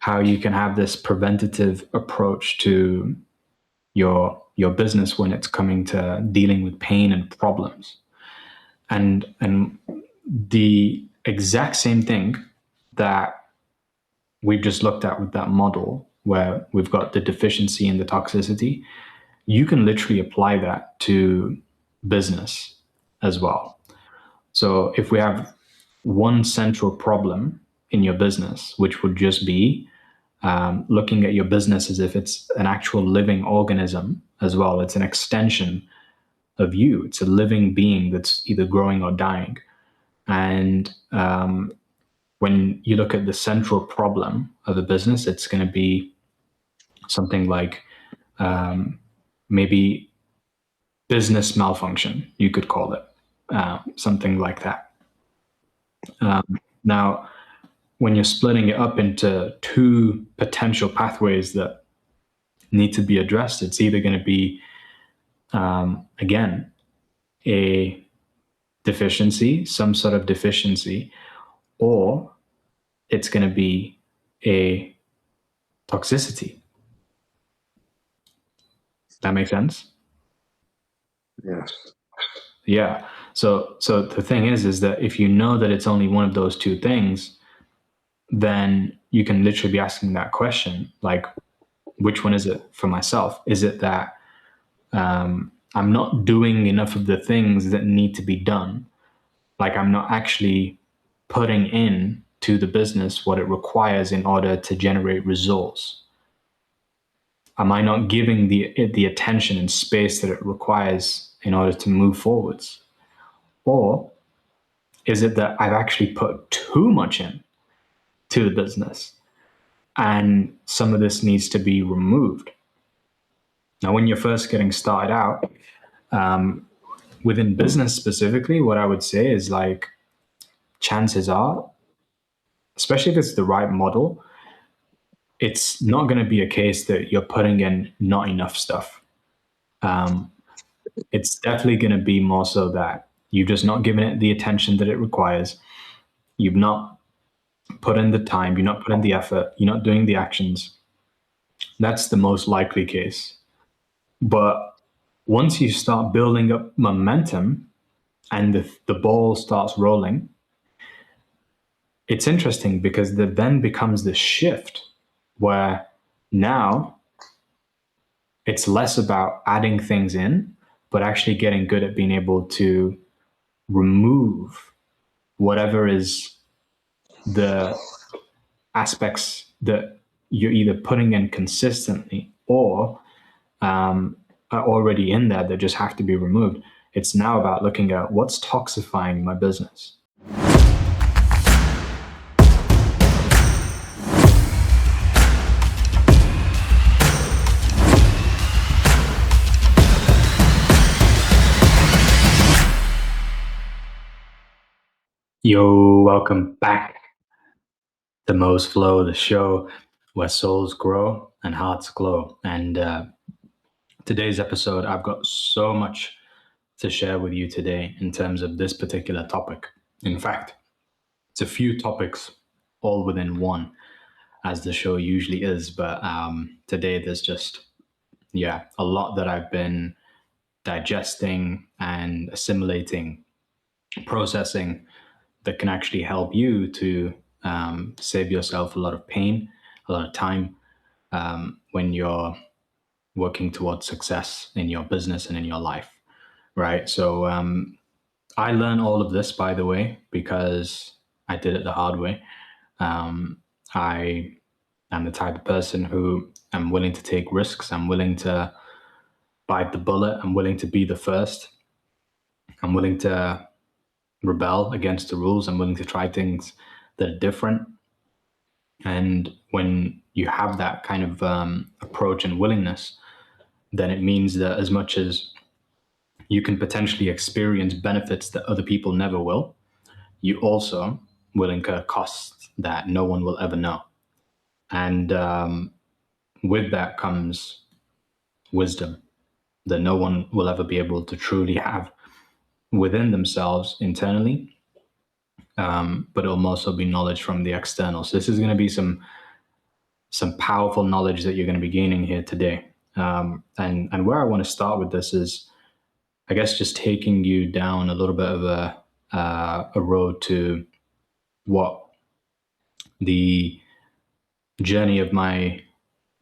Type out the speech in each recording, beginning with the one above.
how you can have this preventative approach to your business when it's coming to dealing with pain and problems. And the exact same thing that we've just looked at with that model where we've got the deficiency and the toxicity, you can literally apply that to business as well. So if we have one central problem in your business, which would just be looking at your business as if it's an actual living organism as well. It's an extension of you. It's a living being that's either growing or dying. And when you look at the central problem of a business, it's going to be something like maybe business malfunction, you could call it, something like that. Now, when you're splitting it up into two potential pathways that need to be addressed, it's either going to be, again, a deficiency, some sort of deficiency, or it's going to be a toxicity. That makes sense? Yes. Yeah. So the thing is that if you know that it's only one of those two things, then you can literally be asking that question, like, which one is it for myself? Is it that I'm not doing enough of the things that need to be done? Like I'm not actually putting in to the business what it requires in order to generate results? Am I not giving the attention and space that it requires in order to move forwards? Or is it that I've actually put too much in to the business and some of this needs to be removed? Now, when you're first getting started out, within business specifically, what I would say is like, chances are, especially if it's the right model, it's not going to be a case that you're putting in not enough stuff. It's definitely going to be more so that you've just not given it the attention that it requires. You've not put in the time, you're not putting in the effort, you're not doing the actions. That's the most likely case. But once you start building up momentum and the ball starts rolling, it's interesting because there then becomes this shift where now it's less about adding things in, but actually getting good at being able to remove whatever is the aspects that you're either putting in consistently or are already in there that just have to be removed. It's now about looking at what's toxifying my business. Yo, welcome back to Mo's Flow, the show where souls grow and hearts glow. And today's episode, I've got so much to share with you today in terms of this particular topic. In fact, it's a few topics all within one, as the show usually is. But today there's just, a lot that I've been digesting and assimilating, processing, that can actually help you to save yourself a lot of pain, a lot of time when you're working towards success in your business and in your life, right? So I learned all of this, by the way, because I did it the hard way. I am the type of person who am willing to take risks. I'm willing to bite the bullet. I'm willing to be the first. I'm willing to rebel against the rules. I'm willing to try things that are different. And when you have that kind of approach and willingness, then it means that as much as you can potentially experience benefits that other people never will, you also will incur costs that no one will ever know. And with that comes wisdom that no one will ever be able to truly have within themselves internally, but it'll also be knowledge from the external. So this is going to be some some powerful knowledge that you're going to be gaining here today. And where I want to start with this is, I guess, just taking you down a little bit of a road to what the journey of my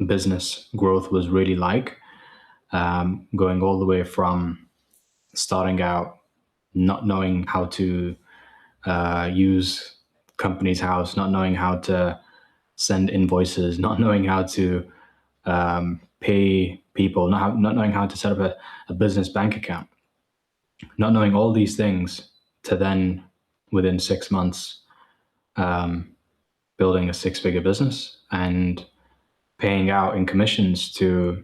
business growth was really like, going all the way from starting out not knowing how to use Companies House, not knowing how to send invoices, not knowing how to pay people, not knowing how to set up a business bank account, not knowing all these things, to then within 6 months building a 6-figure business and paying out in commissions to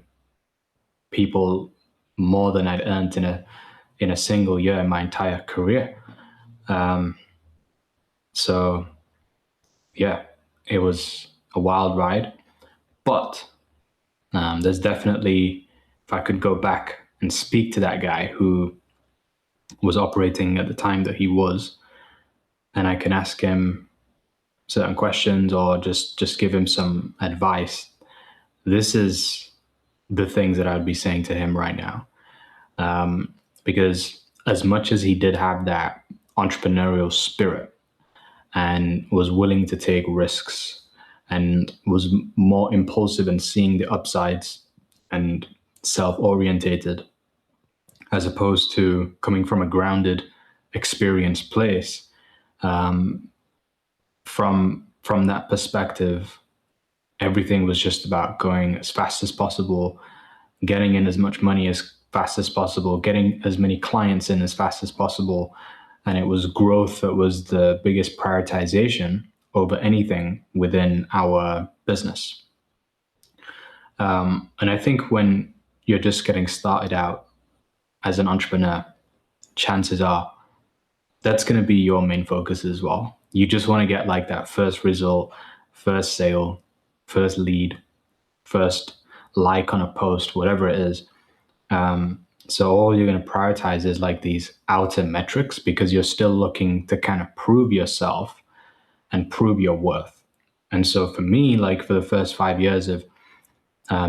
people more than I'd earned in a single year in my entire career. So yeah, it was a wild ride, but there's definitely, if I could go back and speak to that guy who was operating at the time that he was, and I can ask him certain questions or just give him some advice, this is the things that I'd be saying to him right now. Because as much as he did have that entrepreneurial spirit and was willing to take risks and was more impulsive in seeing the upsides and self-orientated, as opposed to coming from a grounded, experienced place, from that perspective, everything was just about going as fast as possible, getting in as much money as fast as possible, getting as many clients in as fast as possible. And it was growth that was the biggest prioritization over anything within our business. And I think when you're just getting started out as an entrepreneur, chances are that's going to be your main focus as well. You just want to get like that first result, first sale, first lead, first like on a post, whatever it is. So all you're going to prioritize is like these outer metrics, because you're still looking to kind of prove yourself and prove your worth. And so for me, like for the first 5 years of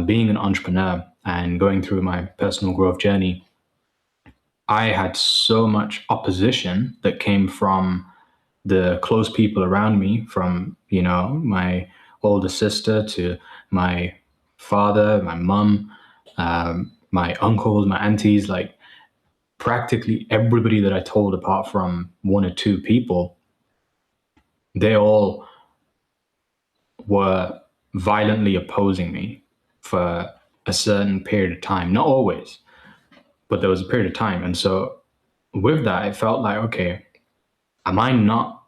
being an entrepreneur and going through my personal growth journey, I had so much opposition that came from the close people around me, from, my older sister to my father, my mum, my uncles, my aunties, like practically everybody that I told, apart from 1 or 2 people, they all were violently opposing me for a certain period of time. Not always, but there was a period of time. And so with that, it felt like, okay, am I not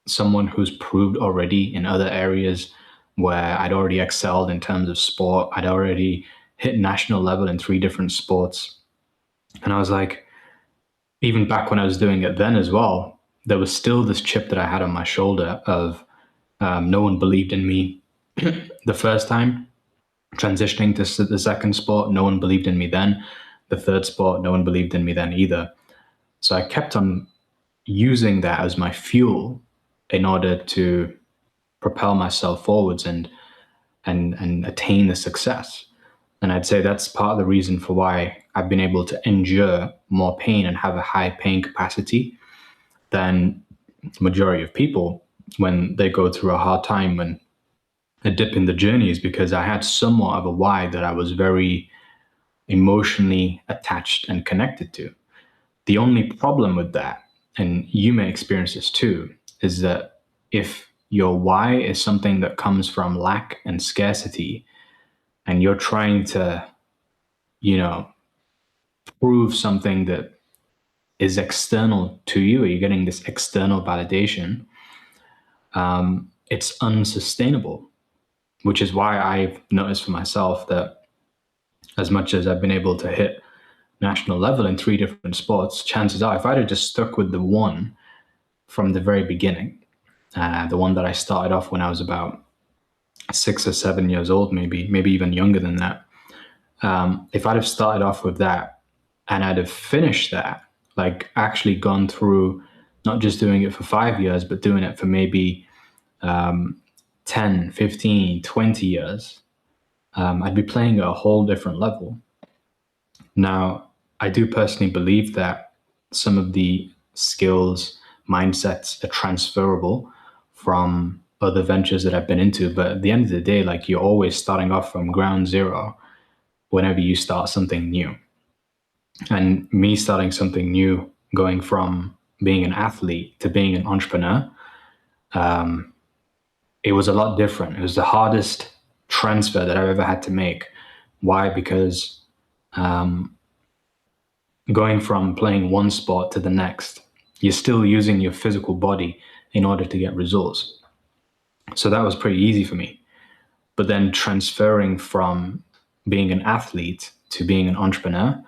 someone who's proved already in other areas where I'd already excelled in terms of sport? I'd already hit national level in 3 different sports. And I was like, even back when I was doing it then as well, there was still this chip that I had on my shoulder of no one believed in me the first time. Transitioning to the second sport, no one believed in me then. The third sport, no one believed in me then either. So I kept on using that as my fuel in order to propel myself forwards and attain the success. And I'd say that's part of the reason for why I've been able to endure more pain and have a high pain capacity than the majority of people when they go through a hard time and a dip in the journey, is because I had somewhat of a why that I was very emotionally attached and connected to. The only problem with that, and you may experience this too, is that if your why is something that comes from lack and scarcity, and you're trying to, prove something that is external to you, or you're getting this external validation, it's unsustainable, which is why I've noticed for myself that as much as I've been able to hit national level in 3 different sports, chances are if I'd have just stuck with the one from the very beginning, the one that I started off when I was about 6 or 7 years old, maybe even younger than that, if I'd have started off with that and I'd have finished that, like actually gone through not just doing it for 5 years, but doing it for maybe 10, 15, 20 years, I'd be playing at a whole different level. Now, I do personally believe that some of the skills, mindsets are transferable from other ventures that I've been into. But at the end of the day, like, you're always starting off from ground zero whenever you start something new. And me starting something new, going from being an athlete to being an entrepreneur, it was a lot different. It was the hardest transfer that I've ever had to make. Why? Because going from playing one sport to the next, you're still using your physical body in order to get results. So that was pretty easy for me. But then transferring from being an athlete to being an entrepreneur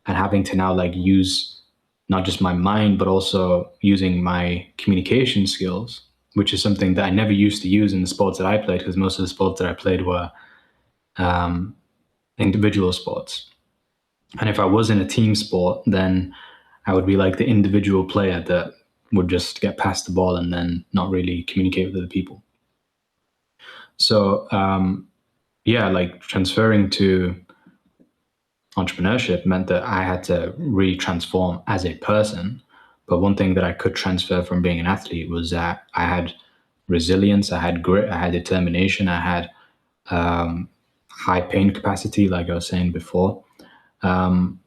and having to now like use not just my mind, but also using my communication skills, which is something that I never used to use in the sports that I played, because most of the sports that I played were individual sports. And if I was in a team sport, then I would be like the individual player that would just get past the ball and then not really communicate with other people. So, yeah, like transferring to entrepreneurship meant that I had to really transform as a person. But one thing that I could transfer from being an athlete was that I had resilience, I had grit, I had determination, I had high pain capacity, like I was saying before. And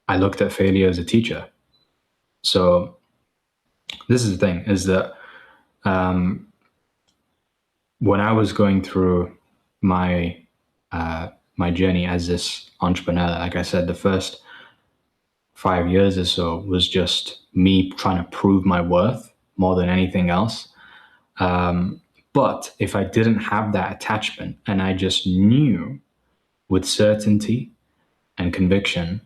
I looked at failure as a teacher. So this is the thing, is that when I was going through my my journey as this entrepreneur, like I said, the first 5 years or so was just me trying to prove my worth more than anything else. But if I didn't have that attachment and I just knew with certainty and conviction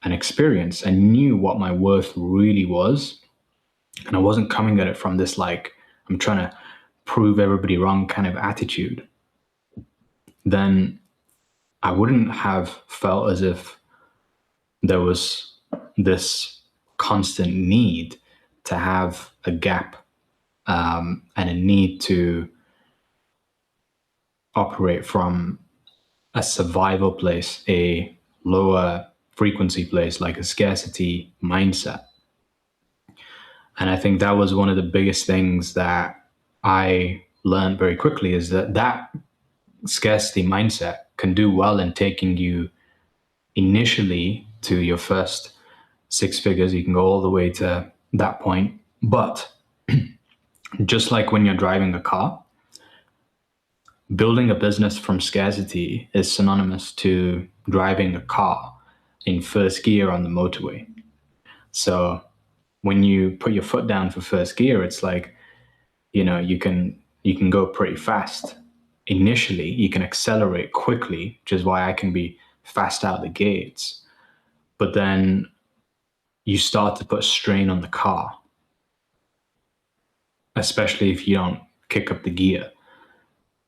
and experience, I knew what my worth really was, and I wasn't coming at it from this like I'm trying to prove everybody wrong kind of attitude, then I wouldn't have felt as if there was this constant need to have a gap and a need to operate from a survival place, a lower frequency place, like a scarcity mindset. And I think that was one of the biggest things that I learned very quickly, is that that scarcity mindset can do well in taking you initially to your first 6 figures. You can go all the way to that point. But just like when you're driving a car, building a business from scarcity is synonymous to driving a car in first gear on the motorway. So when you put your foot down for first gear, it's like, you know, you can go pretty fast. Initially, you can accelerate quickly, which is why I can be fast out the gates. But then you start to put strain on the car, especially if you don't kick up the gear.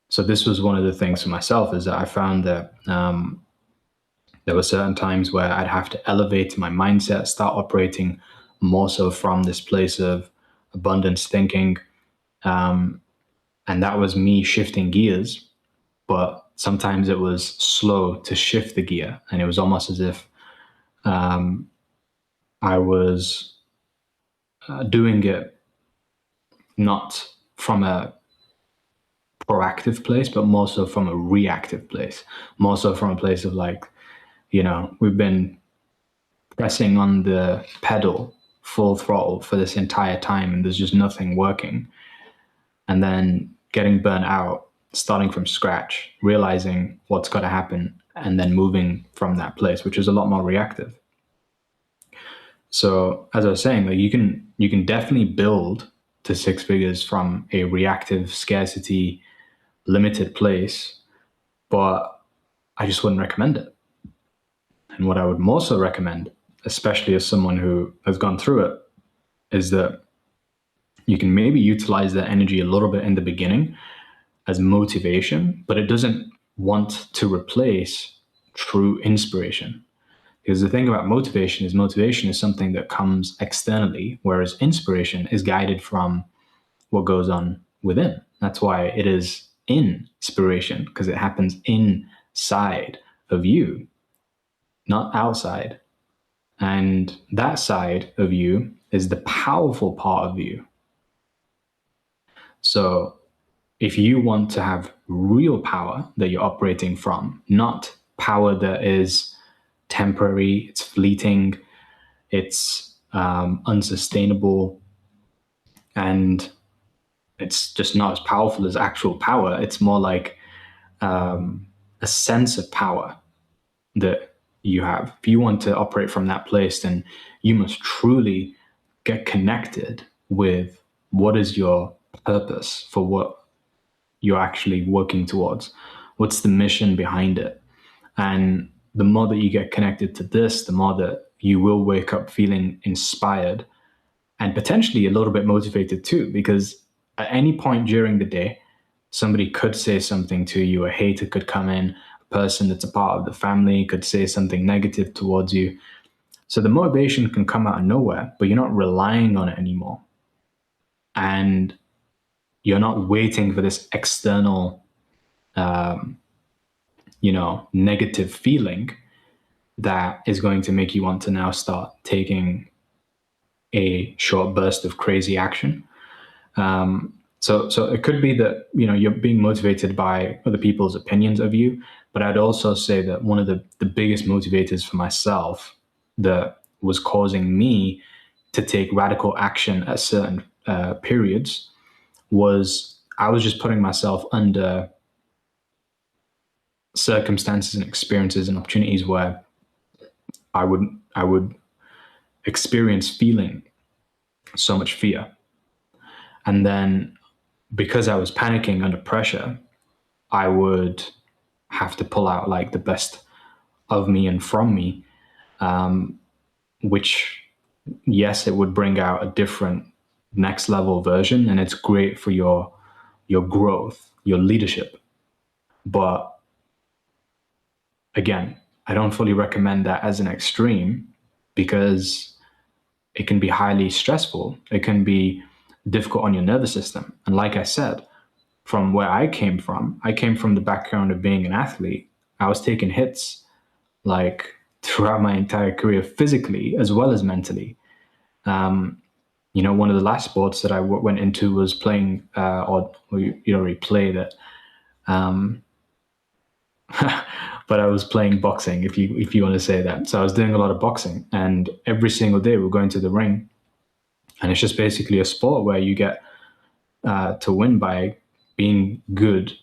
So this was one of the things for myself, is that I found that there were certain times where I'd have to elevate my mindset, start operating more so from this place of abundance thinking. And that was me shifting gears, but sometimes it was slow to shift the gear. And it was almost as if I was doing it not from a proactive place, but more so from a reactive place, more so from a place of like, you know, we've been pressing on the pedal full throttle for this entire time and there's just nothing working. And then getting burnt out, starting from scratch, realizing what's got to happen, and then moving from that place, which is a lot more reactive. So as I was saying, like you can definitely build to 6 figures from a reactive, scarcity, limited place, but I just wouldn't recommend it. And what I would more so recommend, especially as someone who has gone through it, is that you can maybe utilize that energy a little bit in the beginning as motivation, but it doesn't want to replace true inspiration. Because the thing about motivation is something that comes externally, whereas inspiration is guided from what goes on within. That's why it is inspiration, because it happens inside of you, not outside. And that side of you is the powerful part of you. So if you want to have real power that you're operating from, not power that is temporary, it's fleeting, it's unsustainable, and it's just not as powerful as actual power. It's more like a sense of power that you have. If you want to operate from that place, then you must truly get connected with what is your purpose for what you're actually working towards. What's the mission behind it? And the more that you get connected to this, the more that you will wake up feeling inspired and potentially a little bit motivated too, because at any point during the day, somebody could say something to you, a hater could come in, a person that's a part of the family could say something negative towards you. So the motivation can come out of nowhere, but you're not relying on it anymore. And you're not waiting for this external, negative feeling that is going to make you want to now start taking a short burst of crazy action. So it could be that, you're being motivated by other people's opinions of you, but I'd also say that one of the biggest motivators for myself that was causing me to take radical action at certain periods was I was just putting myself under circumstances and experiences and opportunities where I would experience feeling so much fear. And then because I was panicking under pressure, I would have to pull out like the best of me and from me, which, yes, it would bring out a different next level version, and it's great for your growth, your leadership. But again, I don't fully recommend that as an extreme because it can be highly stressful. It can be difficult on your nervous system. And like I said, from where I came from the background of being an athlete. I was taking hits like throughout my entire career, physically as well as mentally. One of the last sports that I went into was playing, or you already played it. But I was playing boxing, if you want to say that. So I was doing a lot of boxing, and every single day we're going to the ring, and it's just basically a sport where you get to win by being good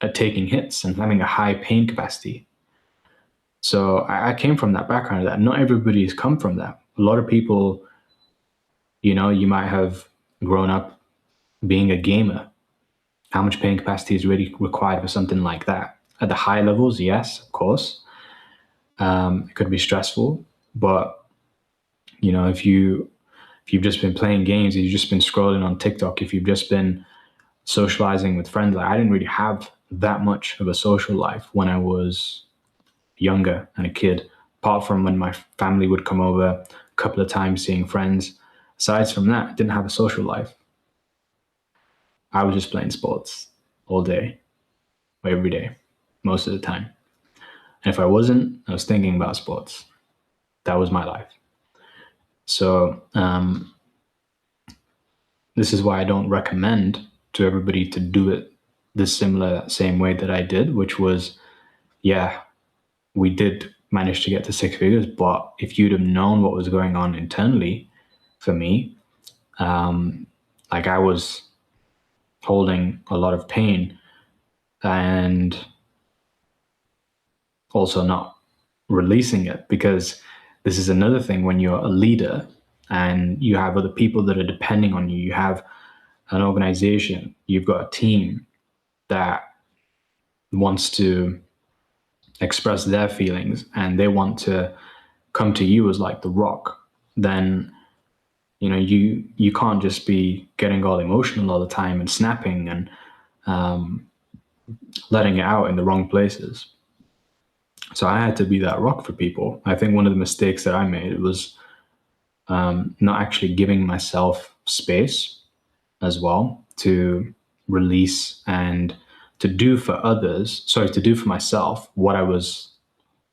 at taking hits and having a high pain capacity. So I came from that background. That not everybody's come from that. A lot of people, you might have grown up being a gamer. How much pain capacity is really required for something like that? At the high levels, yes, of course. It could be stressful, but if you've just been playing games, if you've just been scrolling on TikTok, if you've just been socializing with friends, I didn't really have that much of a social life when I was younger and a kid, apart from when my family would come over a couple of times seeing friends. Aside from that, I didn't have a social life. I was just playing sports all day, every day, most of the time. And if I wasn't, I was thinking about sports. That was my life. So this is why I don't recommend to everybody to do it the same way that I did, which was, we did manage to get to 6 figures, but if you'd have known what was going on internally for me, like I was holding a lot of pain and also not releasing it, because this is another thing when you're a leader and you have other people that are depending on you. You have an organization, you've got a team that wants to express their feelings and they want to come to you as like the rock. Then you can't just be getting all emotional all the time and snapping and letting it out in the wrong places. So I had to be that rock for people. I think one of the mistakes that I made was not actually giving myself space as well to release and to do for others, to do for myself what I was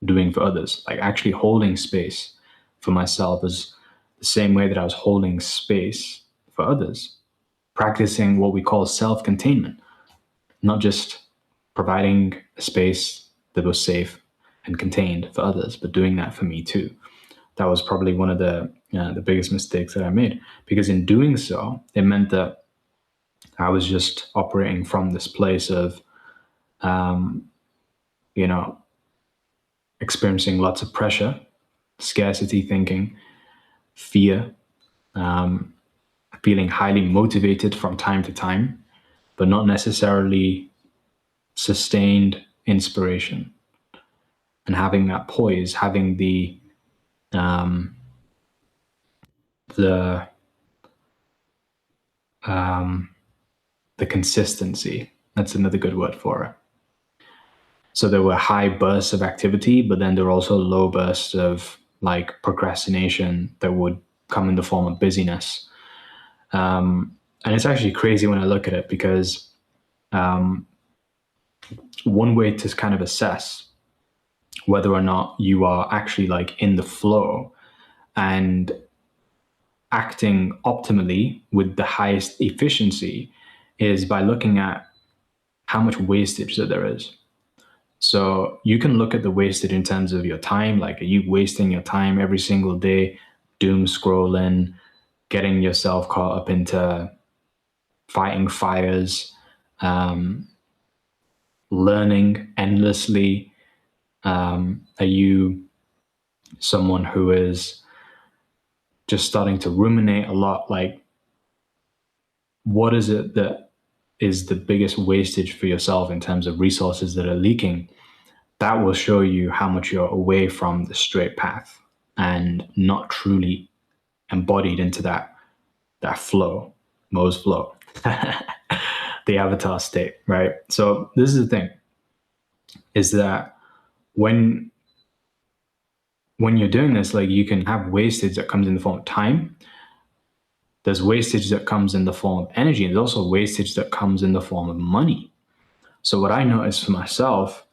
doing for others, like actually holding space for myself is the same way that I was holding space for others, practicing what we call self-containment, not just providing a space that was safe and contained for others, but doing that for me too. That was probably one of the biggest mistakes that I made, because in doing so, it meant that I was just operating from this place of, you know, experiencing lots of pressure, scarcity thinking, fear, feeling highly motivated from time to time, but not necessarily sustained inspiration. And having that poise, having the the consistency. That's another good word for it. So there were high bursts of activity, but then there were also low bursts of like procrastination that would come in the form of busyness. And it's actually crazy when I look at it, because one way to kind of assess whether or not you are actually like in the flow and acting optimally with the highest efficiency is by looking at how much wastage that there is. So you can look at the wastage in terms of your time. Like, are you wasting your time every single day, doom scrolling, getting yourself caught up into fighting fires, learning endlessly? Are you someone who is just starting to ruminate a lot? Like, what is it that is the biggest wastage for yourself in terms of resources that are leaking? That will show you how much you're away from the straight path and not truly embodied into that flow, Mo's flow, the avatar state, right? So this is the thing, is that when you're doing this, like, you can have wastage that comes in the form of time. There's wastage that comes in the form of energy, and there's also wastage that comes in the form of money. So what I noticed for myself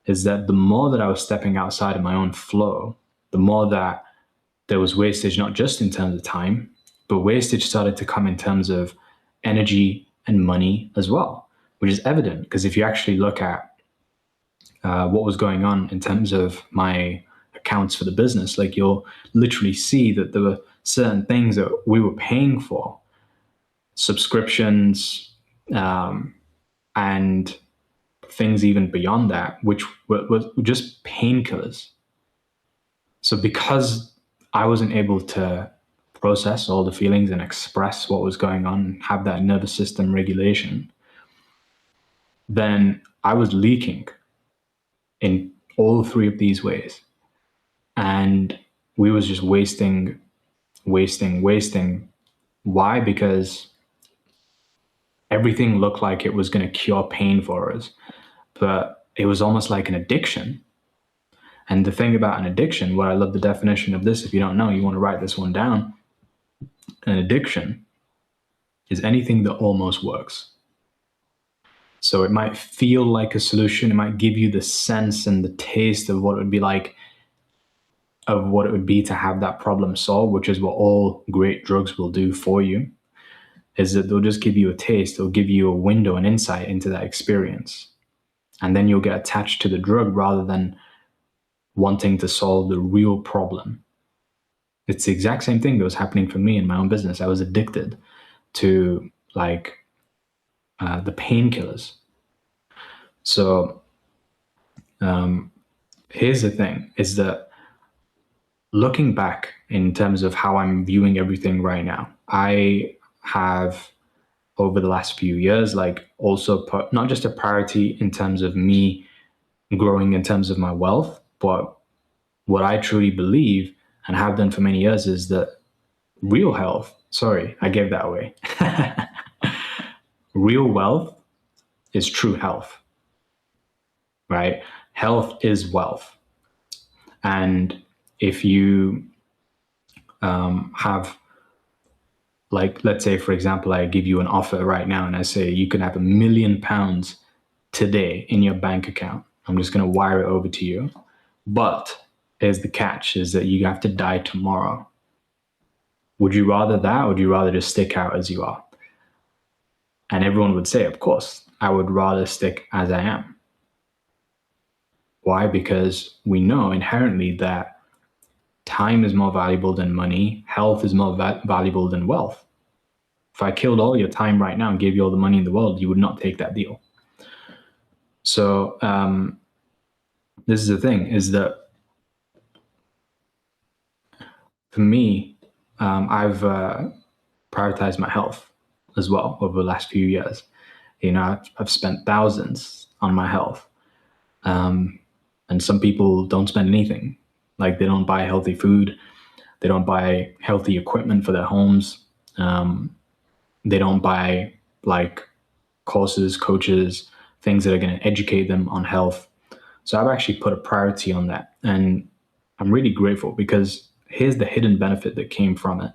is that the more that I was stepping outside of my own flow, the more that there was wastage, not just in terms of time, but wastage started to come in terms of energy and money as well, which is evident because if you actually look at what was going on in terms of my accounts for the business, like, you'll literally see that there were certain things that we were paying for, subscriptions, and things even beyond that, which were just painkillers. So because I wasn't able to process all the feelings and express what was going on, have that nervous system regulation, then I was leaking in all three of these ways. And we was just wasting. Why? Because everything looked like it was going to cure pain for us, but it was almost like an addiction. And the thing about an addiction, what I love the definition of this, if you don't know, you want to write this one down. An addiction is anything that almost works. So it might feel like a solution. It might give you the sense and the taste of what it would be like, of what it would be to have that problem solved, which is what all great drugs will do for you, is that they'll just give you a taste. They'll give you a window and insight into that experience. And then you'll get attached to the drug rather than wanting to solve the real problem. It's the exact same thing that was happening for me in my own business. I was addicted to the painkillers. So here's the thing, is that looking back in terms of how I'm viewing everything right now, I have over the last few years, like, also put not just a priority in terms of me growing in terms of my wealth, but what I truly believe and have done for many years is that real health, sorry, I gave that away. Real wealth is true health, right? Health is wealth. And if you have Like, let's say, for example, I give you an offer right now and I say you can have £1 million today in your bank account. I'm just going to wire it over to you. But here's the catch, is that you have to die tomorrow. Would you rather that, or would you rather just stick out as you are? And everyone would say, of course, I would rather stick as I am. Why? Because we know inherently that time is more valuable than money. Health is more valuable than wealth. If I killed all your time right now and gave you all the money in the world, you would not take that deal. So this is the thing, is that for me, I've prioritized my health as well over the last few years. I've spent thousands on my health. And some people don't spend anything. Like, they don't buy healthy food. They don't buy healthy equipment for their homes. They don't buy like courses, coaches, things that are going to educate them on health. So I've actually put a priority on that. And I'm really grateful, because here's the hidden benefit that came from it,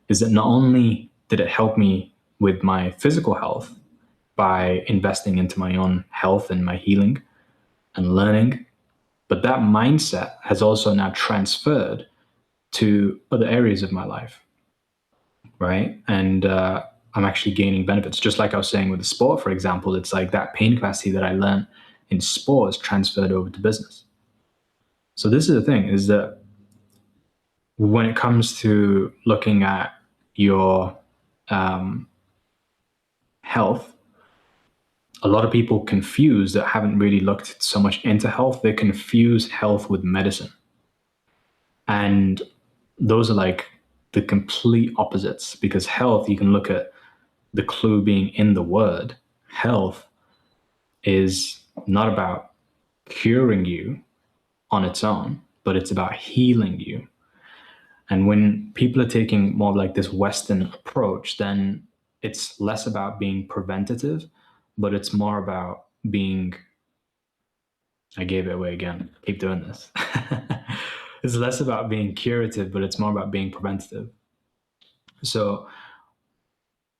is that not only did it help me with my physical health by investing into my own health and my healing and learning, but that mindset has also now transferred to other areas of my life, right? And I'm actually gaining benefits. Just like I was saying with the sport, for example, it's like that pain capacity that I learned in sports transferred over to business. So this is the thing, is that when it comes to looking at your health, a lot of people confuse, that haven't really looked so much into health, they confuse health with medicine. And those are like the complete opposites, because health, you can look at the clue being in the word. Health is not about curing you on its own, but it's about healing you. And when people are taking more of like this Western approach, then it's less about being preventative, but it's more about being, I gave it away again, keep doing this. It's less about being curative, but it's more about being preventative. So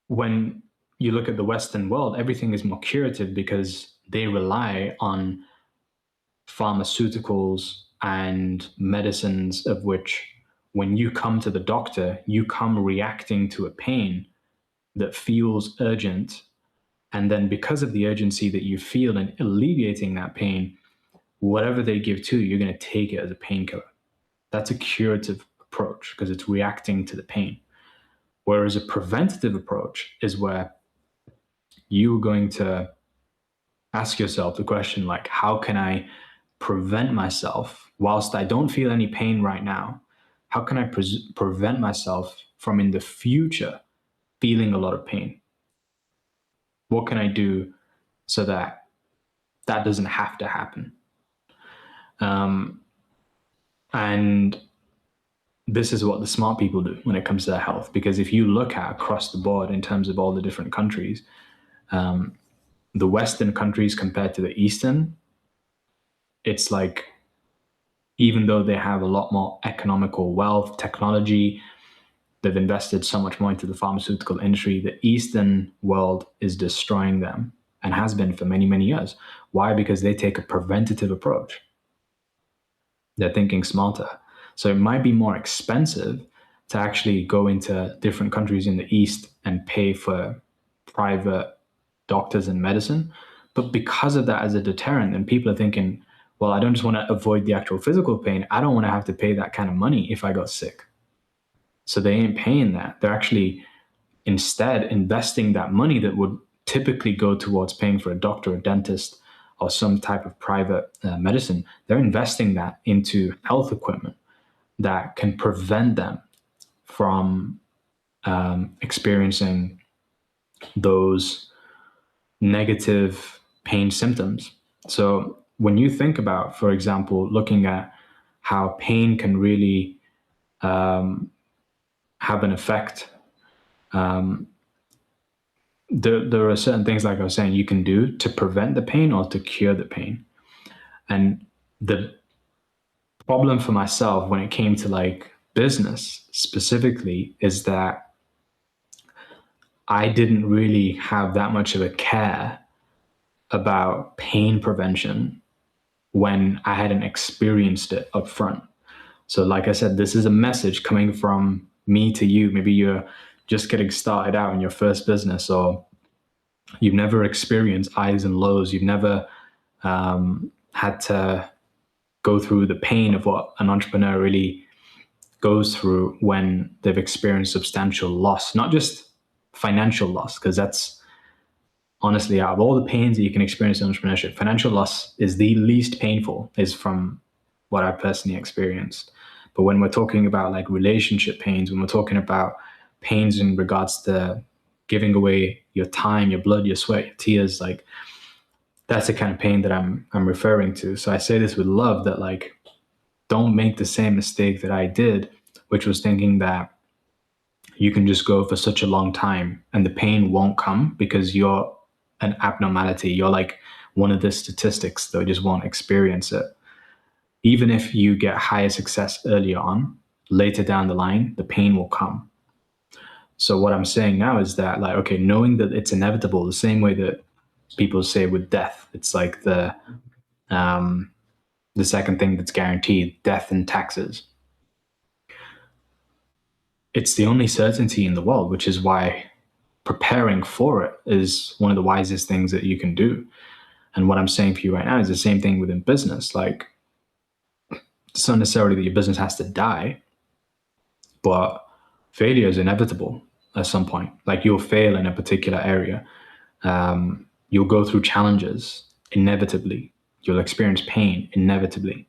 when you look at the Western world, everything is more curative because they rely on pharmaceuticals and medicines, of which when you come to the doctor, you come reacting to a pain that feels urgent. And then because of the urgency that you feel and alleviating that pain, whatever they give to you, you're going to take it as a painkiller. That's a curative approach because it's reacting to the pain. Whereas a preventative approach is where you're going to ask yourself the question, like, how can I prevent myself whilst I don't feel any pain right now? How can I prevent myself from in the future feeling a lot of pain? What can I do so that that doesn't have to happen? And this is what the smart people do when it comes to their health. Because if you look at across the board in terms of all the different countries, the Western countries compared to the Eastern, it's like, even though they have a lot more economical wealth, technology, they've invested so much more into the pharmaceutical industry, the Eastern world is destroying them and has been for many, many years. Why? Because they take a preventative approach. They're thinking smarter. So it might be more expensive to actually go into different countries in the East and pay for private doctors and medicine. But because of that as a deterrent, and people are thinking, well, I don't just want to avoid the actual physical pain. I don't want to have to pay that kind of money if I got sick. So they ain't paying that. They're actually instead investing that money that would typically go towards paying for a doctor, a dentist, or some type of private medicine. They're investing that into health equipment that can prevent them from experiencing those negative pain symptoms. So when you think about, for example, looking at how pain can really have an effect, there are certain things, like I was saying, you can do to prevent the pain or to cure the pain. And the problem for myself when it came to like business specifically is that I didn't really have that much of a care about pain prevention when I hadn't experienced it up front. So, like I said, this is a message coming from me to you. Maybe you're just getting started out in your first business, or you've never experienced highs and lows. You've never had to go through the pain of what an entrepreneur really goes through when they've experienced substantial loss, not just financial loss, because that's honestly, out of all the pains that you can experience in entrepreneurship, financial loss is the least painful, is from what I've personally experienced. But when we're talking about like relationship pains, when we're talking about pains in regards to giving away your time, your blood, your sweat, your tears, like that's the kind of pain that I'm referring to. So I say this with love, that like, don't make the same mistake that I did, which was thinking that you can just go for such a long time and the pain won't come because you're an abnormality. You're like one of the statistics that just won't experience it. Even if you get higher success earlier on, later down the line, the pain will come. So what I'm saying now is that, like, okay, knowing that it's inevitable, the same way that people say with death, it's like the second thing that's guaranteed, death and taxes. It's the only certainty in the world, which is why preparing for it is one of the wisest things that you can do. And what I'm saying for you right now is the same thing within business. Like, it's not necessarily that your business has to die, but failure is inevitable at some point. Like, you'll fail in a particular area. You'll go through challenges inevitably. You'll experience pain inevitably.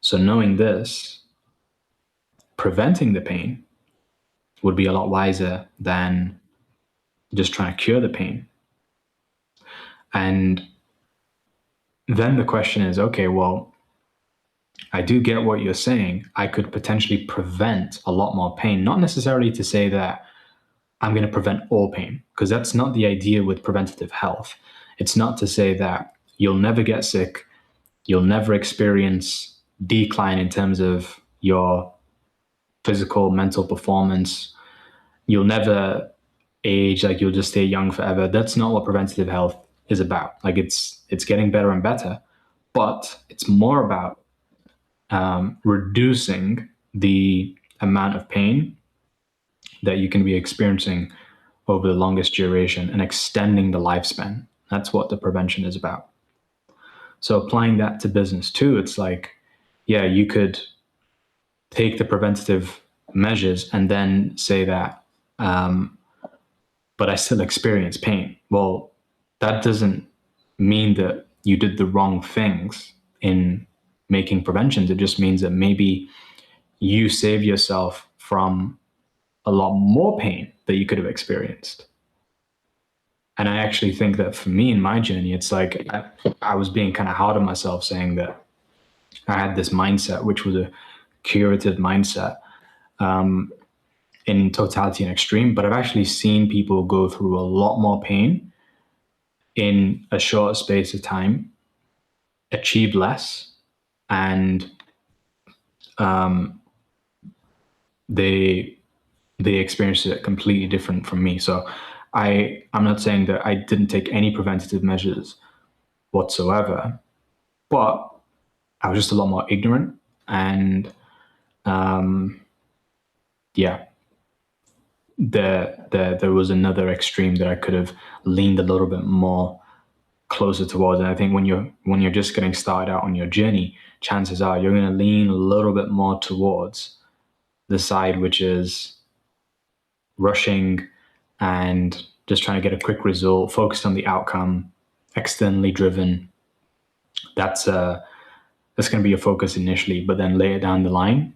So knowing this, preventing the pain would be a lot wiser than just trying to cure the pain. And then the question is, okay, well, I do get what you're saying. I could potentially prevent a lot more pain, not necessarily to say that I'm going to prevent all pain, because that's not the idea with preventative health. It's not to say that you'll never get sick, you'll never experience decline in terms of your physical, mental performance, you'll never age, like you'll just stay young forever. That's not what preventative health is about. Like, it's getting better and better, but it's more about reducing the amount of pain that you can be experiencing over the longest duration and extending the lifespan. That's what the prevention is about. So applying that to business too, it's like, yeah, you could take the preventative measures and then say that, but I still experience pain. Well, that doesn't mean that you did the wrong things in making preventions. It just means that maybe you save yourself from a lot more pain that you could have experienced. And I actually think that for me in my journey, it's like I was being kind of hard on myself, saying that I had this mindset, which was a curative mindset in totality and extreme. But I've actually seen people go through a lot more pain in a shorter space of time, achieve less, and they experienced it completely different from me. So I'm not saying that I didn't take any preventative measures whatsoever, but I was just a lot more ignorant. And yeah, there was another extreme that I could have leaned a little bit more closer towards. And I think when you're just getting started out on your journey, chances are you're going to lean a little bit more towards the side which is rushing and just trying to get a quick result, focused on the outcome, externally driven. That's going to be your focus initially, but then later down the line,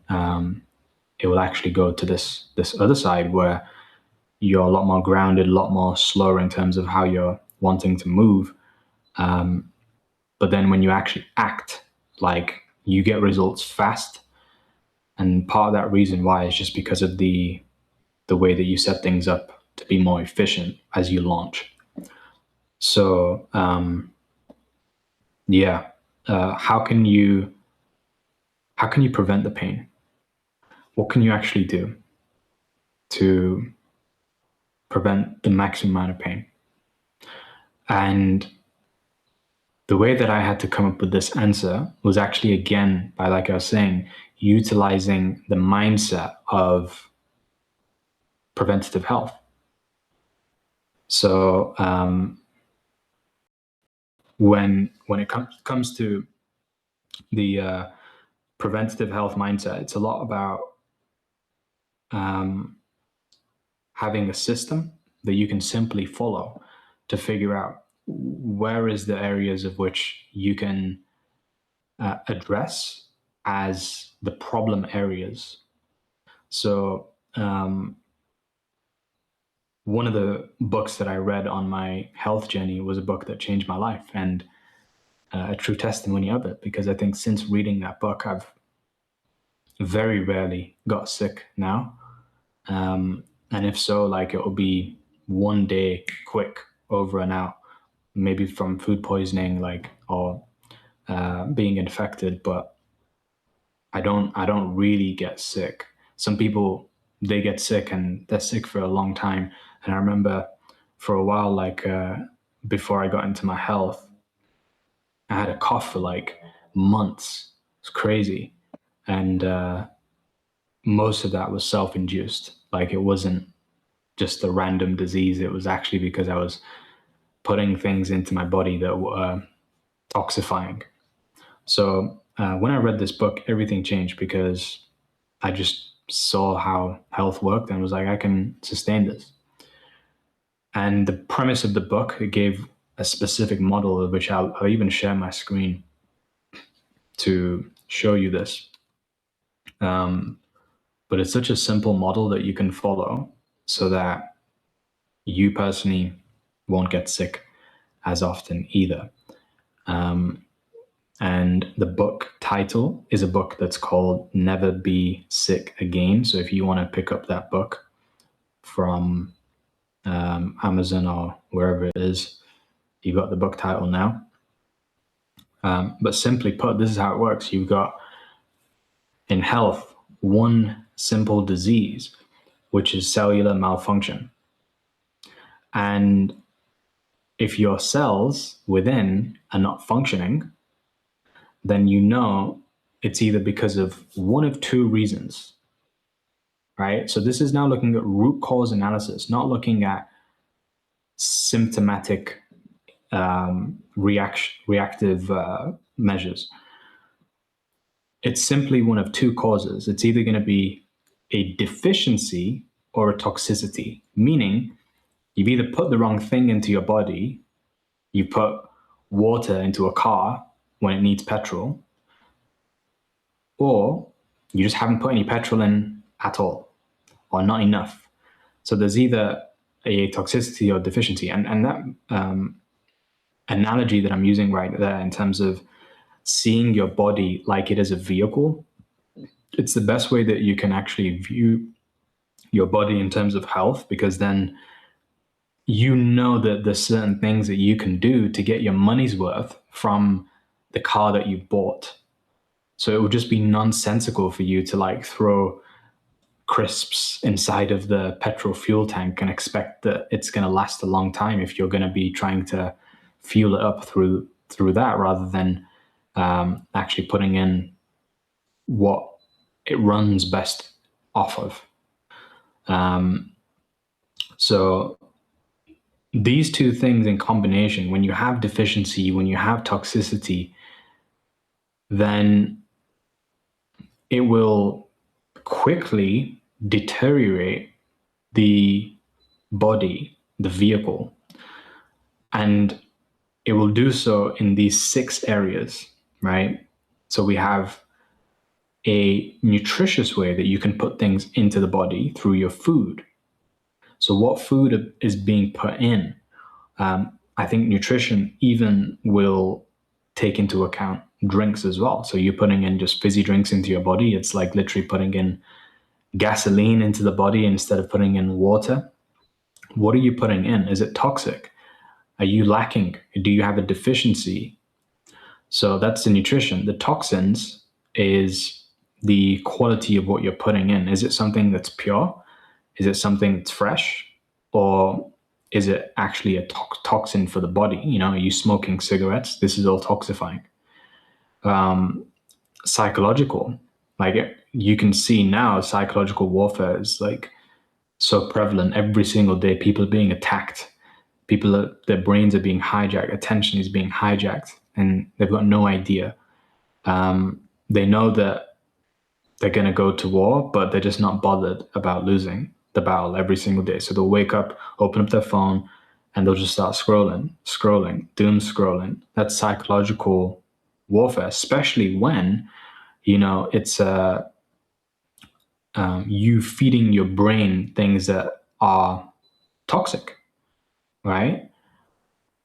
it will actually go to this other side where you're a lot more grounded, a lot more slower in terms of how you're wanting to move. But then when you actually act, like, you get results fast. And part of that reason why is just because of the way that you set things up to be more efficient as you launch. So how can you prevent the pain? What can you actually do to prevent the maximum amount of pain. And the way that I had to come up with this answer was actually, again, by, like I was saying, utilizing the mindset of preventative health. So when it comes to the preventative health mindset, it's a lot about having a system that you can simply follow to figure out where is the areas of which you can address as the problem areas. So one of the books that I read on my health journey was a book that changed my life, and a true testimony of it, because I think since reading that book, I've very rarely got sick now. And if so, like, it'll be one day quick, over and out, maybe from food poisoning, like, or being infected, but I don't really get sick. Some people, they get sick and they're sick for a long time. And I remember for a while, like before I got into my health, I had a cough for like months. It's crazy. And most of that was self-induced. Like, it wasn't just a random disease. It was actually because I was putting things into my body that were toxifying. So when I read this book, everything changed, because I just saw how health worked and was like, I can sustain this. And the premise of the book, it gave a specific model, of which I'll even share my screen to show you this. But it's such a simple model that you can follow so that you personally won't get sick as often either. And the book title is a book that's called Never Be Sick Again. So if you want to pick up that book from Amazon or wherever it is, you've got the book title now. But simply put, this is how it works. You've got, in health, one simple disease, which is cellular malfunction. And if your cells within are not functioning, then you know it's either because of one of two reasons, right? So this is now looking at root cause analysis, not looking at symptomatic reactive measures. It's simply one of two causes. It's either going to be a deficiency or a toxicity, meaning you've either put the wrong thing into your body, you put water into a car when it needs petrol, or you just haven't put any petrol in at all, or not enough. So there's either a toxicity or deficiency. And that analogy that I'm using right there, in terms of seeing your body like it is a vehicle, it's the best way that you can actually view your body in terms of health, because then you know that there's certain things that you can do to get your money's worth from the car that you bought. So it would just be nonsensical for you to like throw crisps inside of the petrol fuel tank and expect that it's going to last a long time, if you're going to be trying to fuel it up through that, rather than actually putting in what it runs best off of. So these two things in combination, when you have deficiency, when you have toxicity, then it will quickly deteriorate the body, the vehicle, and it will do so in these 6 areas, right? So we have a nutritious way that you can put things into the body through your food. So what food is being put in? I think nutrition even will take into account drinks as well. So you're putting in just fizzy drinks into your body. It's like literally putting in gasoline into the body instead of putting in water. What are you putting in? Is it toxic? Are you lacking? Do you have a deficiency? So that's the nutrition. The toxins is the quality of what you're putting in. Is it something that's pure? Is it something that's fresh? or is it actually a toxin for the body? Are you smoking cigarettes? This is all toxifying. Psychological, like you can see now, psychological warfare is like so prevalent every single day. People are being attacked. Their brains are being hijacked. Attention is being hijacked, and they've got no idea. They know that they're going to go to war, but they're just not bothered about losing the battle every single day. So they'll wake up, open up their phone, and they'll just start scrolling, doom scrolling. That's psychological warfare, especially when, it's you feeding your brain things that are toxic, right?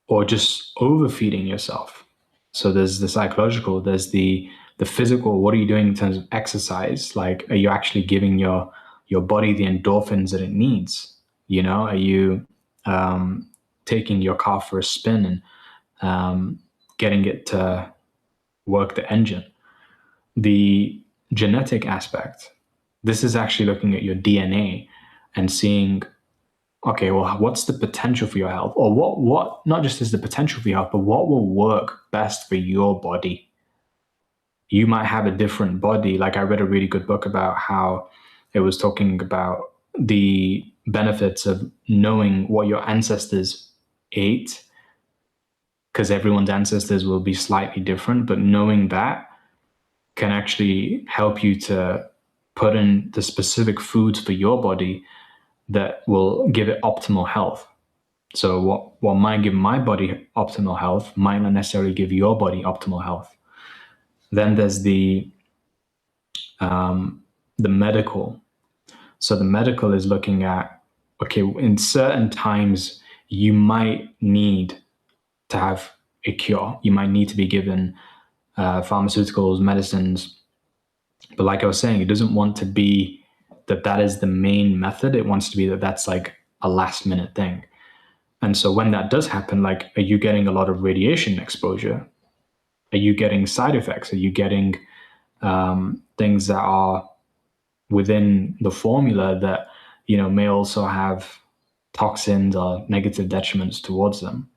Or just overfeeding yourself. So there's the psychological, there's the physical. What are you doing in terms of exercise? Like, are you actually giving your body the endorphins that it needs? Are you taking your car for a spin and getting it to work the engine? The genetic aspect, this is actually looking at your DNA and seeing, okay, well, what's the potential for your health? Or what not just is the potential for your health, but what will work best for your body? You might have a different body. Like, I read a really good book about how it was talking about the benefits of knowing what your ancestors ate, because everyone's ancestors will be slightly different, but knowing that can actually help you to put in the specific foods for your body that will give it optimal health. So what might give my body optimal health might not necessarily give your body optimal health. Then there's the medical. So the medical is looking at, okay, in certain times you might need to have a cure. You might need to be given pharmaceuticals, medicines. But like I was saying, it doesn't want to be that is the main method. It wants to be that's like a last minute thing. And so when that does happen, like, are you getting a lot of radiation exposure? Are you getting side effects? Are you getting things that are within the formula that, may also have toxins or negative detriments towards them?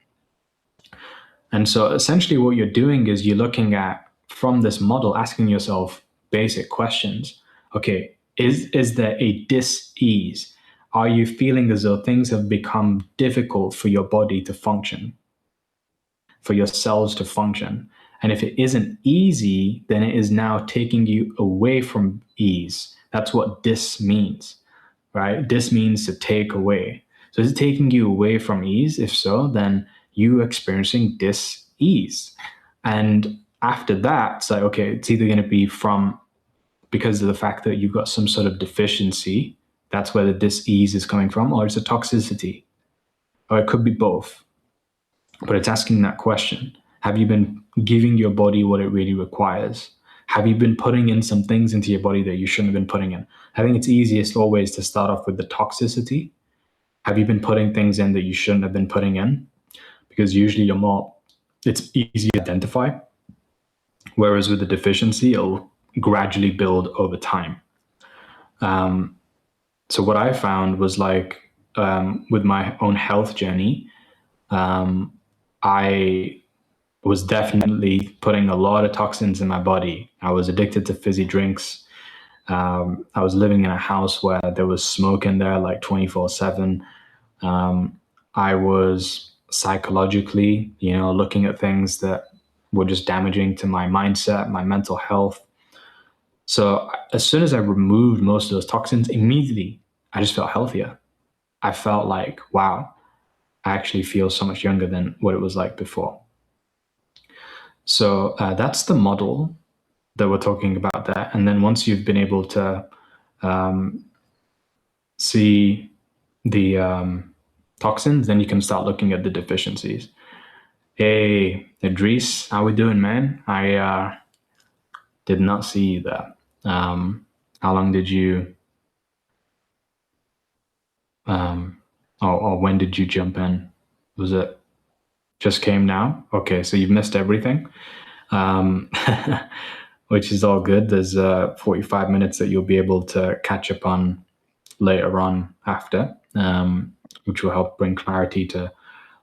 And so essentially what you're doing is you're looking at, from this model, asking yourself basic questions. Okay, is there a dis-ease? Are you feeling as though things have become difficult for your body to function, for your cells to function? And if it isn't easy, then it is now taking you away from ease. That's what dis means, right? Dis means to take away. So is it taking you away from ease? If so, then you experiencing dis-ease. And after that, it's like, okay, it's either going to be because of the fact that you've got some sort of deficiency, that's where the dis-ease is coming from, or it's a toxicity, or it could be both. But it's asking that question. Have you been giving your body what it really requires? Have you been putting in some things into your body that you shouldn't have been putting in? I think it's easiest always to start off with the toxicity. Have you been putting things in that you shouldn't have been putting in? Because usually it's easy to identify. Whereas with the deficiency, it'll gradually build over time. So what I found was, like, with my own health journey, I was definitely putting a lot of toxins in my body. I was addicted to fizzy drinks. I was living in a house where there was smoke in there like 24/7. I was psychologically, looking at things that were just damaging to my mindset, my mental health. So as soon as I removed most of those toxins, immediately I just felt healthier. I felt like, wow, I actually feel so much younger than what it was like before. So that's the model that we're talking about there. And then once you've been able to see the toxins, then you can start looking at the deficiencies. Hey, Idris, how we doing, man? I did not see you there. How long did you, or when did you jump in? Was it just came now? Okay, so you've missed everything, which is all good. There's 45 minutes that you'll be able to catch up on later on after. which will help bring clarity to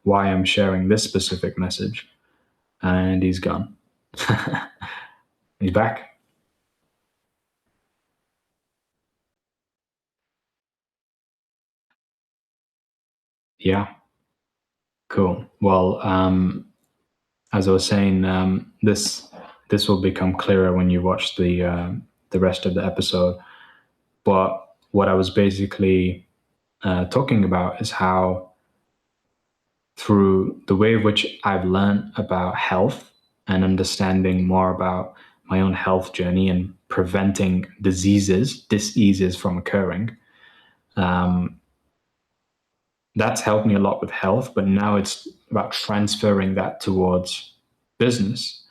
why I'm sharing this specific message. And he's gone. He's back. Yeah. Cool. Well, as I was saying, this will become clearer when you watch the rest of the episode. But what I was basically talking about is how, through the way in which I've learned about health and understanding more about my own health journey and preventing diseases from occurring, that's helped me a lot with health. But now it's about transferring that towards business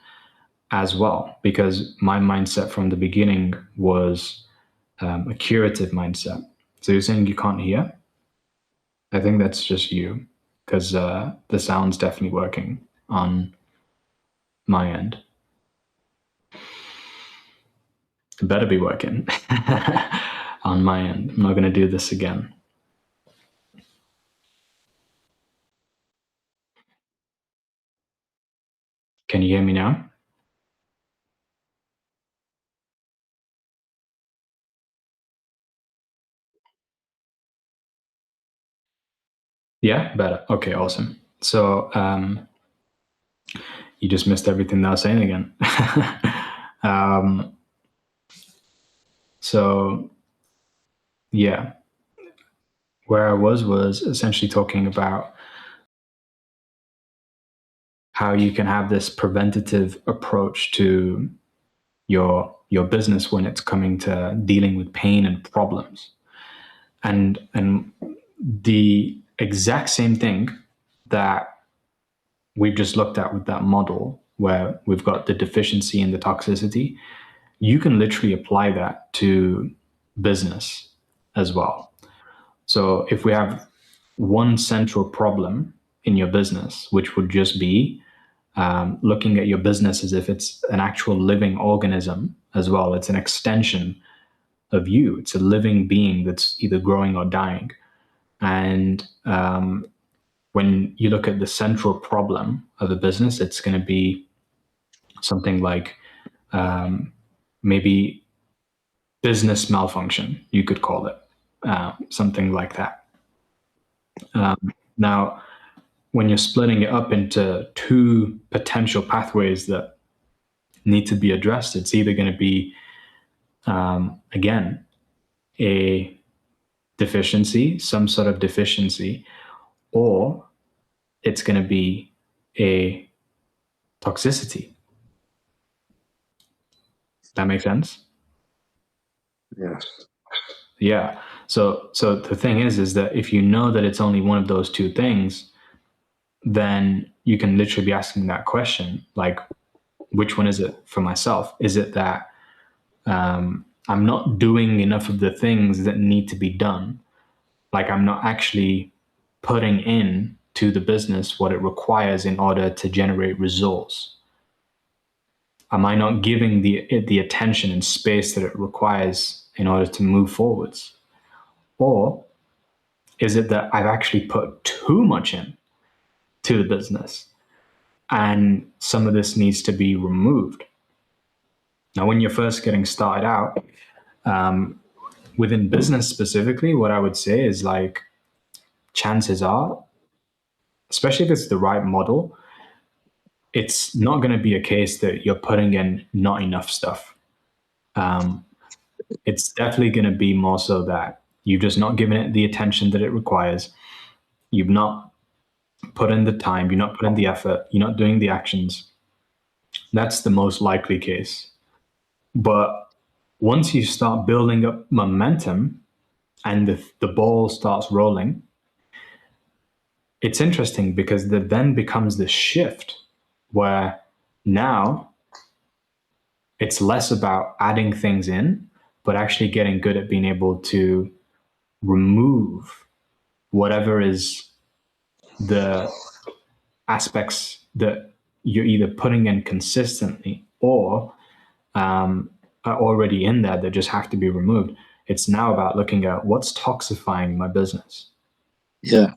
as well, because my mindset from the beginning was a curative mindset. So you're saying you can't hear? I think that's just you, because the sound's definitely working on my end. It better be working on my end. I'm not going to do this again. Can you hear me now? Yeah, better. Okay, awesome. So you just missed everything that I was saying again. So yeah, where I was essentially talking about how you can have this preventative approach to your business when it's coming to dealing with pain and problems. And the exact same thing that we've just looked at with that model, where we've got the deficiency and the toxicity, you can literally apply that to business as well. So if we have one central problem in your business, which would just be looking at your business as if it's an actual living organism as well. It's an extension of you. It's a living being that's either growing or dying. And when you look at the central problem of a business, it's going to be something like maybe business malfunction, you could call it, something like that. Now, when you're splitting it up into two potential pathways that need to be addressed, it's either going to be, again, a deficiency, some sort of deficiency, or it's going to be a toxicity. That makes sense? Yes. Yeah. So the thing is that if you know that it's only one of those two things, then you can literally be asking that question, like, which one is it for myself? Is it that I'm not doing enough of the things that need to be done? Like, I'm not actually putting in to the business what it requires in order to generate results? Am I not giving the attention and space that it requires in order to move forwards? Or is it that I've actually put too much in to the business and some of this needs to be removed? Now, when you're first getting started out, within business specifically, what I would say is, like, chances are, especially if it's the right model, it's not going to be a case that you're putting in not enough stuff. It's definitely going to be more so that you've just not given it the attention that it requires. You've not put in the time, you're not putting in the effort, you're not doing the actions. That's the most likely case. But once you start building up momentum and the ball starts rolling, it's interesting because there then becomes this shift where now it's less about adding things in, but actually getting good at being able to remove whatever is the aspects that you're either putting in consistently or are already in there that just have to be removed. It's now about looking at what's toxifying my business. Yeah.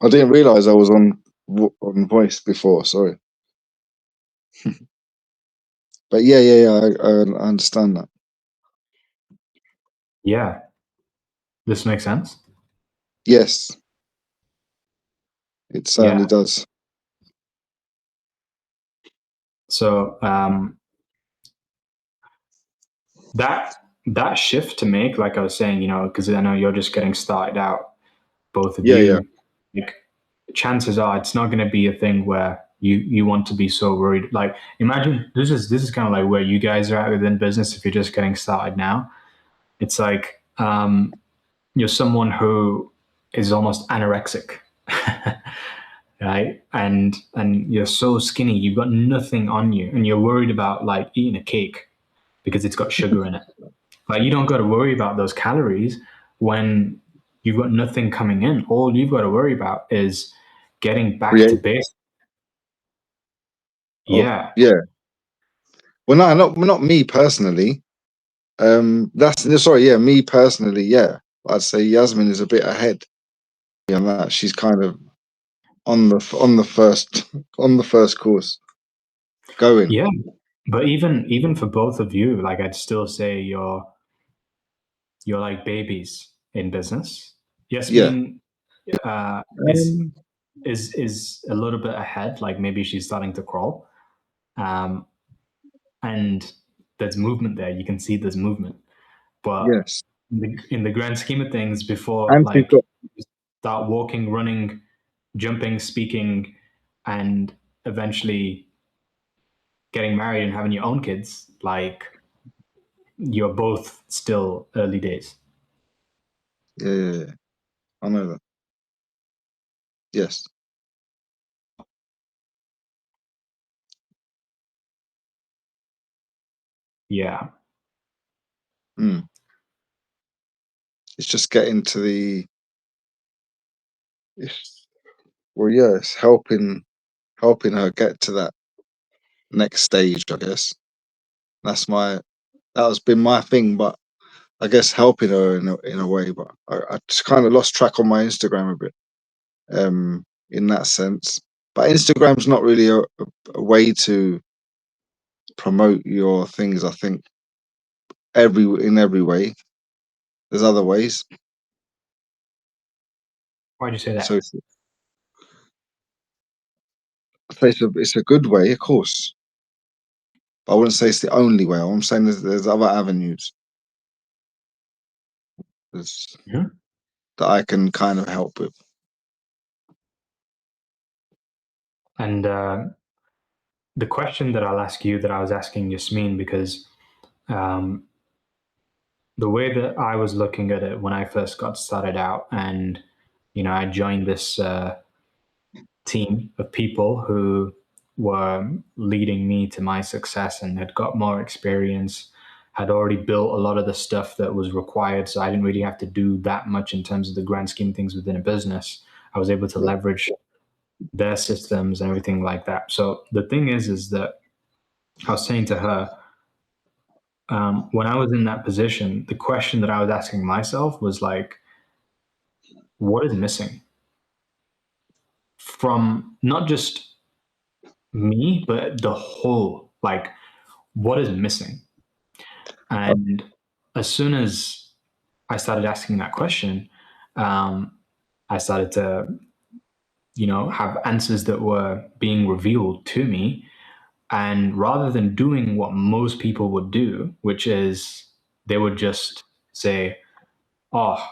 I didn't realize I was on voice before. Sorry. But yeah. I understand that. Yeah. This makes sense? Yes, it certainly Yeah. does. So that shift to make, like I was saying, because I know you're just getting started out, both of Yeah. you, like chances are it's not going to be a thing where you want to be so worried. Like imagine this is kind of like where you guys are at within business if you're just getting started now. It's like you're someone who is almost anorexic. Right, and you're so skinny, you've got nothing on you, and you're worried about like eating a cake because it's got sugar in it. Like you don't got to worry about those calories when you've got nothing coming in. All you've got to worry about is getting back to Create. base. Oh, Yeah. yeah. Well, no, not me personally. That's sorry. Yeah, me personally. Yeah, I'd say Yasmin is a bit ahead on that. She's kind of on the first course going. Yeah. But even for both of you, like I'd still say you're like babies in business. Yeah. Yasmin uh, Um, is a little bit ahead. Like maybe she's starting to crawl, um, and there's movement there. You can see there's movement, but yes. in the grand scheme of things, before And she's like got. start walking, running, jumping, speaking, and eventually getting married and having your own kids, like you're both still early days. Yeah. I know that. Yes. Yeah. Mm. It's just getting to the. It's, well, yeah, it's helping her get to that next stage. I guess that has been my thing, but I guess helping her in a way. But I just kind of lost track on my Instagram a bit, in that sense. But Instagram's not really a way to promote your things. I think in every way. There's other ways. Why'd you say So that? it's a good way, of course. But I wouldn't say it's the only way. I'm saying there's other avenues there's, Mhm. that I can kind of help with. And the question that I'll ask you that I was asking Yasmin, because um, the way that I was looking at it when I first got started out, and I joined this team of people who were leading me to my success and had got more experience, had already built a lot of the stuff that was required. So I didn't really have to do that much in terms of the grand scheme of things within a business. I was able to Yeah. leverage their systems and everything like that. So the thing is that I was saying to her, when I was in that position, the question that I was asking myself was like, what is missing from not just me, but the whole, like, what is missing? And as soon as I started asking that question, I started to, have answers that were being revealed to me. And rather than doing what most people would do, which is they would just say, oh,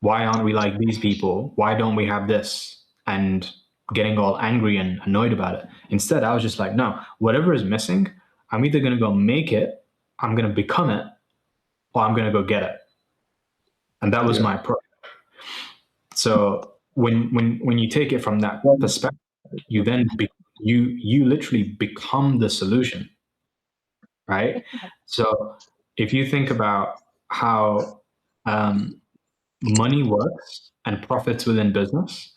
why aren't we like these people? Why don't we have this? And getting all angry and annoyed about it. Instead, I was just like, no, whatever is missing, I'm either going to go make it, I'm going to become it, or I'm going to go get it. And that was Yeah. my approach. So when you take it from that perspective, you then you literally become the solution, right? So if you think about how money works and profits within business,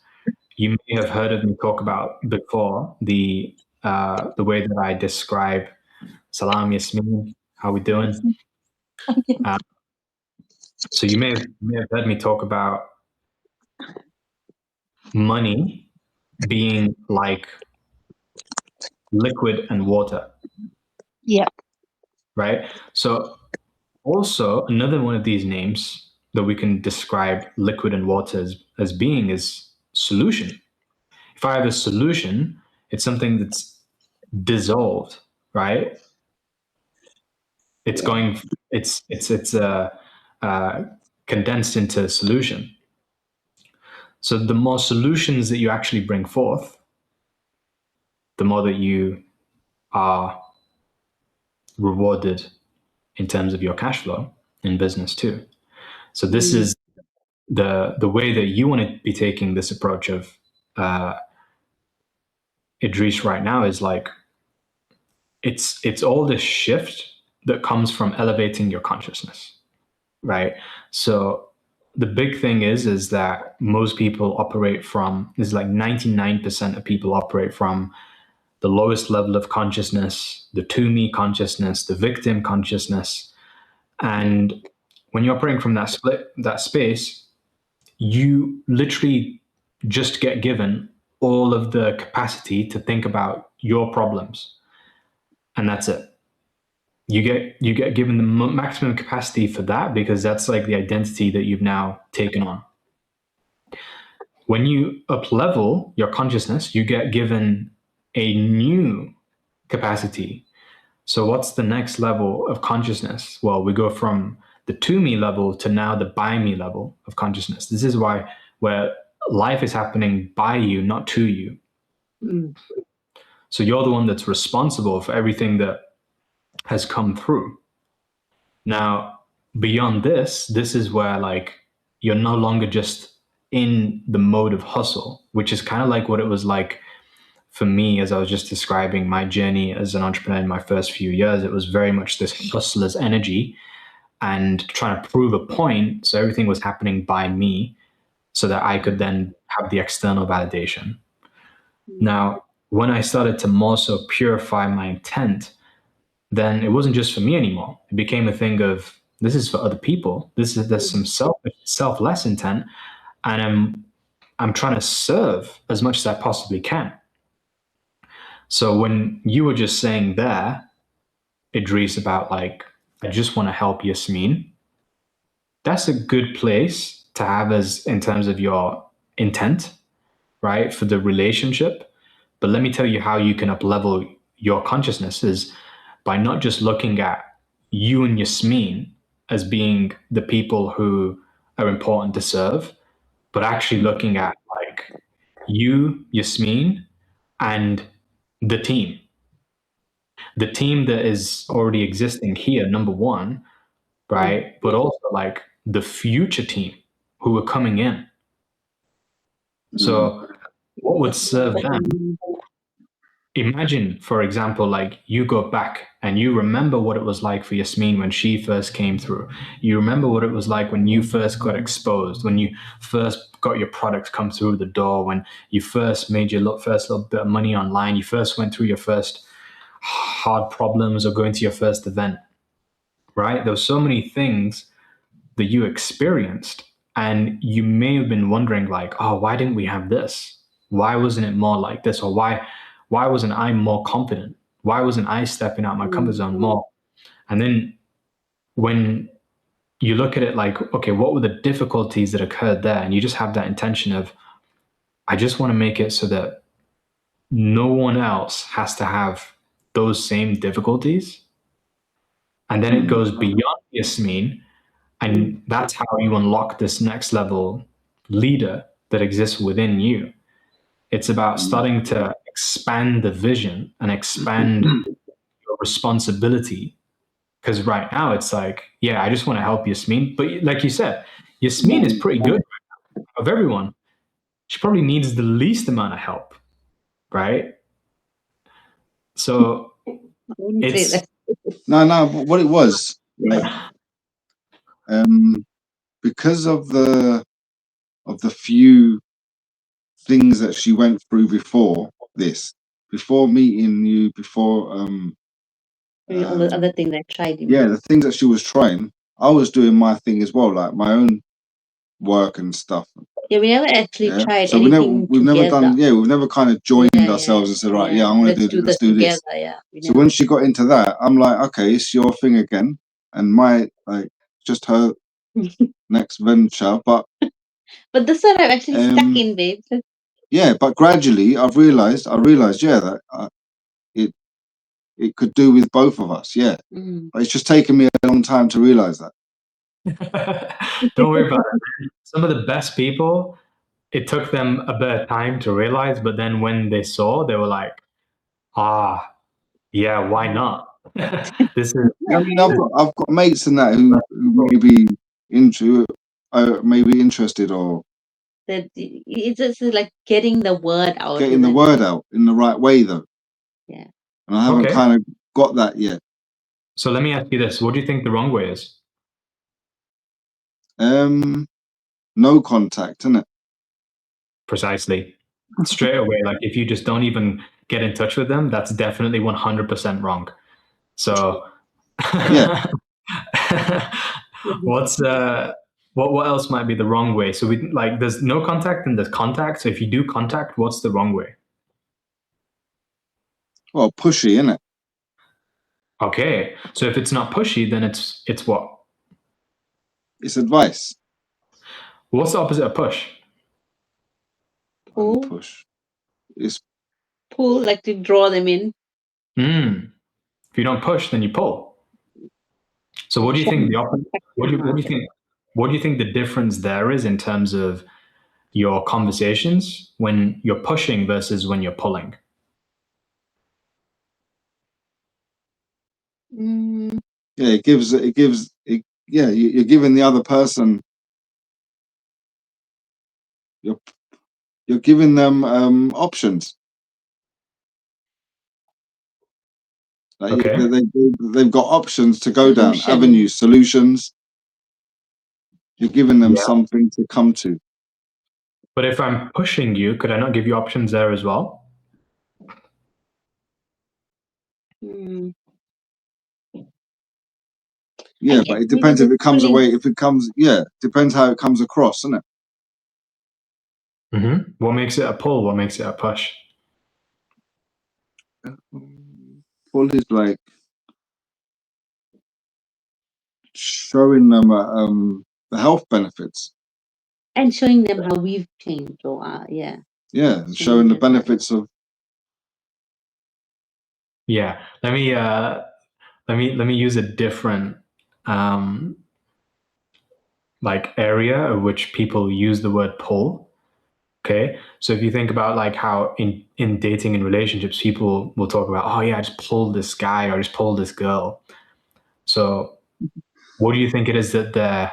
you may have heard of me talk about before the way that I describe Salam Yasmin, how we doing? Uh, So you may have heard me talk about money being like liquid and water. Yeah. Right? So also another one of these names that we can describe liquid and water as being is solution. If I have a solution, it's something that's dissolved, right? It's going, it's condensed into solution. So the more solutions that you actually bring forth, the more that you are rewarded in terms of your cash flow in business too. So this is the way that you want to be taking this approach of Idris right now is like it's all this shift that comes from elevating your consciousness, right? So the big thing is that most people operate from, is like 99% of people operate from the lowest level of consciousness, the to me consciousness, the victim consciousness. And when you're operating from that space, you literally just get given all of the capacity to think about your problems, and that's it. You get given the maximum capacity for that because that's like the identity that you've now taken on. When you up level your consciousness, you get given a new capacity. So what's the next level of consciousness? Well, we go from the to me level to now the by me level of consciousness. This is where life is happening by you, not to you. So you're the one that's responsible for everything that has come through. Now, beyond this is where like you're no longer just in the mode of hustle, which is kind of like what it was like for me as I was just describing my journey as an entrepreneur in my first few years. It was very much this hustler's energy and trying to prove a point. So everything was happening by me so that I could then have the external validation. Now, when I started to more so purify my intent, then it wasn't just for me anymore. It became a thing of, this is for other people. There's some selfless intent, and I'm trying to serve as much as I possibly can. So when you were just saying there, Idris, about like, I just want to help Yasmin, that's a good place to have as in terms of your intent, right, for the relationship. But let me tell you how you can up level your consciousness is by not just looking at you and Yasmin as being the people who are important to serve, but actually looking at like you, Yasmin, and the team that is already existing here, number one, right? But also like the future team who are coming in. So what would serve them? Imagine, for example, like you go back and you remember what it was like for Yasmin when she first came through. You remember what it was like when you first got exposed, when you first got your products come through the door, when you first made your first little bit of money online, you first went through your first hard problems or going to your first event, right? There were so many things that you experienced, and you may have been wondering like, oh, why didn't we have this? Why wasn't it more like this? Or why wasn't I more confident? Why wasn't I stepping out my comfort zone more? And then when you look at it like, okay, what were the difficulties that occurred there? And you just have that intention of, I just want to make it so that no one else has to have those same difficulties. And then it goes beyond Yasmin, and that's how you unlock this next level leader that exists within you. It's about starting to expand the vision and expand your responsibility. Because right now it's like, yeah, I just want to help Yasmin. But like you said, Yasmin is pretty good right now. Of everyone, she probably needs the least amount of help, right? So it's no. But what it was, like, because of the few things that she went through before this, before meeting you, before all the other things I tried. the things that she was trying, I was doing my thing as well, like my own work and stuff. Yeah, we never actually Yeah. tried So anything we've never together. done. Yeah, we've never kind of joined Yeah, ourselves and said, right, yeah, I'm gonna let's do let's do this. together. Yeah. We So never. when she got into that, I'm like, okay, it's your thing again, and my like just her next venture. But But this one I've actually stuck um, in, babe. So- yeah, but gradually I realized, yeah, that it could do with both of us. Yeah, but it's just taken me a long time to realize that. Don't worry about it, man. Some of the best people, it took them a bit of time to realize, but then when they saw, they were like, ah, yeah, why not? This is I mean, I've got mates in that who may be maybe interested or that it's just like getting the word out. getting the word out in the right way, though. Yeah. And I haven't Okay. kind of got that yet. So let me ask you this: what do you think the wrong way is? No contact, isn't it? Precisely. Straight away, like if you just don't even get in touch with them, that's definitely 100% wrong. So Yeah. what else might be the wrong way? So we like there's no contact and there's contact. So if you do contact, what's the wrong way? Well, pushy, isn't it? Okay. So if it's not pushy, then it's what? It's advice. What's the opposite of push? Pull. Push. It's Pull, like to draw them in. If you don't push, then you pull. So what do you think the opposite? What do you think the difference there is in terms of your conversations when you're pushing versus when you're pulling? Yeah, yeah, you're giving the other person, you're giving them options. Like Okay. they've got options to go down, Solution. avenues, solutions. You're giving them Yeah. something to come to. But if I'm pushing you, could I not give you options there as well? Yeah, but it depends if it comes away. If it comes, yeah, depends how it comes across, isn't it? Mm-hmm. What makes it a pull? What makes it a push? Pull is like showing them the health benefits. And showing them how we've changed. Or yeah. Yeah, showing the benefits of. Yeah. Let me use a different like area of which people use the word pull. Okay. So if you think about like how in dating and relationships, people will talk about, oh yeah, I just pulled this guy or I just pulled this girl. So what do you think it is that they're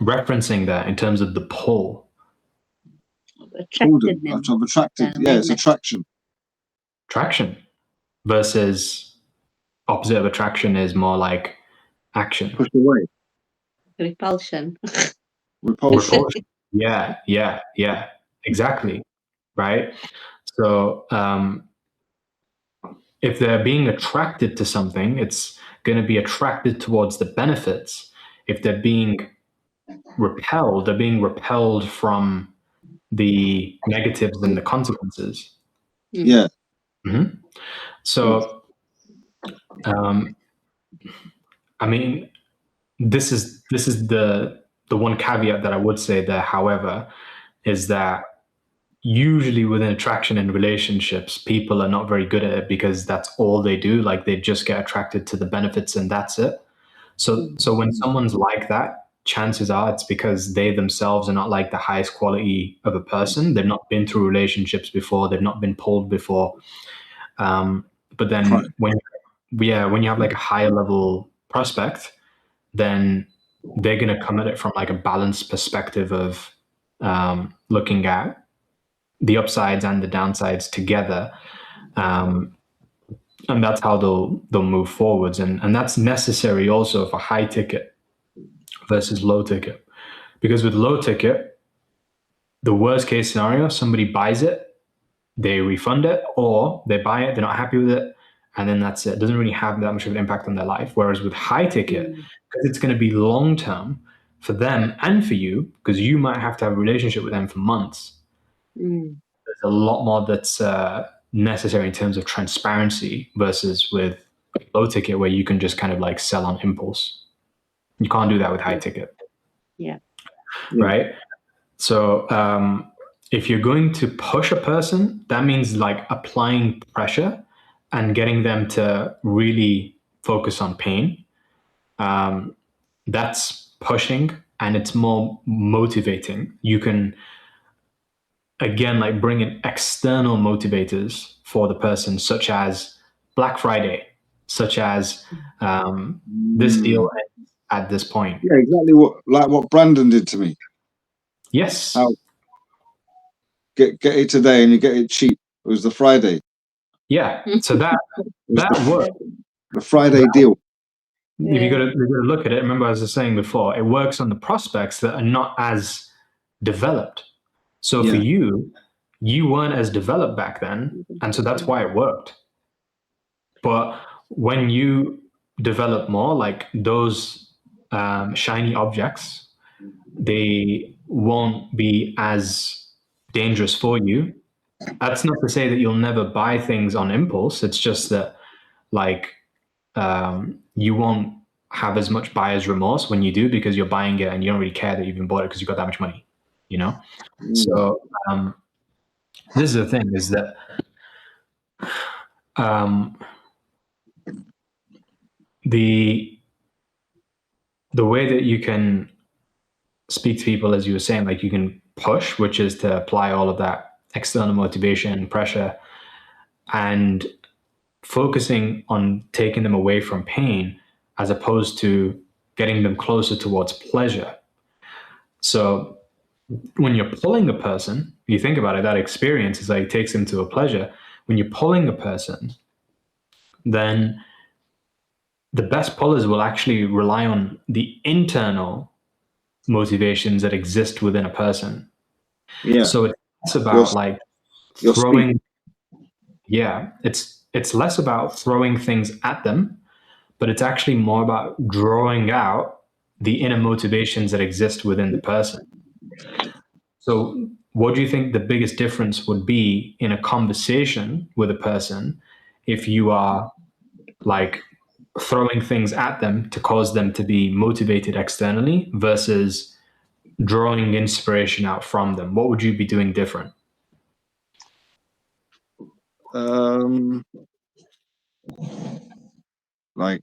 referencing there in terms of the pull? Attracted them. I've attracted. Yeah, it's attraction. Attraction versus opposite of attraction is more like action. Push away. Repulsion. Repulsion. Yeah, exactly. Right. So if they're being attracted to something, it's going to be attracted towards the benefits. If they're being repelled, they're being repelled from the negatives and the consequences. Yeah. Mm-hmm. So, I mean, this is the one caveat that I would say there, however, is that usually within attraction and relationships, people are not very good at it because that's all they do. Like they just get attracted to the benefits and that's it. So when someone's like that, chances are it's because they themselves are not like the highest quality of a person. They've not been through relationships before. They've not been pulled before. But then when you have like a higher level prospect, then they're going to come at it from like a balanced perspective of looking at the upsides and the downsides together. And that's how they'll move forwards. And that's necessary also for high ticket versus low ticket. Because with low ticket, the worst case scenario, somebody buys it, they refund it, or they buy it, they're not happy with it, and then that's it. It doesn't really have that much of an impact on their life. Whereas with high ticket, because it's going to be long term for them and for you, because you might have to have a relationship with them for months. Mm. There's a lot more that's necessary in terms of transparency versus with low ticket, where you can just kind of like sell on impulse. You can't do that with high ticket. Yeah. Right? So if you're going to push a person, that means like applying pressure and getting them to really focus on pain. That's pushing, and it's more motivating. You can, again, like bring in external motivators for the person, such as Black Friday, such as this deal ends at this point. Yeah, exactly what Brandon did to me. Yes. How get it today and you get it cheap. It was the Friday. Yeah. So that works. The Friday deal. If you got to look at it, remember as I was saying before, it works on the prospects that are not as developed. So for you weren't as developed back then, and so that's why it worked. But when you develop more, like those shiny objects, they won't be as dangerous for you. That's not to say that you'll never buy things on impulse. It's just that, like, you won't have as much buyer's remorse when you do, because you're buying it and you don't really care that you even bought it because you got that much money, you know? So this is the thing, is that the way that you can speak to people, as you were saying, like you can push, which is to apply all of that external motivation, pressure, and focusing on taking them away from pain as opposed to getting them closer towards pleasure. So when you're pulling a person, you think about it, that experience is like takes them to a pleasure. When you're pulling a person, then the best pullers will actually rely on the internal motivations that exist within a person. Yeah. So it's about like throwing. Yeah, it's less about throwing things at them, but it's actually more about drawing out the inner motivations that exist within the person. So what do you think the biggest difference would be in a conversation with a person if you are like throwing things at them to cause them to be motivated externally versus drawing inspiration out from them? What would you be doing different? Like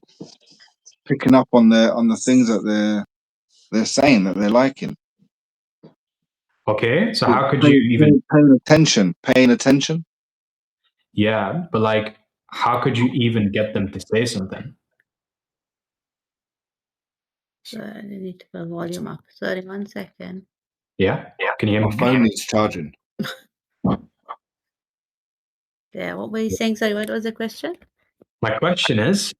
picking up on the things that they're saying that they're liking. Okay, so how could you even paying attention? Yeah, but like, how could you even get them to say something? So I need to put the volume up. Sorry, 1 second. Yeah, can you hear me? My phone needs charging. Yeah, what were you saying? Sorry, what was the question? My question is,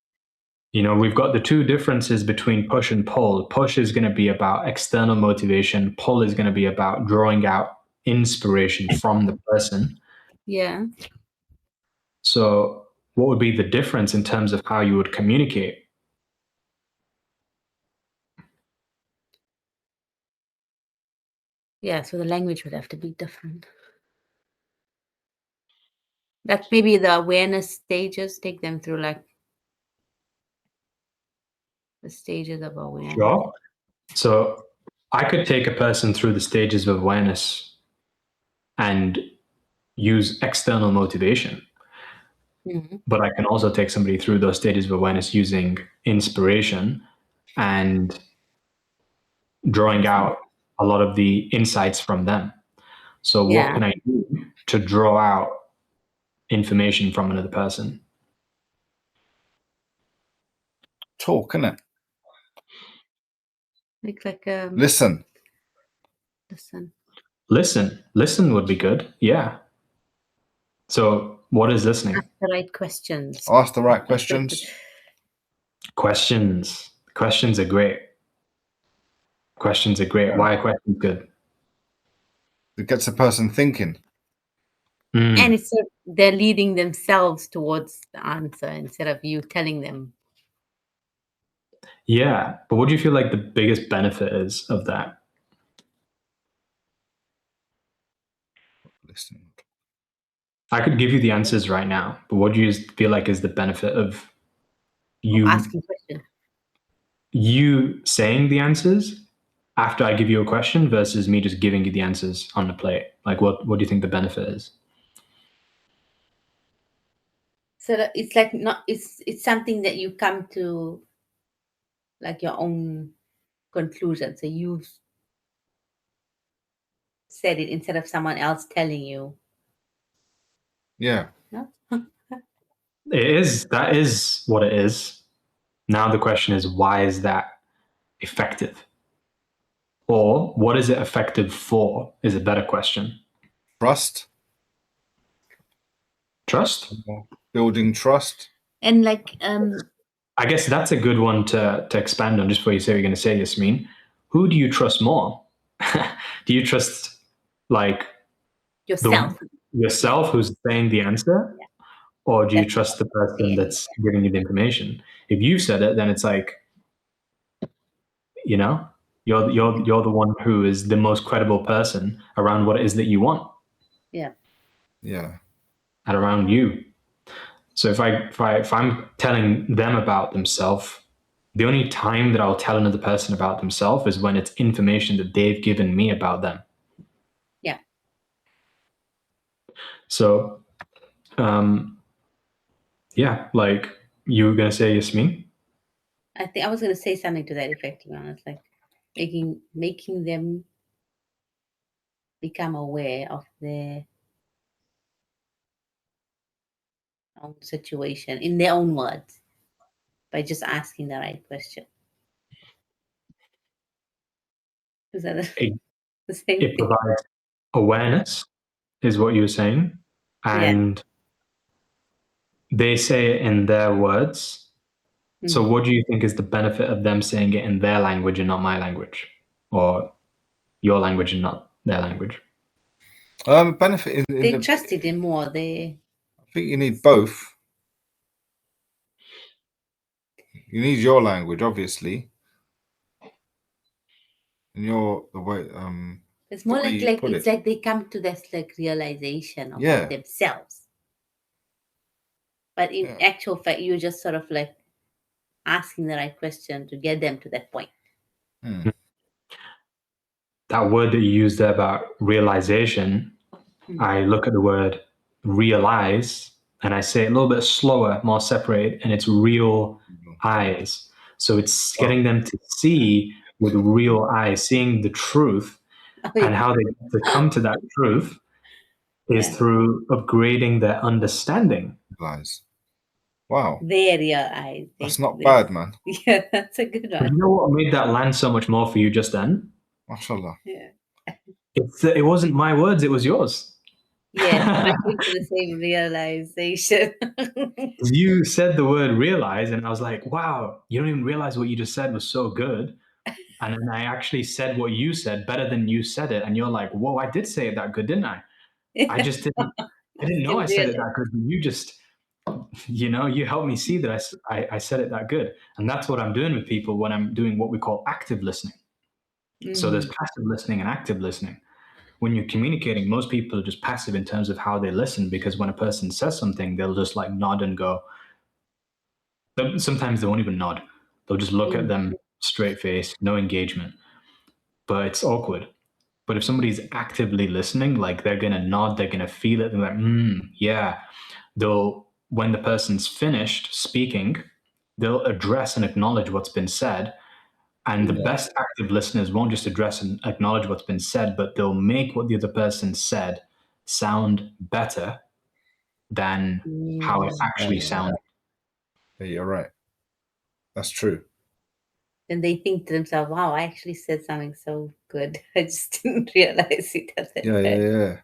we've got the two differences between push and pull. Push is going to be about external motivation. Pull is going to be about drawing out inspiration from the person. Yeah. So what would be the difference in terms of how you would communicate? Yeah, so the language would have to be different. That maybe the awareness stages, take them through like the stages of awareness. Sure. So I could take a person through the stages of awareness and use external motivation. Mm-hmm. But I can also take somebody through those stages of awareness using inspiration and drawing out a lot of the insights from them. So what can I do to draw out information from another person? Talk, innit? Like Listen. Listen would be good. Yeah. So what is listening? Ask the right questions. Ask the right questions. Questions are great. Why are questions good? It gets a person thinking. Mm. And it's they're leading themselves towards the answer instead of you telling them. Yeah, but what do you feel like the biggest benefit is of that? Listening. I could give you the answers right now, but what do you feel like is the benefit of you Asking questions. you saying the answers after I give you a question versus me just giving you the answers on the plate? Like, what do you think the benefit is? So that it's like not it's something that you come to like your own conclusion. So you've said it instead of someone else telling you. Yeah. No? That is what it is. Now the question is, why is that effective? Or what is it effective for is a better question. Trust. Trust? Building trust. And like I guess that's a good one to expand on just before you say what you're going to say, Yasmin. Who do you trust more? Do you trust like yourself. yourself who's saying the answer? Yeah. Or do you That's trust the person yeah. that's giving you the information? If you said it, then it's like, you know, you're the one who is the most credible person around what it is that you want Yeah. Yeah. and around you. So if I'm telling them about themselves, the only time that I'll tell another person about themselves is when it's information that they've given me about them. Yeah. So, yeah, like you were gonna say, Yasmin? I think I was gonna say something to that effect, to be honest. Like making them become aware of their own situation in their own words by just asking the right question. Is that the same It thing? provides awareness, is what you were saying, and they say it in their words. So Mhm. what do you think is the benefit of them saying it in their language and not my language, or your language and not their language? Benefit in They the, trusted him more. They I think you need both. You need your language, obviously. And your the way it's more the way like you put it's it. like they come to this like realization about Yeah. themselves. But in Yeah. actual fact, you're just sort of like asking the right question to get them to that point. That word that you used there about realization, I look at the word realize and I say it a little bit slower, more separated, and it's real eyes. So it's getting them to see with real eyes, seeing the truth, Oh, and yeah. how they get to come to that truth is Yeah. through upgrading their understanding. Lies. Wow. Their real eyes. That's not bad, man. Yeah, that's a good But you one. know what made that land so much more for you just then? MashaAllah. Yeah. It wasn't my words, it was yours. Yes, I came to the same realization. You said the word realize, and I was like, wow, you don't even realize what you just said was so good. And then I actually said what you said better than you said it. And you're like, whoa, I did say it that good, didn't I? I didn't know I said it that good. But you just, you helped me see that I said it that good. And that's what I'm doing with people when I'm doing what we call active listening. So there's passive listening and active listening. When you're communicating, most people are just passive in terms of how they listen, because when a person says something, they'll just like nod and go. Sometimes they won't even nod. They'll just look at them straight face, no engagement. But it's awkward. But if somebody's actively listening, like they're gonna nod, they're gonna feel it, they're like, yeah. When the person's finished speaking, they'll address and acknowledge what's been said. And the best active listeners won't just address and acknowledge what's been said, but they'll make what the other person said sound better than how it actually sounded. Yeah, you're right. That's true. And they think to themselves, wow, I actually said something so good. I just didn't realize it at that Yeah. time.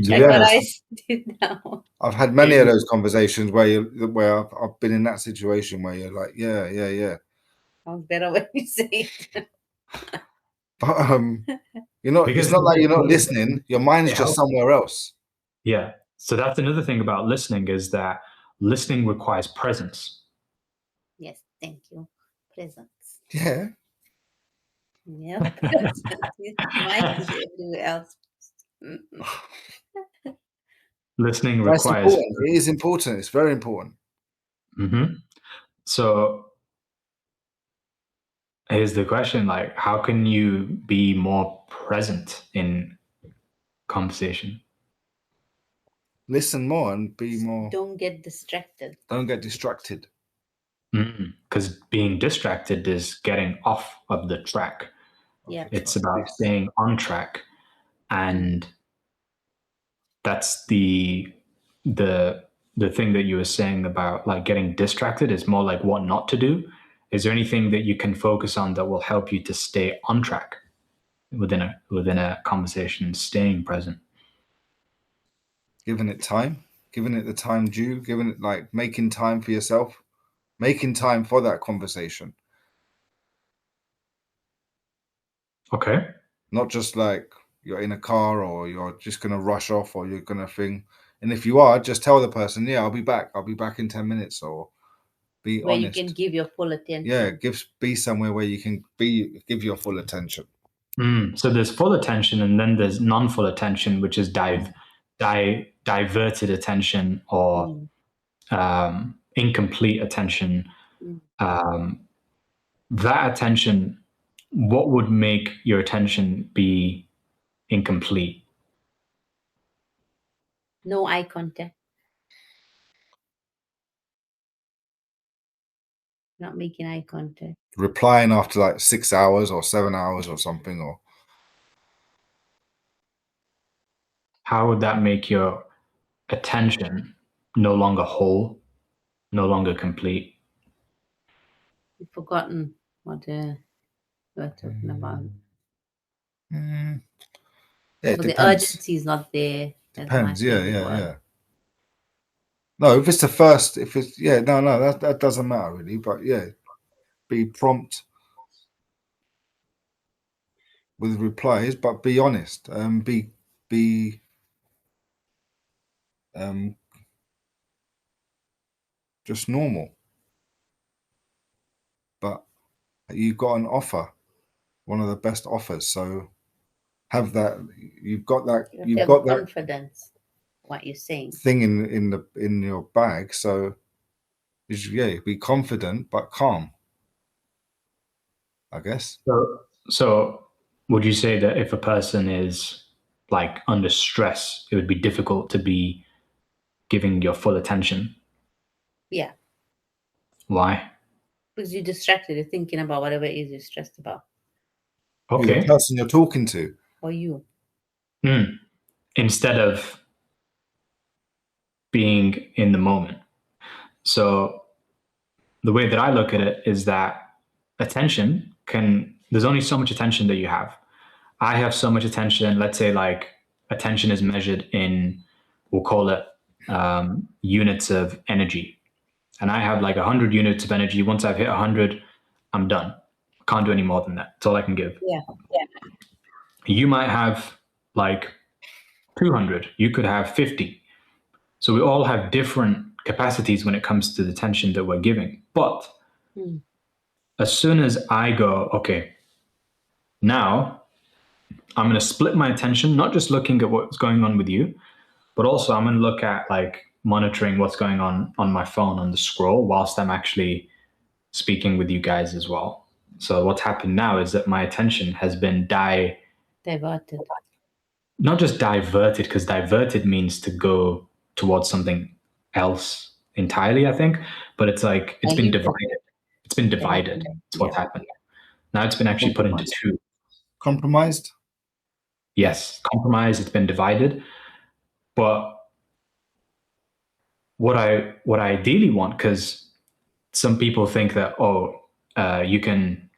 Like what I did now. I've had many of those conversations where I've been in that situation where you're like, yeah. Sounds better when you say it. But it's not like you're not listening. Your mind's just somewhere else. Yeah. So that's another thing about listening, is that listening requires presence. Yes, thank you. Presence. Yeah. Yeah, presence. Mine is everywhere else. Listening That's requires. important. It is important. It's very important. Mhm. So here's the question: like, how can you be more present in conversation? Listen more and be more. Don't get distracted. Don't get distracted. Because being distracted is getting off of the track. Yeah. It's about staying on track, and that's the thing that you were saying about like getting distracted is more like what not to do. Is there anything that you can focus on that will help you to stay on track within a conversation, staying present? Giving it time, giving it the time due, giving it like making time for yourself, making time for that conversation. Okay. Not just like you're in a car or you're just going to rush off or you're going to thing. And if you are, just tell the person, yeah, I'll be back. I'll be back in 10 minutes, or be Where honest. you can give your full attention. Yeah, be somewhere where you can give your full attention. So there's full attention, and then there's non-full attention, which is diverted attention or incomplete attention. That attention, what would make your attention be incomplete? No eye contact. Not making eye contact. Replying after like 6 hours or 7 hours or something, or How would that make your attention no longer whole, no longer complete? You've forgotten what we're talking about. yeah, But the urgency is not there. Depends. Yeah. No, if it's the first, that doesn't matter really. But yeah, be prompt with replies, but be honest. Be just normal. But you've got an offer, one of the best offers. So have that. You've got that. You've got that confidence. What you're saying. Thing in your bag. So be confident but calm, I guess. So would you say that if a person is like under stress, it would be difficult to be giving your full attention? Yeah. Why? Because you're distracted. You're thinking about whatever it is you're stressed about. Okay. The person you're talking to. Or you. Instead of being in the moment. So the way that I look at it is that attention there's only so much attention that you have. I have so much attention. Let's say like attention is measured in, we'll call it units of energy. And I have like 100 units of energy. Once I've hit 100, I'm done. Can't do any more than that. That's all I can give. Yeah. You might have like 200. You could have 50. So we all have different capacities when it comes to the attention that we're giving. But as soon as I go, okay, now I'm going to split my attention, not just looking at what's going on with you, but also I'm going to look at like monitoring what's going on my phone on the scroll whilst I'm actually speaking with you guys as well. So what's happened now is that my attention has been diverted. Not just diverted, because diverted means to go towards something else entirely, I think. But it's like it's been divided. It's been divided. It's what's happened. Now it's been actually put into two. Compromised? Yes, compromised. It's been divided. But what I ideally want, because some people think that you can,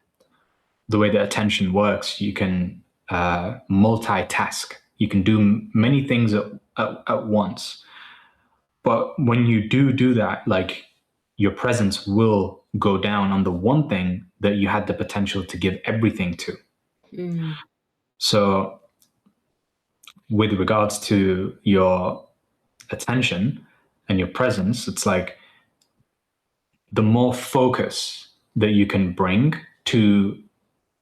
the way that attention works, you can multitask. You can do many things at once. But when you do that, like your presence will go down on the one thing that you had the potential to give everything to. So with regards to your attention and your presence, it's like the more focus that you can bring to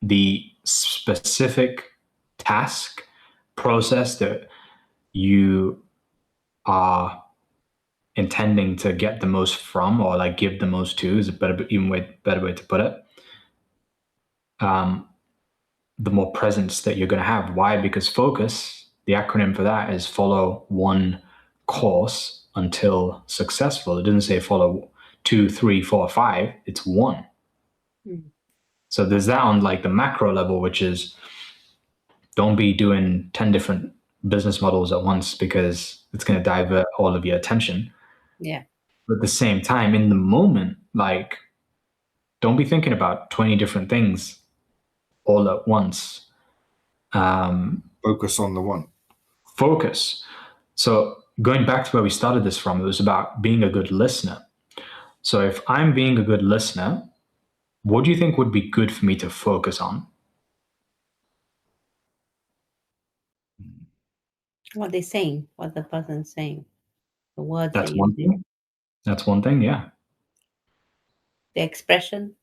the specific task process that you are intending to get the most from, or like give the most to, is a better way to put it. The more presence that you're going to have. Why? Because focus, the acronym for that is follow one course until successful. It doesn't say follow 2, 3, 4, 5. It's one. So there's that on like the macro level, which is don't be doing 10 different business models at once, because it's going to divert all of your attention. Yeah. But at the same time, in the moment, like, don't be thinking about 20 different things all at once. Focus on the one. Focus. So going back to where we started this from, it was about being a good listener. So if I'm being a good listener, what do you think would be good for me to focus on? What they're saying, what the person's saying, the words That's they're one using, thing. That's one thing, yeah. the expression,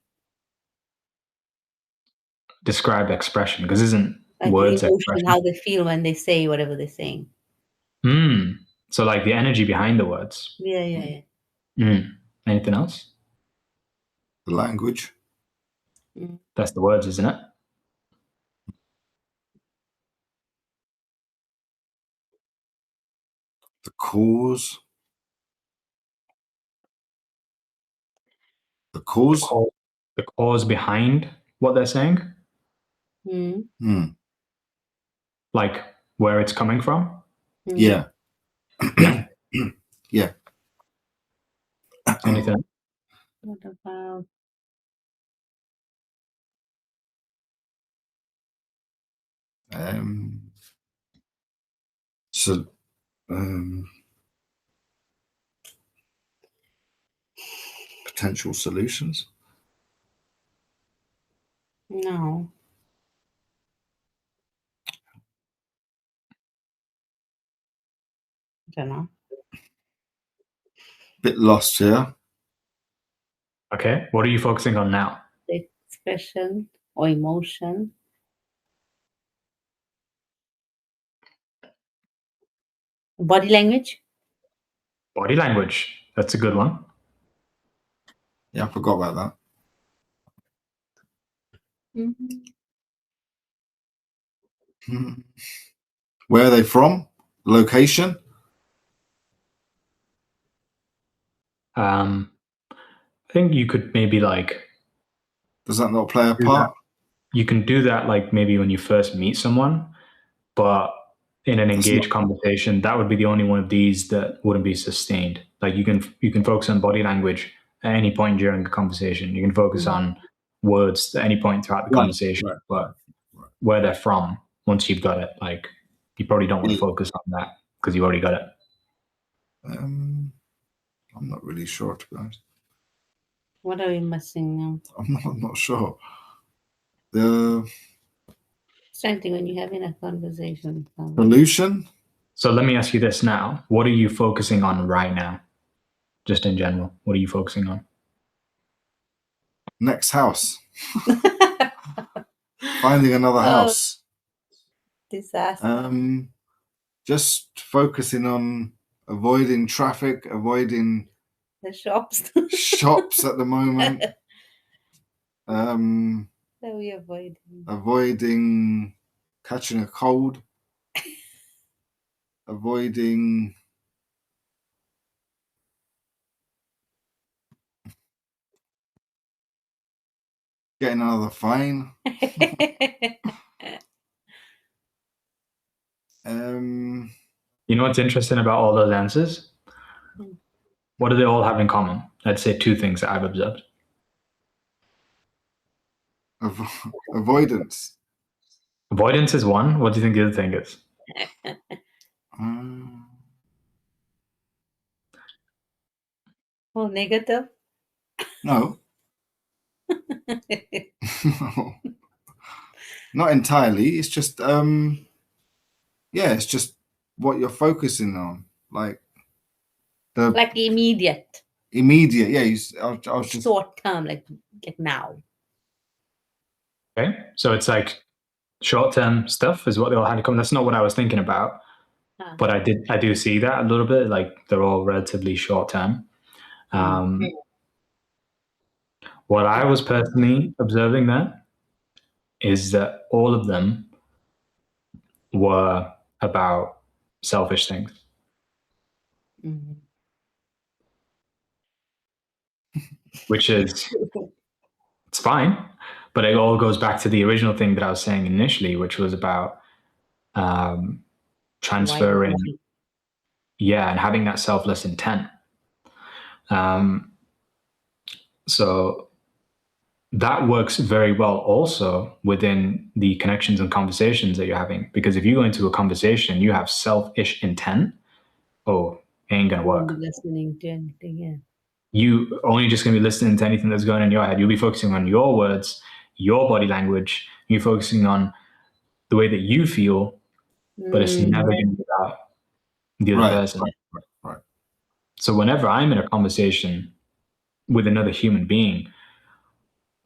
Describe expression, because isn't like words the emotion, expression? how they feel when they say whatever they're saying. So like the energy behind the words. Yeah. Anything else? The language. That's the words, isn't it? The cause. The cause. The cause behind what they're saying. Like where it's coming from. Yeah. Yeah. Yeah. Anything else? What about So potential solutions. no? I don't know. Bit lost here. Okay. What are you focusing on now? The expression or emotion. Body language. Body language. That's a good one. Yeah, I forgot about that. Where are they from? Location? I think you could maybe like. Does that not play a part? You can do that like maybe when you first meet someone, but in an engaged conversation, that would be the only one of these that wouldn't be sustained. Like you can focus on body language at any point during a conversation. You can focus on words at any point throughout the conversation, but where they're from, once you've got it, like you probably don't want to focus on that because you already got it. I'm not really sure, to be honest. What are we missing now? I'm not sure. Same thing when you're having a conversation. Solution? So let me ask you this now. What are you focusing on right now? Just in general, what are you focusing on? Next house. Finding another house. Disaster. Just focusing on avoiding traffic, avoiding the shops. shops at the moment. That we avoid. Avoiding catching a cold. Avoiding getting another fine. You know what's interesting about all those answers? What do they all have in common? I'd say two things that I've observed. Avoidance. Avoidance is one. What do you think the other thing is? Oh, negative? No. No. Not entirely. It's just it's just what you're focusing on. Like The Like immediate, immediate, yeah. I was just short term, like now. Okay, so it's like short-term stuff is what they all had to come. That's not what I was thinking about, Ah. but I do see that a little bit. Like they're all relatively short-term. What I was personally observing there is that all of them were about selfish things. Mhm. Which is, it's fine, but it all goes back to the original thing that I was saying initially, which was about transferring, Why- yeah, and having that selfless intent. So that works very well also within the connections and conversations that you're having. Because if you go into a conversation, you have selfish intent, oh, it ain't gonna work. Listening to anything, yeah. You only just gonna be listening to anything that's going in your head. You'll be focusing on your words, your body language. You're focusing on the way that you feel, but it's never going to be about the other person. Right. So whenever I'm in a conversation with another human being,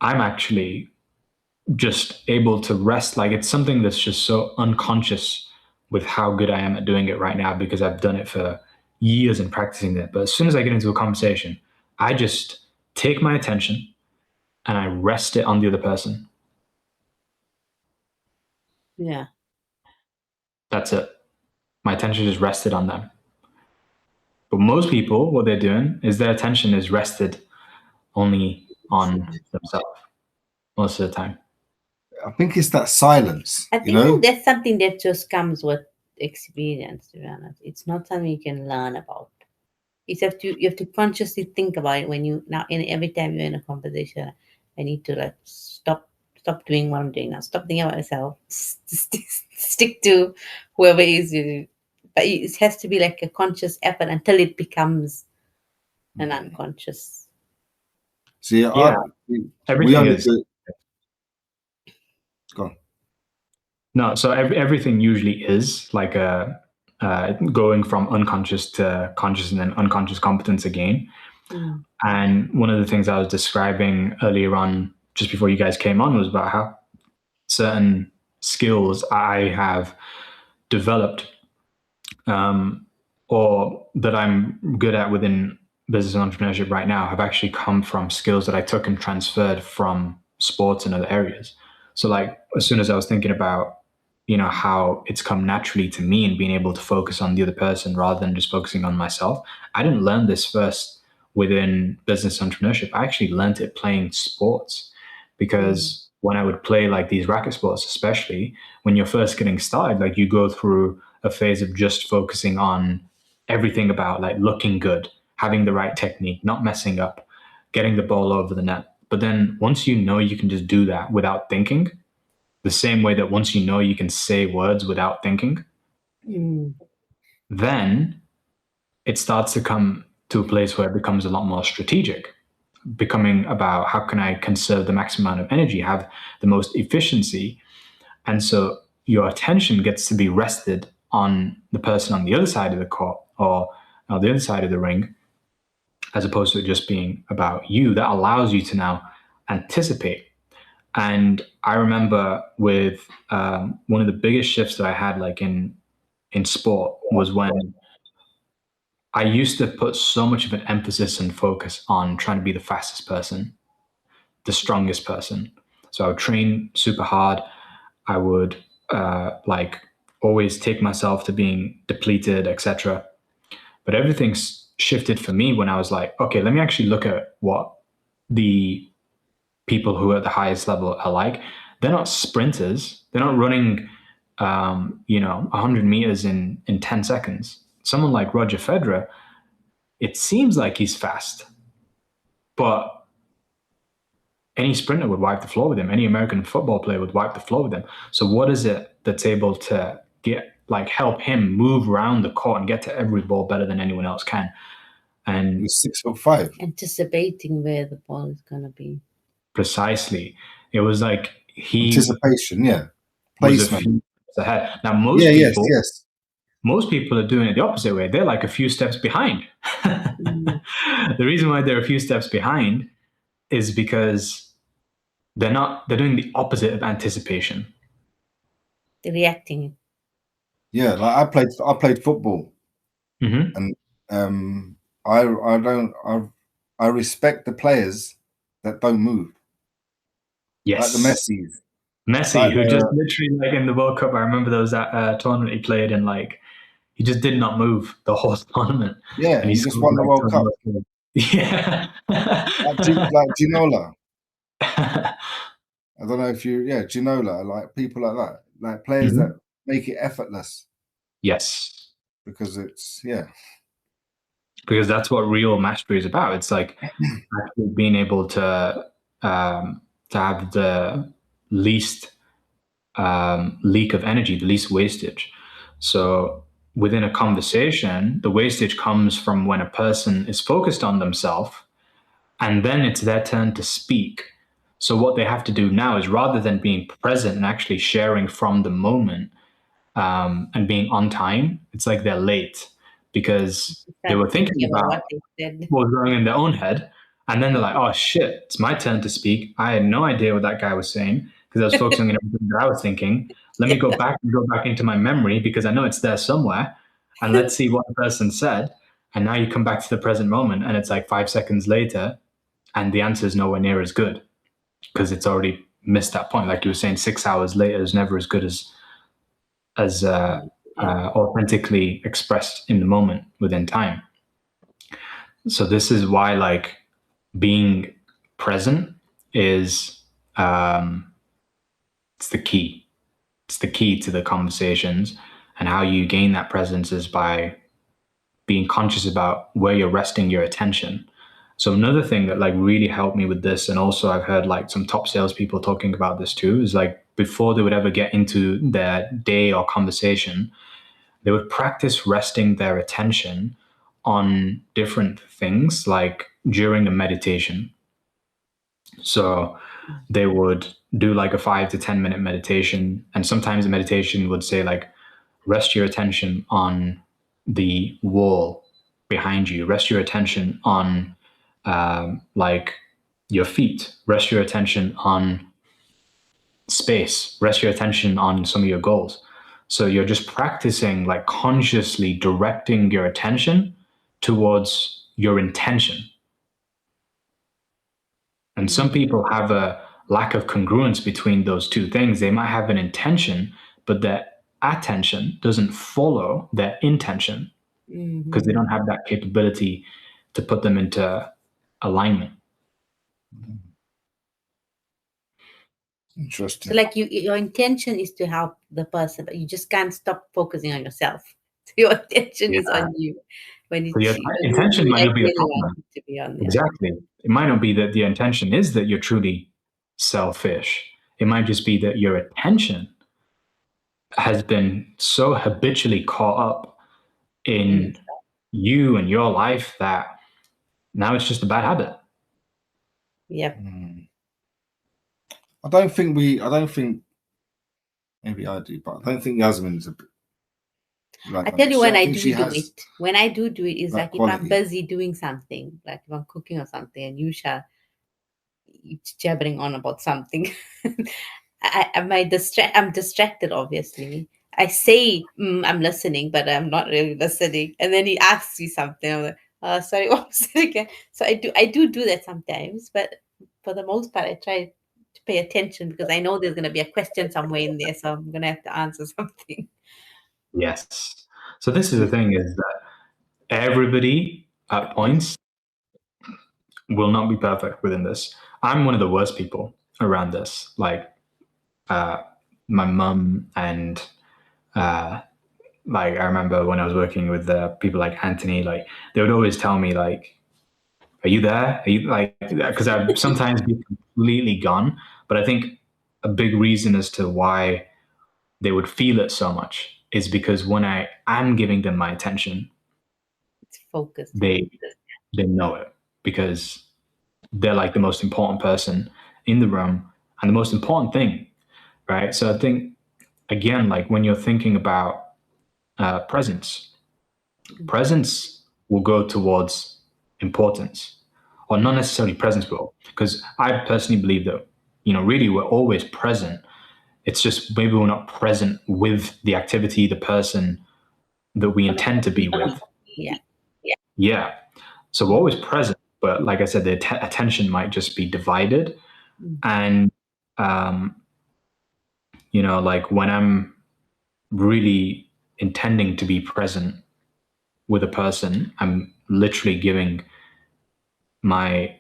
I'm actually just able to rest. Like it's something that's just so unconscious with how good I am at doing it right now because I've done it for years and practicing it. But as soon as I get into a conversation, I just take my attention and I rest it on the other person. Yeah. That's it. My attention is rested on them. But most people, what they're doing is their attention is rested only on themselves most of the time. I think it's that silence. I think that's something that just comes with experience, to be honest. It's not something you can learn about. You have to consciously think about it when you every time you're in a conversation. I need to like stop doing what I'm doing now. Stop thinking about myself. Stick to whoever is you. But it has to be like a conscious effort until it becomes an unconscious. See, Yeah, everything is. Go on. No, so everything usually is like a going from unconscious to conscious and then unconscious competence again. Mm. And one of the things I was describing earlier on, just before you guys came on, was about how certain skills I have developed or that I'm good at within business and entrepreneurship right now have actually come from skills that I took and transferred from sports and other areas. So like as soon as I was thinking about, how it's come naturally to me and being able to focus on the other person rather than just focusing on myself, I didn't learn this first within business entrepreneurship. I actually learned it playing sports because when I would play like these racket sports, especially when you're first getting started, like you go through a phase of just focusing on everything about like looking good, having the right technique, not messing up, getting the ball over the net. But then once you know you can just do that without thinking, the same way that once you know you can say words without thinking, then it starts to come to a place where it becomes a lot more strategic, becoming about how can I conserve the maximum amount of energy, have the most efficiency. And so your attention gets to be rested on the person on the other side of the court or on the other side of the ring, as opposed to it just being about you. That allows you to now anticipate. And I remember with one of the biggest shifts that I had like in sport was when I used to put so much of an emphasis and focus on trying to be the fastest person, the strongest person. So I would train super hard. I would like always take myself to being depleted, etc. But everything's shifted for me when I was like, okay, let me actually look at what the people who are at the highest level are like. They're not sprinters. They're not running, 100 meters in 10 seconds. Someone like Roger Federer, it seems like he's fast, but any sprinter would wipe the floor with him. Any American football player would wipe the floor with him. So what is it that's able to help him move around the court and get to every ball better than anyone else can? And he's 6'5". Anticipating where the ball is gonna be. Precisely. It was like Anticipation, yeah. Placement. Was a few steps ahead. Now most people Most people are doing it the opposite way. They're like a few steps behind. The reason why they're a few steps behind is because they're doing the opposite of anticipation. They're reacting. Yeah, like I played football, Mm-hmm. and I respect the players that don't move, Yes. like the Messis. Messi, Like who just literally, like in the World Cup, I remember there was that tournament he played in, like, he just did not move the whole tournament. Yeah, and he just won the World Cup. Yeah. Like Ginola. I don't know if Ginola, like people like that, like players Mhm. that make it effortless Yes. because it's Because that's what real mastery is about. It's like actually being able to have the least leak of energy, the least wastage. So within a conversation, the wastage comes from when a person is focused on themselves, and then it's their turn to speak. So what they have to do now is, rather than being present and actually sharing from the moment and being on time, it's like they're late because they were thinking about what they said. what was going in their own head. And then they're like, oh shit, it's my turn to speak. I had no idea what that guy was saying because I was focusing on everything that I was thinking. Let me go back into my memory because I know it's there somewhere. And let's see what the person said. And now you come back to the present moment and it's like 5 seconds later and the answer is nowhere near as good because it's already missed that point. Like you were saying, 6 hours later is never as good as authentically expressed in the moment within time. So this is why, like, being present is it's the key. It's the key to the conversations, and how you gain that presence is by being conscious about where you're resting your attention. So another thing that like really helped me with this, and also I've heard like some top salespeople talking about this too, is like before they would ever get into their day or conversation, they would practice resting their attention on different things, like during a meditation. So they would do like a 5 to 10 minute meditation. And sometimes the meditation would say like, rest your attention on the wall behind you, rest your attention on like your feet, rest your attention on space, rest your attention on some of your goals. So you're just practicing like consciously directing your attention towards your intention. And some people have a lack of congruence between those two things. They might have an intention, but their attention doesn't follow their intention because they don't have that capability to put them into alignment. Interesting. So like your intention is to help the person, but you just can't stop focusing on yourself. So your attention is on you. When So your intention might not be the problem. To be on Exactly. It might not be that the intention is that you're truly selfish. It might just be that your attention has been so habitually caught up in you and your life that now it's just a bad habit. Yep. I don't think maybe I do, but I don't think Yasmin's a bit like I tell you, when I do it, it's like if I'm busy doing something, like if I'm cooking or something, and Yusha jabbering on about something, I'm distracted, obviously. I say I'm listening, but I'm not really listening. And then he asks me something. I'm like, sorry, what was it again? So I do that sometimes, but for the most part, I try to pay attention because I know there's going to be a question somewhere in there, so I'm going to have to answer something. Yes. So this is the thing, is that everybody at points will not be perfect within this. I'm one of the worst people around this. Like my mum and like I remember when I was working with people like Anthony, like they would always tell me like, are you there? Are you like, because I'd sometimes be completely gone. But I think a big reason as to why they would feel it so much is because when I am giving them my attention, it's focused. They know it because they're like the most important person in the room and the most important thing, right? So I think, again, like when you're thinking about presence. Presence will go towards importance, or not necessarily presence will, because I personally believe that, really we're always present. It's just maybe we're not present with the activity, the person that we intend to be with. Yeah. So we're always present, but like I said, the attention might just be divided. And, like when I'm really intending to be present with a person, I'm literally giving my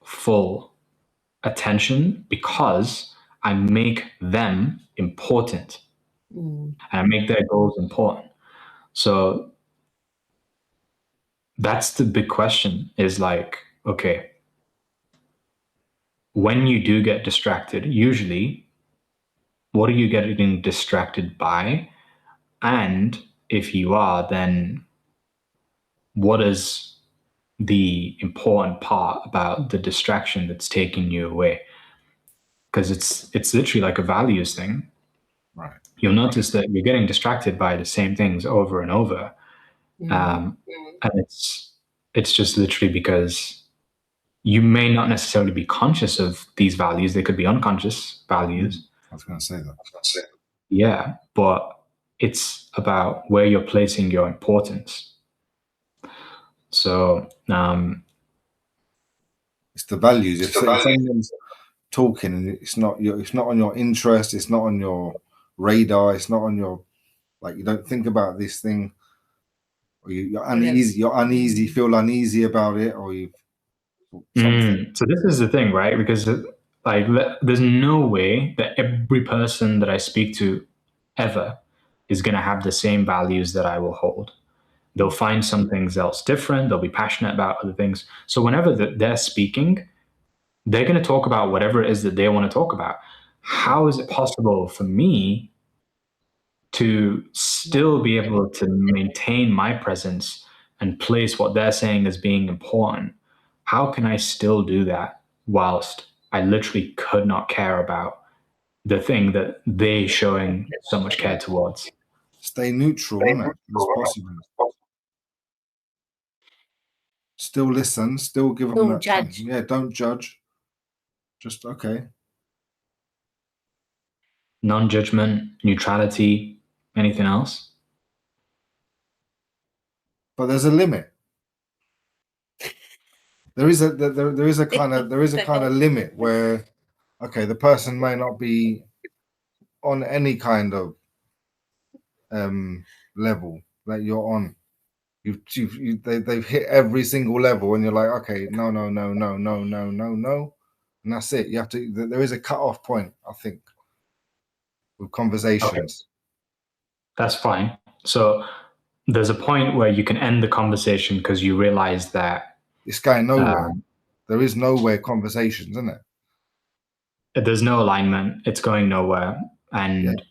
full attention because I make them important and I make their goals important. So that's the big question, is like, okay, when you do get distracted, usually what are you getting distracted by? And if you are, then what is the important part about the distraction that's taking you away? Because it's literally like a values thing. Right. You'll notice that you're getting distracted by the same things over and over. And it's just literally because you may not necessarily be conscious of these values. They could be unconscious values. I was going to say that. Yeah, but it's about where you're placing your importance. So It's the values. If someone's talking and it's not on your interest, it's not on your radar, it's not on your, like, you don't think about this thing, or you're uneasy, feel uneasy about it, or you. So this is the thing, right? Because like there's no way that every person that I speak to ever is going to have the same values that I will hold. They'll find some things else different. They'll be passionate about other things. So whenever they're speaking, they're going to talk about whatever it is that they want to talk about. How is it possible for me to still be able to maintain my presence and place what they're saying as being important? How can I still do that whilst I literally could not care about the thing that they're showing so much care towards? Stay neutral, isn't it? As possible. Still listen, still give them that judge. time. Yeah, don't judge. Just okay. Non-judgment, neutrality, anything else? But there's a limit. There is a kind of limit where, okay, the person may not be on any kind of level that you're on. They've hit every single level, and you're like, okay, no, and that's it. You have to. There is a cut-off point, I think, with conversations. Okay. That's fine. So there's a point where you can end the conversation because you realize that it's going nowhere. There is nowhere conversations, isn't it? There's no alignment. It's going nowhere, and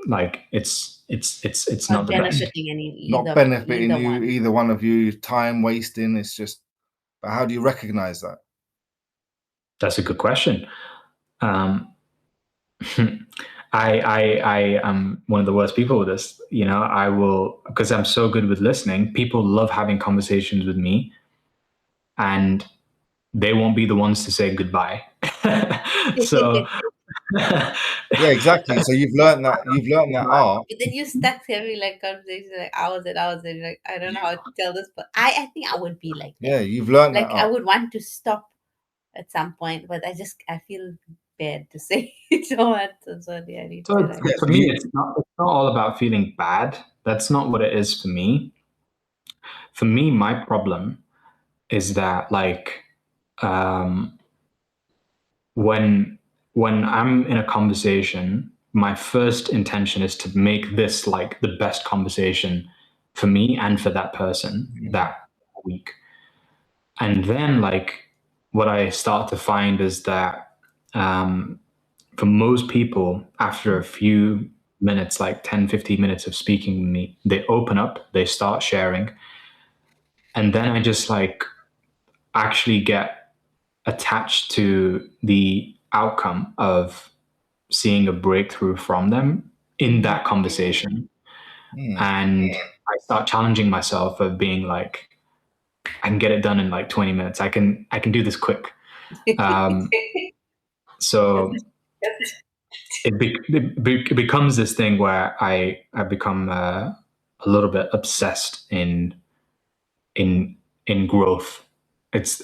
like it's not the best. Not benefiting you, either one of you. Time wasting. It's just. But how do you recognize that? That's a good question. I am one of the worst people with this. I will, because I'm so good with listening. People love having conversations with me, and they won't be the ones to say goodbye. So yeah, exactly. So you've learned that art. But then you stuck having like conversations like hours and hours, and like, I don't know how to tell this, but I think I would be like that. Yeah, you've learned like that I art. would want to stop at some point, but I feel bad to say it. So sorry, I need so to for me, it's not all about feeling bad. That's not what it is for me. For me, my problem is that like when I'm in a conversation, my first intention is to make this like the best conversation for me and for that person that week. And then like what I start to find is that for most people, after a few minutes, like 10, 15 minutes of speaking with me, they open up, they start sharing. And then I just like actually get attached to the outcome of seeing a breakthrough from them in that conversation. and I start challenging myself of being like, I can get it done in like 20 minutes. I can do this quick. So it becomes this thing where I become a little bit obsessed in growth. It's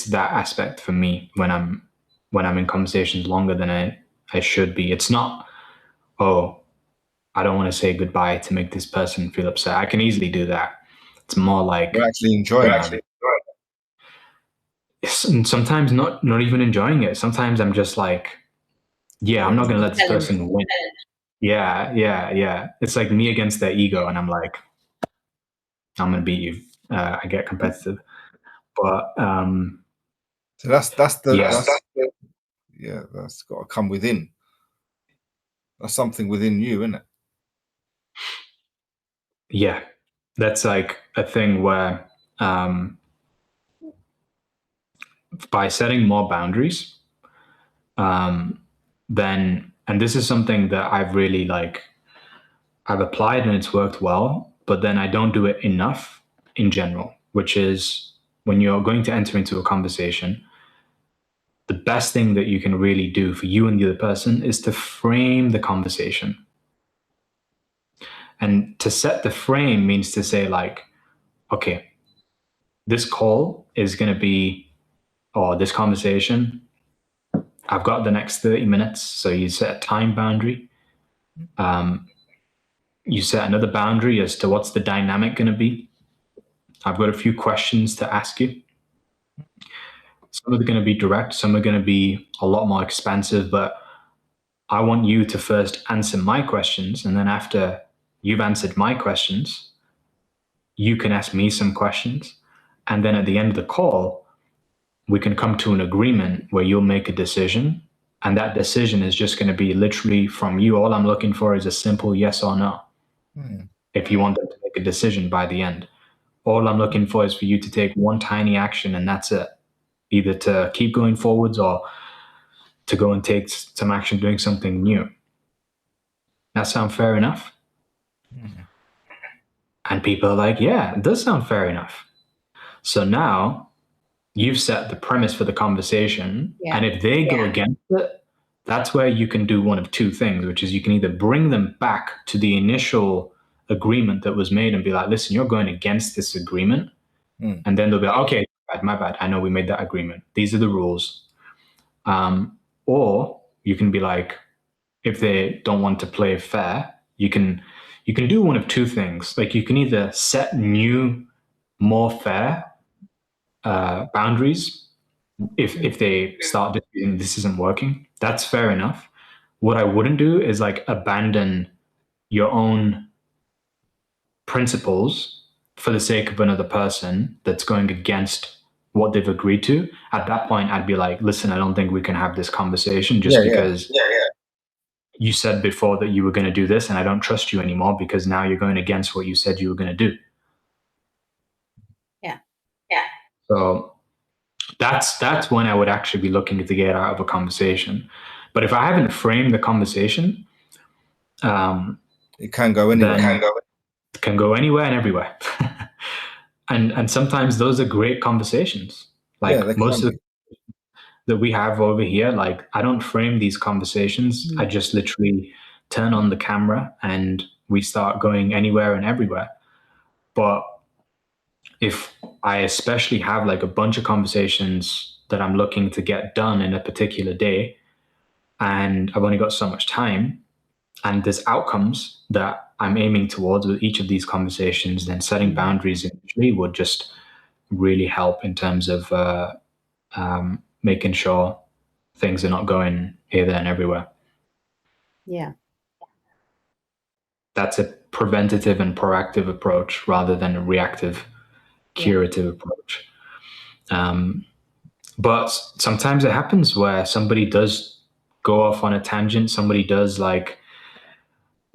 that aspect for me when I'm in conversations longer than I should be. It's not, oh, I don't want to say goodbye to make this person feel upset. I can easily do that. It's more like You're actually enjoying it. And sometimes not even enjoying it. Sometimes I'm just like, yeah, I'm not going to let this person win. Yeah. It's like me against their ego, and I'm like, I'm going to beat you. I get competitive, but so that's got to come within. That's something within you, isn't it? Yeah, that's like a thing where by setting more boundaries, then, and this is something that I've really like, I've applied and it's worked well, but then I don't do it enough in general, which is when you're going to enter into a conversation, the best thing that you can really do for you and the other person is to frame the conversation. And to set the frame means to say like, okay, this call is going to be, or this conversation, I've got the next 30 minutes. So you set a time boundary. You set another boundary as to what's the dynamic going to be. I've got a few questions to ask you. Some are going to be direct, some are going to be a lot more expansive, but I want you to first answer my questions. And then after you've answered my questions, you can ask me some questions. And then at the end of the call, we can come to an agreement where you'll make a decision. And that decision is just going to be literally from you. All I'm looking for is a simple yes or no. If you want them to make a decision by the end, all I'm looking for is for you to take one tiny action, and that's it. Either to keep going forwards or to go and take some action doing something new. That sound fair enough? And people are like, yeah, it does sound fair enough. So now you've set the premise for the conversation. Yeah. And if they go against it, that's where you can do one of two things, which is you can either bring them back to the initial agreement that was made and be like, listen, you're going against this agreement. And then they'll be like, okay, my bad. I know we made that agreement. These are the rules. Or you can be like, if they don't want to play fair, you can do one of two things. Like you can either set new, more fair boundaries. If they start disputing this isn't working, that's fair enough. What I wouldn't do is like abandon your own principles for the sake of another person that's going against what they've agreed to. At that point, I'd be like, listen, I don't think we can have this conversation just because you said before that you were going to do this, and I don't trust you anymore because now you're going against what you said you were going to do. Yeah. So that's when I would actually be looking to get out of a conversation. But if I haven't framed the conversation, it can go anywhere. It can go anywhere and everywhere. and sometimes those are great conversations. Like most of that we have over here, like I don't frame these conversations. I just literally turn on the camera and we start going anywhere and everywhere. But if I especially have like a bunch of conversations that I'm looking to get done in a particular day, and I've only got so much time, and there's outcomes that I'm aiming towards with each of these conversations, then setting boundaries initially would just really help in terms of making sure things are not going here, there, and everywhere. Yeah. That's a preventative and proactive approach rather than a reactive, curative approach. But sometimes it happens where somebody does go off on a tangent. Somebody does like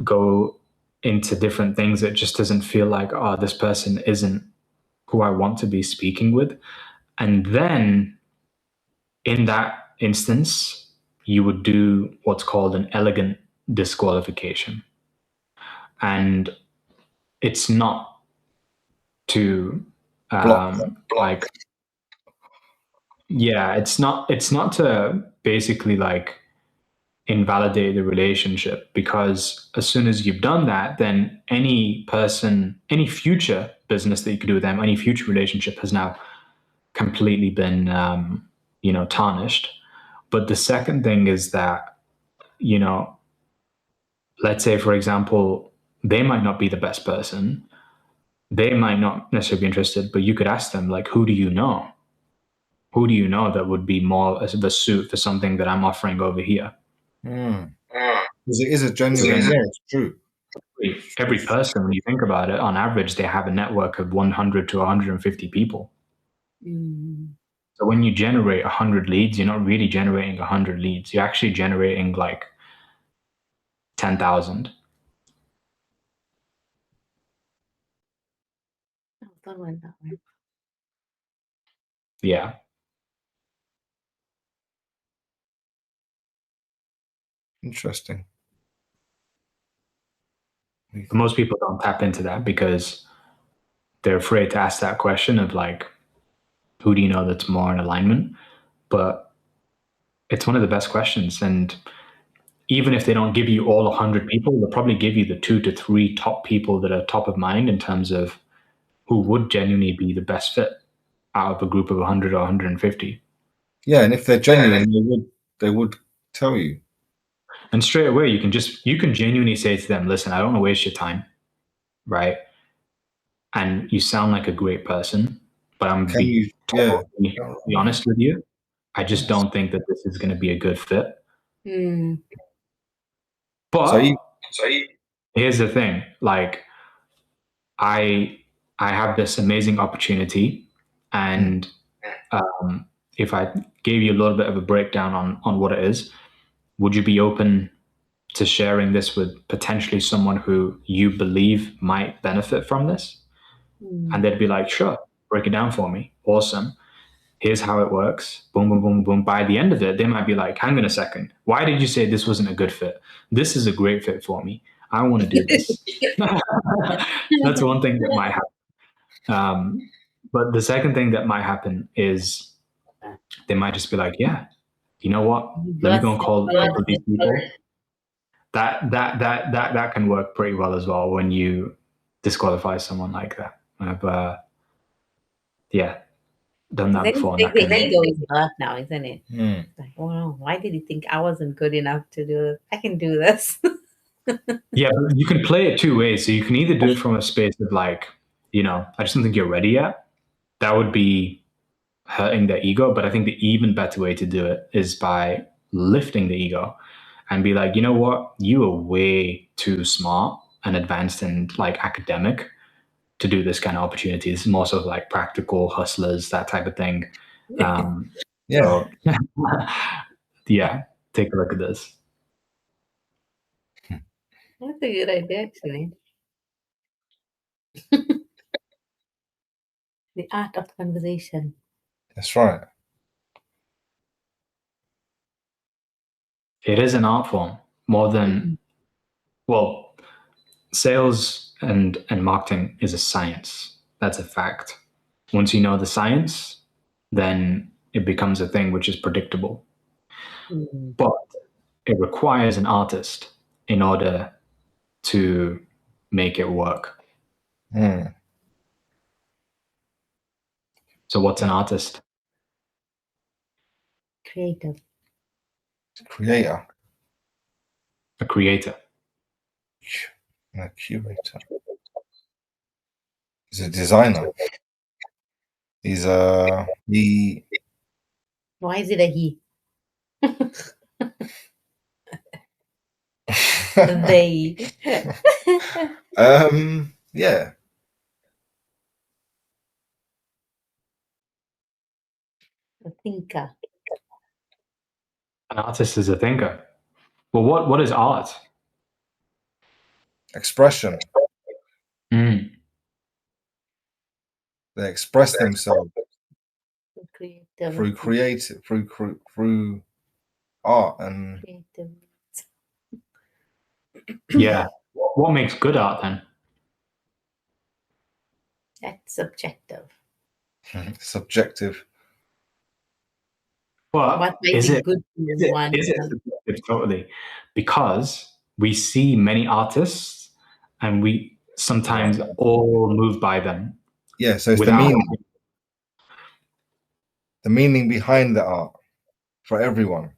go into different things that just doesn't feel like, oh, this person isn't who I want to be speaking with. And then in that instance, you would do what's called an elegant disqualification. And it's not to Block. like, yeah, it's not to basically like invalidate the relationship, because as soon as you've done that, then any future business that you could do with them, any future relationship has now completely been tarnished. But the second thing is that, let's say, for example, they might not be the best person, they might not necessarily be interested, but you could ask them, like, who do you know that would be more of a suit for something that I'm offering over here? Because it is a genuine, yeah, it's true. Every person, when you think about it, on average, they have a network of 100 to 150 people. So when you generate 100 leads, you're not really generating 100 leads. You're actually generating like 10,000. Yeah. Interesting. Most people don't tap into that because they're afraid to ask that question of like, who do you know that's more in alignment? But it's one of the best questions. And even if they don't give you all 100 people, they'll probably give you the 2 to 3 top people that are top of mind in terms of who would genuinely be the best fit out of a group of 100 or 150. Yeah, and if they're genuine, they would tell you. And straight away, you can genuinely say to them, listen, I don't want to waste your time, right? And you sound like a great person, but I'm be honest with you. I just don't think that this is going to be a good fit. But here's the thing, like, I have this amazing opportunity, and if I gave you a little bit of a breakdown on what it is, would you be open to sharing this with potentially someone who you believe might benefit from this? And they'd be like, sure, break it down for me. Awesome. Here's how it works. Boom, boom, boom, boom. By the end of it, they might be like, hang on a second. Why did you say this wasn't a good fit? This is a great fit for me. I want to do this. That's one thing that might happen. But the second thing that might happen is they might just be like, yeah, you know what? Let me go and call these people. That can work pretty well as well when you disqualify someone like that. I've done that before. The ego is hurt now, isn't it? Like, oh no, why did he think I wasn't good enough to do this? I can do this. Yeah, but you can play it 2 ways. So you can either do it from a space of like, I just don't think you're ready yet. That would be hurting the ego. But I think the even better way to do it is by lifting the ego and be like, you know what? You are way too smart and advanced and like academic to do this kind of opportunity. This is more sort of like practical hustlers, that type of thing. Yeah. Yeah, take a look at this. That's a good idea, actually. The art of conversation. That's right. It is an art form more than, well, sales and marketing is a science. That's a fact. Once you know the science, then it becomes a thing which is predictable. But it requires an artist in order to make it work. So what's an artist? Creator. A creator. A curator. He's a designer. He's he. Why is it a he? They. Yeah. A thinker. An artist is a thinker. Well, what is art? Expression. They express themselves through art and creative. Yeah. What makes good art then? That's subjective. Subjective. Well, What might is be it? good Is to it, one? is it subjective? Totally, because we see many artists and we sometimes all move by them. Yeah, so it's without the meaning behind the art for everyone.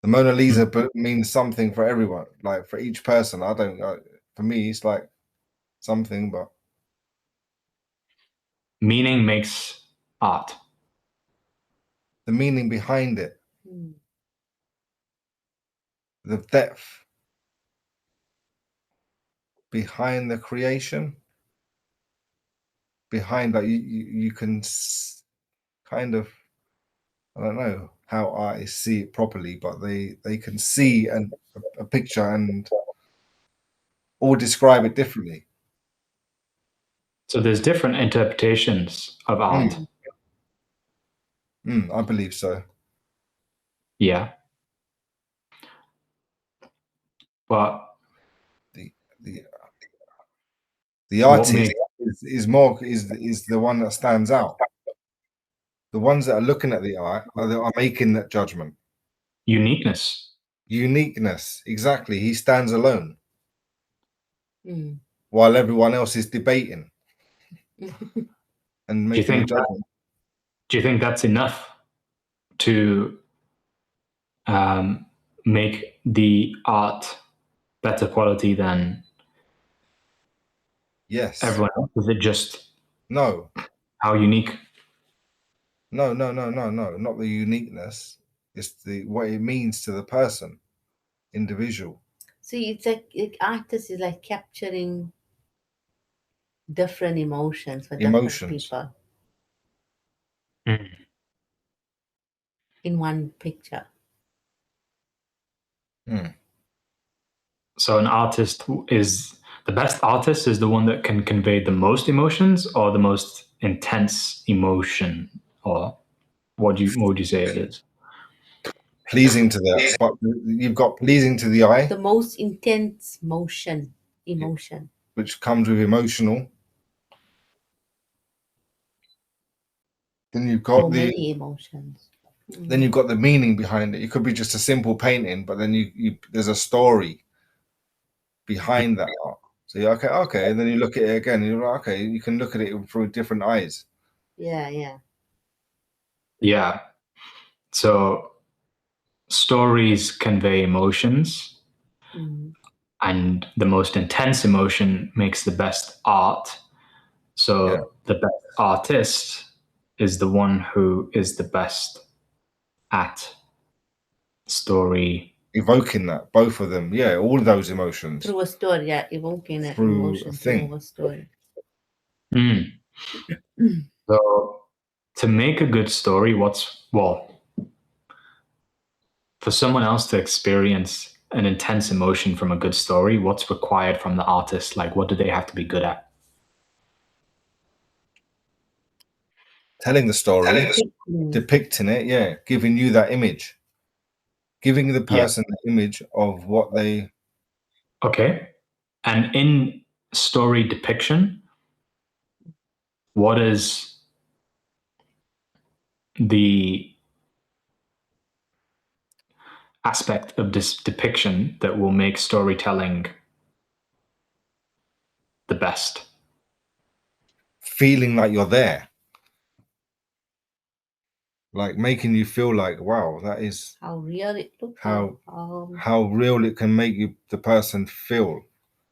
The Mona Lisa means something for everyone, like for each person. I don't. For me, it's like something, but meaning makes art. the meaning behind it, Hmm. the depth behind the creation, behind that you can kind of, I don't know how artists see it properly, but they can see a picture and all describe it differently. So there's different interpretations of art. I believe so. Yeah. But the artist is the one that stands out. The ones that are looking at the art are making that judgment. uniqueness. Uniqueness, exactly. He stands alone Mm. while everyone else is debating and making a judgment. Do you think that's enough to make the art better quality than Yes. everyone else? Is it just No. how unique? No. Not the uniqueness. It's what it means to the person, individual. See, it's like artist is like capturing different emotions for different people in one picture. So an artist is the best artist is the one that can convey the most emotions or the most intense emotion, or what would you say it is? Pleasing to the, but you've got pleasing to the eye, The most intense emotion. which comes with emotional. Then you've got many emotions. Then you've got the meaning behind it. It could be just a simple painting, but then there's a story behind that art. So you're okay, and then you look at it again, and you're like, okay, you can look at it through different eyes. Yeah. So stories convey emotions, and the most intense emotion makes the best art. So the best artist is the one who is the best at story. Evoking that, both of them, all of those emotions. Through a story, evoking an Through emotion a thing. through a story. So to make a good story, for someone else to experience an intense emotion from a good story, what's required from the artist? Like, what do they have to be good at? Telling the story, depicting it, giving you that image, giving the person the image of what they. Okay. And in story depiction, what is the aspect of this depiction that will make storytelling the best? Feeling like you're there. Like making you feel like, wow, that is how real it looks. How real it can make the person feel.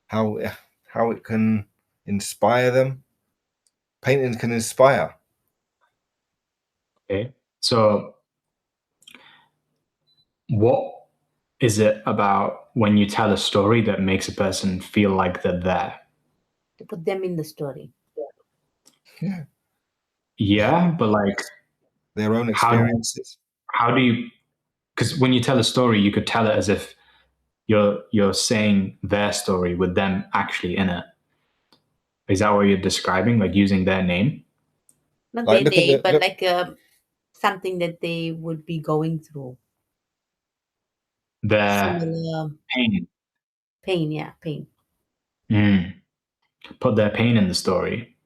How it can inspire them. Painting can inspire. Okay. So what is it about when you tell a story that makes a person feel like they're there? To put them in the story. Yeah, but like their own experiences. How do you? Because when you tell a story, you could tell it as if you're saying their story with them actually in it. Is that what you're describing? Like using their name? Not their name, but like something that they would be going through. Their pain. Pain. Put their pain in the story.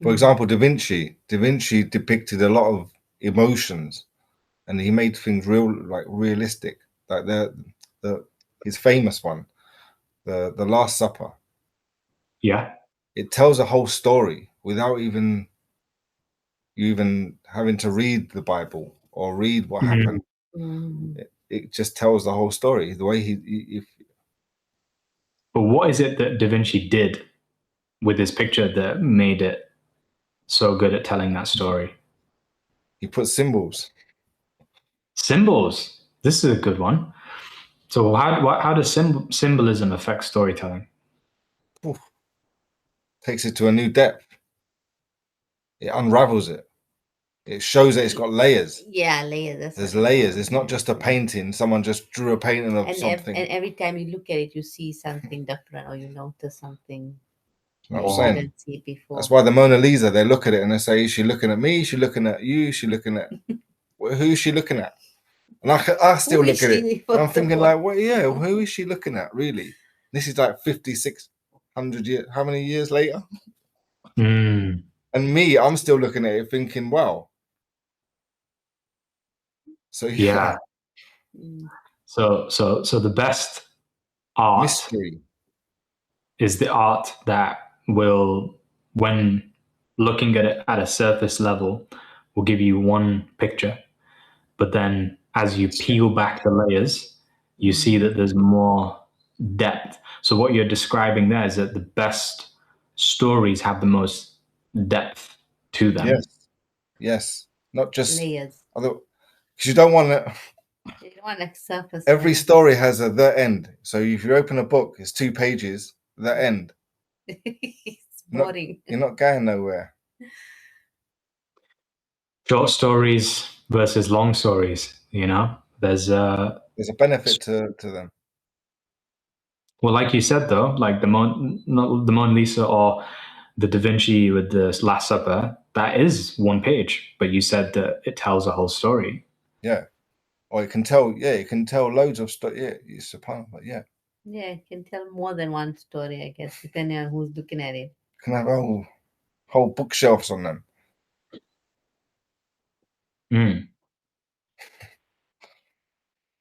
For example, Da Vinci depicted a lot of emotions, and he made things realistic. Like his famous one, the Last Supper. Yeah. It tells a whole story without even having to read the Bible or read what happened. It just tells the whole story. The way But what is it that Da Vinci did with his picture that made it so good at telling that story? he put symbols. Symbols. This is a good one. So how does symbolism affect storytelling? Takes it to a new depth. It unravels it. It shows that it's got layers. Yeah, layers. There's layers. It's not just a painting. Someone just drew a painting of something. And every time you look at it, you see something different, or you notice something You know you what I'm saying? didn't see before. That's why the Mona Lisa, they look at it and they say, is she looking at me? Is she looking at you? Is she looking at... Who is she looking at? And I still look at it. And I'm thinking like, well, yeah, who is she looking at, really? This is like 5,600 years. How many years later? Mm. And me, I'm still looking at it thinking, wow. So Yeah. So the best art mystery is the art that will, when looking at it at a surface level, will give you one picture, but then as you peel back the layers, you see that there's more depth. So what you're describing there is that the best stories have the most depth to them. Yes. Not just layers. Because you don't want to. You don't want like surface. Every story has a the end. So if you open a book, it's 2 pages. The end. It's boring. You're not going nowhere. Short stories versus long stories, there's a benefit to them. Well, like you said though, like the Mona Lisa or the Da Vinci with the Last Supper, that is 1 page, but you said that it tells a whole story. Yeah. Or it can tell loads of stuff. Yeah, it's a part, but yeah. Yeah, it can tell more than one story, I guess, depending on who's looking at it. It can have whole bookshelves on them.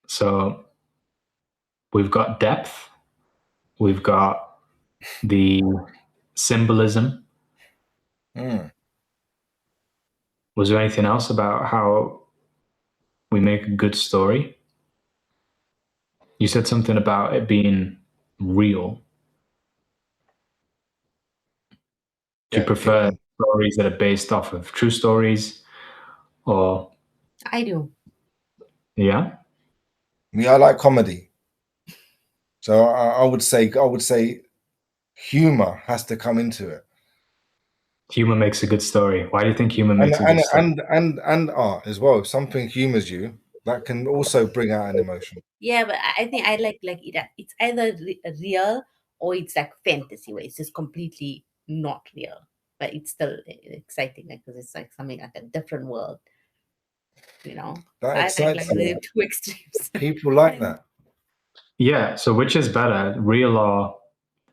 So we've got depth, we've got the symbolism. Was there anything else about how we make a good story? You said something about it being real. Do you prefer stories that are based off of true stories, or? I do. Yeah. I like comedy. So I would say humor has to come into it. Humor makes a good story. Why do you think humor makes a good story? And art as well. If something humors you, that can also bring out an emotion. Yeah, but I think I like it. It's either real or it's like fantasy, where it's just completely not real, but it's still exciting because it's like something like a different world. That excites the 2 extremes. People like that. Yeah. So which is better, real or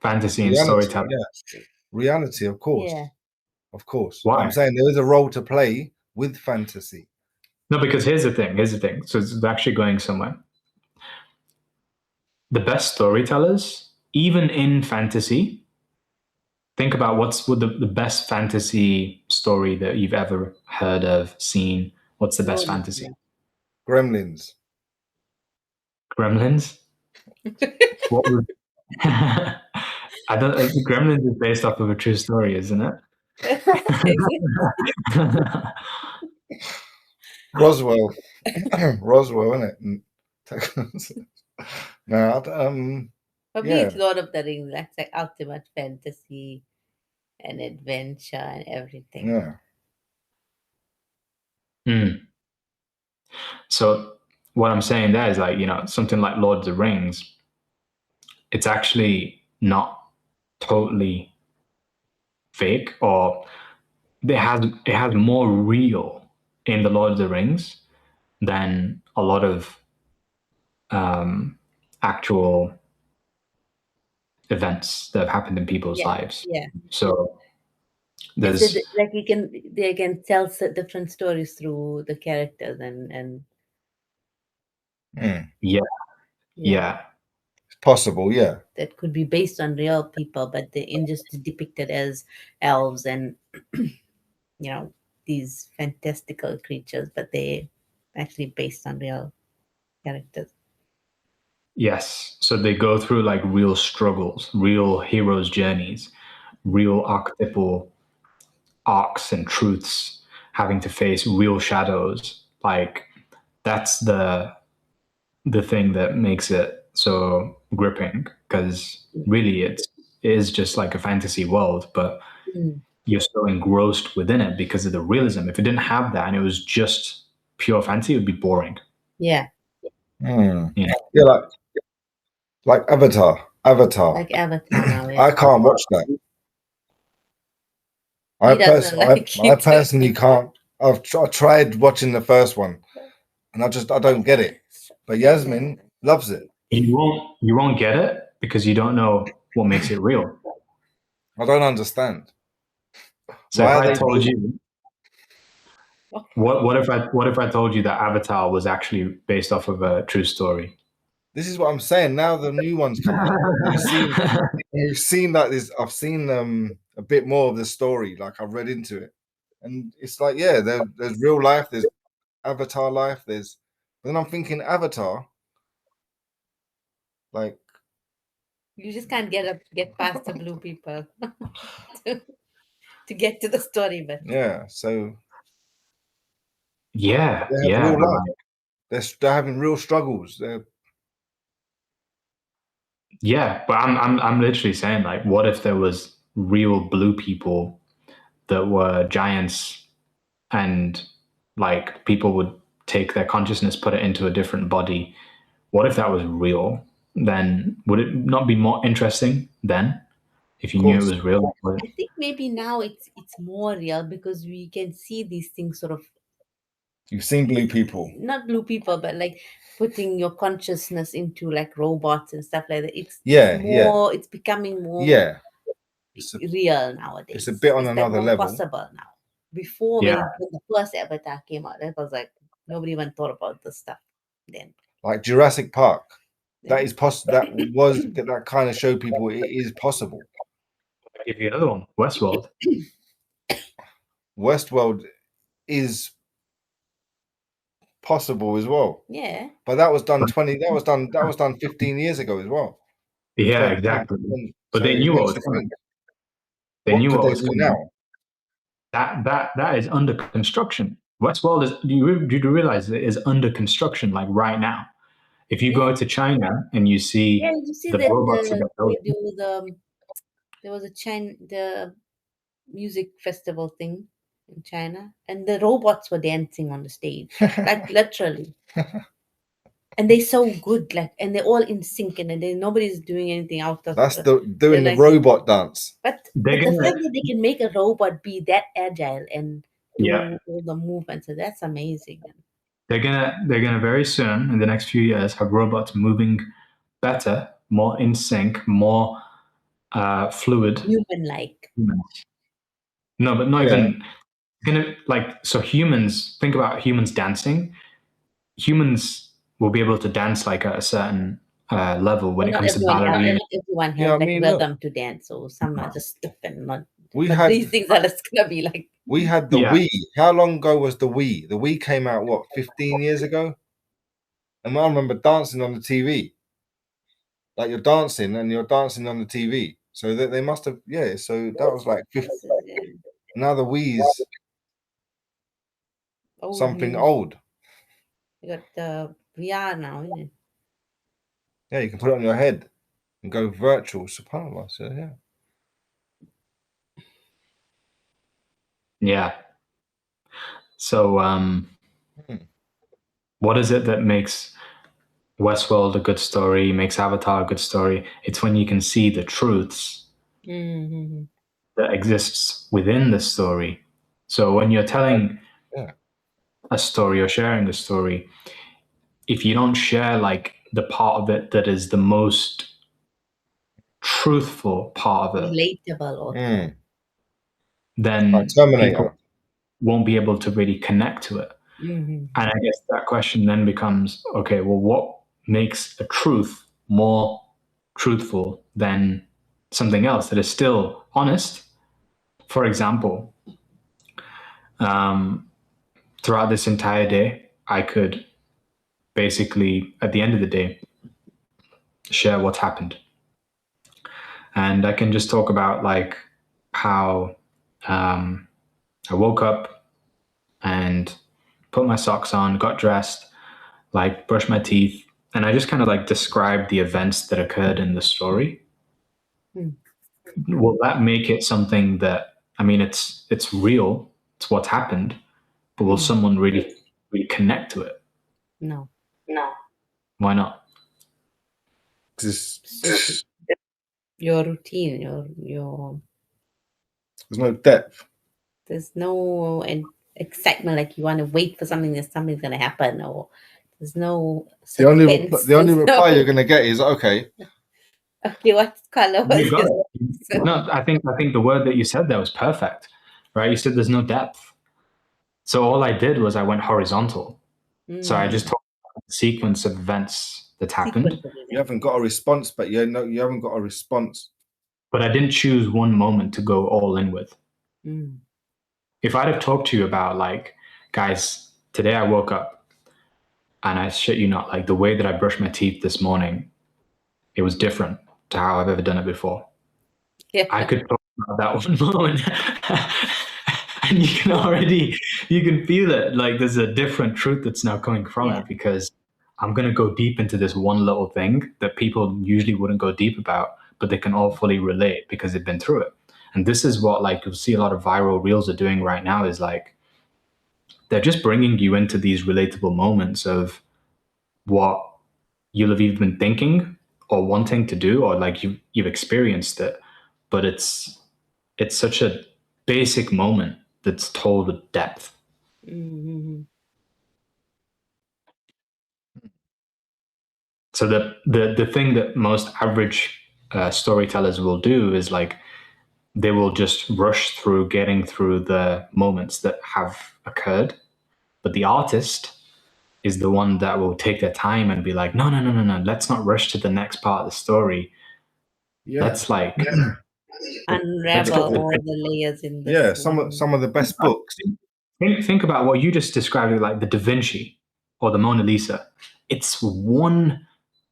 fantasy and storytelling? Yeah. Reality, of course. Yeah. Of course. Why? I'm saying there is a role to play with fantasy. No, because here's the thing. So it's actually going somewhere. The best storytellers, even in fantasy, think about what's the best fantasy story that you've ever heard of, seen. What's the best fantasy? Gremlins. Gremlins? What would... I don't. Gremlins is based off of a true story, isn't it? Roswell, isn't it? No, For me, it's Lord of the Rings. That's like ultimate fantasy and adventure and everything. Yeah. So what I'm saying there is like, something like Lord of the Rings, it's actually not totally fake, or it has more real in the Lord of the Rings than a lot of actual events that have happened in people's lives. Yeah. So There's like they can tell different stories through the characters and yeah. It's possible, yeah. that could be based on real people, but they're just depicted as elves and these fantastical creatures, but they actually based on real characters. Yes. So they go through like real struggles, real heroes' journeys, real archetypal arcs and truths, having to face real shadows. Like that's the thing that makes it so gripping, because really it is just like a fantasy world, but you're so engrossed within it because of the realism. If it didn't have that and it was just pure fantasy, it would be boring. Yeah. Yeah. Yeah, like Avatar. Like Avatar now. I can't watch that. I personally can't. I tried watching the first one, and I don't get it. But Yasmin loves it. You won't get it because you don't know what makes it real. I don't understand. So if I told you, what if I told you that Avatar was actually based off of a true story? This is what I'm saying. Now the new one's coming out. You've seen like this. I've seen a bit more of the story. Like I've read into it, and it's like, yeah, there's real life. There's Avatar life. But then I'm thinking Avatar. Like you just can't get past the blue people to get to the story, but yeah. So yeah, they have real life. They're having real struggles. Yeah, but I'm literally saying, like, what if there was real blue people that were giants, and like people would take their consciousness, put it into a different body? What if that was real? Then would it not be more interesting then if you knew it was real? I think maybe now it's more real because we can see these things sort of. You've seen blue people. Not blue people, but like putting your consciousness into like robots and stuff like that. It's becoming more real nowadays. It's a bit on another level. Possible now. Before when the first Avatar came out, that was like nobody even thought about this stuff then. Like Jurassic Park. That is possible. That kind of showed people it is possible. I'll give you another one. Westworld. Westworld is possible as well. Yeah. But that was done 15 years ago as well. Yeah, exactly. But they knew what was coming. They knew what was coming now. That is under construction. Westworld is. Do you realize it is under construction like right now? If you go to China and you see the robots there was the music festival thing in China, and the robots were dancing on the stage, like literally. And they're so good, like, and they're all in sync, and nobody's doing anything out of. That's doing the robot dance. But the fact that they can make a robot be that agile and do all the movements, so that's amazing. They're gonna very soon, in the next few years, have robots moving better, more in sync, more fluid, human-like. No, but not even gonna like. So humans, think about humans dancing. Humans will be able to dance like at a certain level when it comes to ballerina. Everyone has rhythm to dance, so some are just stiff and not. These things are just gonna be like. We had the Wii. How long ago was the Wii? The Wii came out 15 years ago, and I remember dancing on the TV. Like you're dancing and you're dancing on the TV, so that they must have So that was like 50. Now the Wii's something old. You got the VR now, isn't it? Yeah, you can put it on your head and go virtual. SubhanAllah. So yeah. Yeah. So, what is it that makes Westworld a good story, makes Avatar a good story? It's when you can see the truths that exists within the story. So when you're telling a story or sharing a story, if you don't share like the part of it that is the most truthful part of it, relatable, then Like Terminator. people won't be able to really connect to it. Mhm. And I guess that question then becomes, okay, well, what makes a truth more truthful than something else that is still honest? For example, throughout this entire day, I could basically, at the end of the day, share what's happened. And I can just talk about like how I woke up and put my socks on, got dressed, like brushed my teeth, and I just kind of like described the events that occurred in the story. Will that make it something that, I mean, it's real, it's what's happened, but will someone really connect to it? No. Why not? There's Your routine, your no depth. there's no excitement, like you want to wait for something that something's going to happen, or there's no The only suspense, reply there's you're going to get is okay. okay, what color was You got this? it. No, I think the word that you said there was perfect, right? You said there's no depth. So all I did was I went horizontal. So I just talked about the sequence of events that happened, You haven't got a response, but you haven't got a response. but I didn't choose one moment to go all in with. If I'd have talked to you about like, guys, today I woke up and I shit you not, like the way that I brushed my teeth this morning, it was different to how I've ever done it before. Yeah. I could talk about that one moment. And you can feel it. Like there's a different truth that's now coming from it, because I'm going to go deep into this one little thing that people usually wouldn't go deep about, but they can all fully relate because they've been through it. And this is what like you'll see a lot of viral reels are doing right now, is like they're just bringing you into these relatable moments of what you'll have either been thinking or wanting to do, or like you've experienced it, but it's such a basic moment that's told with depth. So the thing that most average storytellers will do is like they will just rush through getting through the moments that have occurred, but the artist is the one that will take their time and be like, no, let's not rush to the next part of the story. Let's like unravel all the layers in this. Some of the best books. Think about what you just described, like the Da Vinci or the Mona Lisa. It's one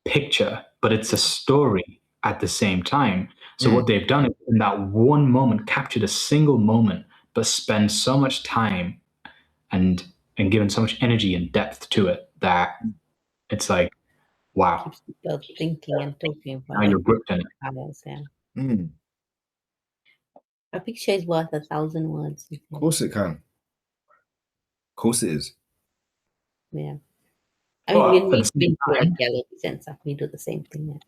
picture, but it's a story at the same time. So what they've done is in that one moment, captured a single moment, but spend so much time and given so much energy and depth to it that it's like, wow. Keeps people thinking and talking Now you're gripped in it. hours, yeah. Mm. A picture is worth 1,000 words. Of course it can. Of course it is. Yeah. I mean, when we've been through like galleries and stuff, we do the same thing.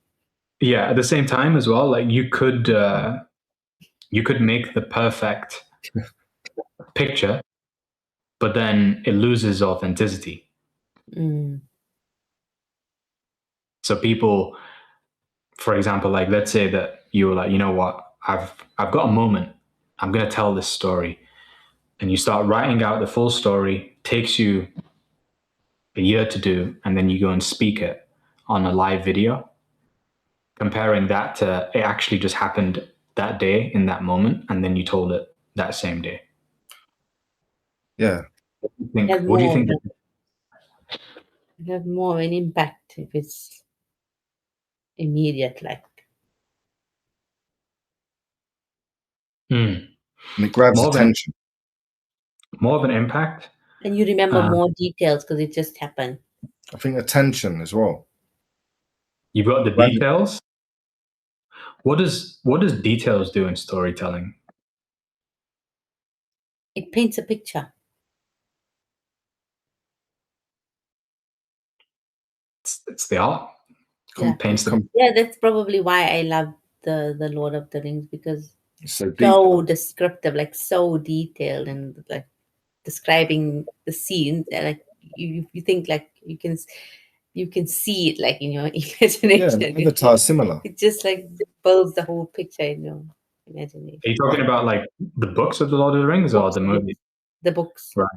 Yeah, at the same time as well, like you could make the perfect picture, but then it loses authenticity. So people, for example, like let's say that you were like, you know what, I've got a moment, I'm gonna tell this story, and you start writing out the full story, takes you a year to do, and then you go and speak it on a live video. Comparing that to it actually just happened that day in that moment, and then you told it that same day. Yeah. What do you think? It has more of an impact if it's immediate, like. And it grabs attention. More of an impact. And you remember more details because it just happened. I think attention as well. You've got the details. What does details do in storytelling? It paints a picture. It's the art. Yeah. Yeah, that's probably why I love the Lord of the Rings, because it's so deep, so descriptive, like so detailed, and like describing the scene. Like you think like you can see it like in your imagination. Yeah, Avatar is similar. It just like builds the whole picture, imagination. Are you talking about like the books of the Lord of the Rings or the movie? The books. Right.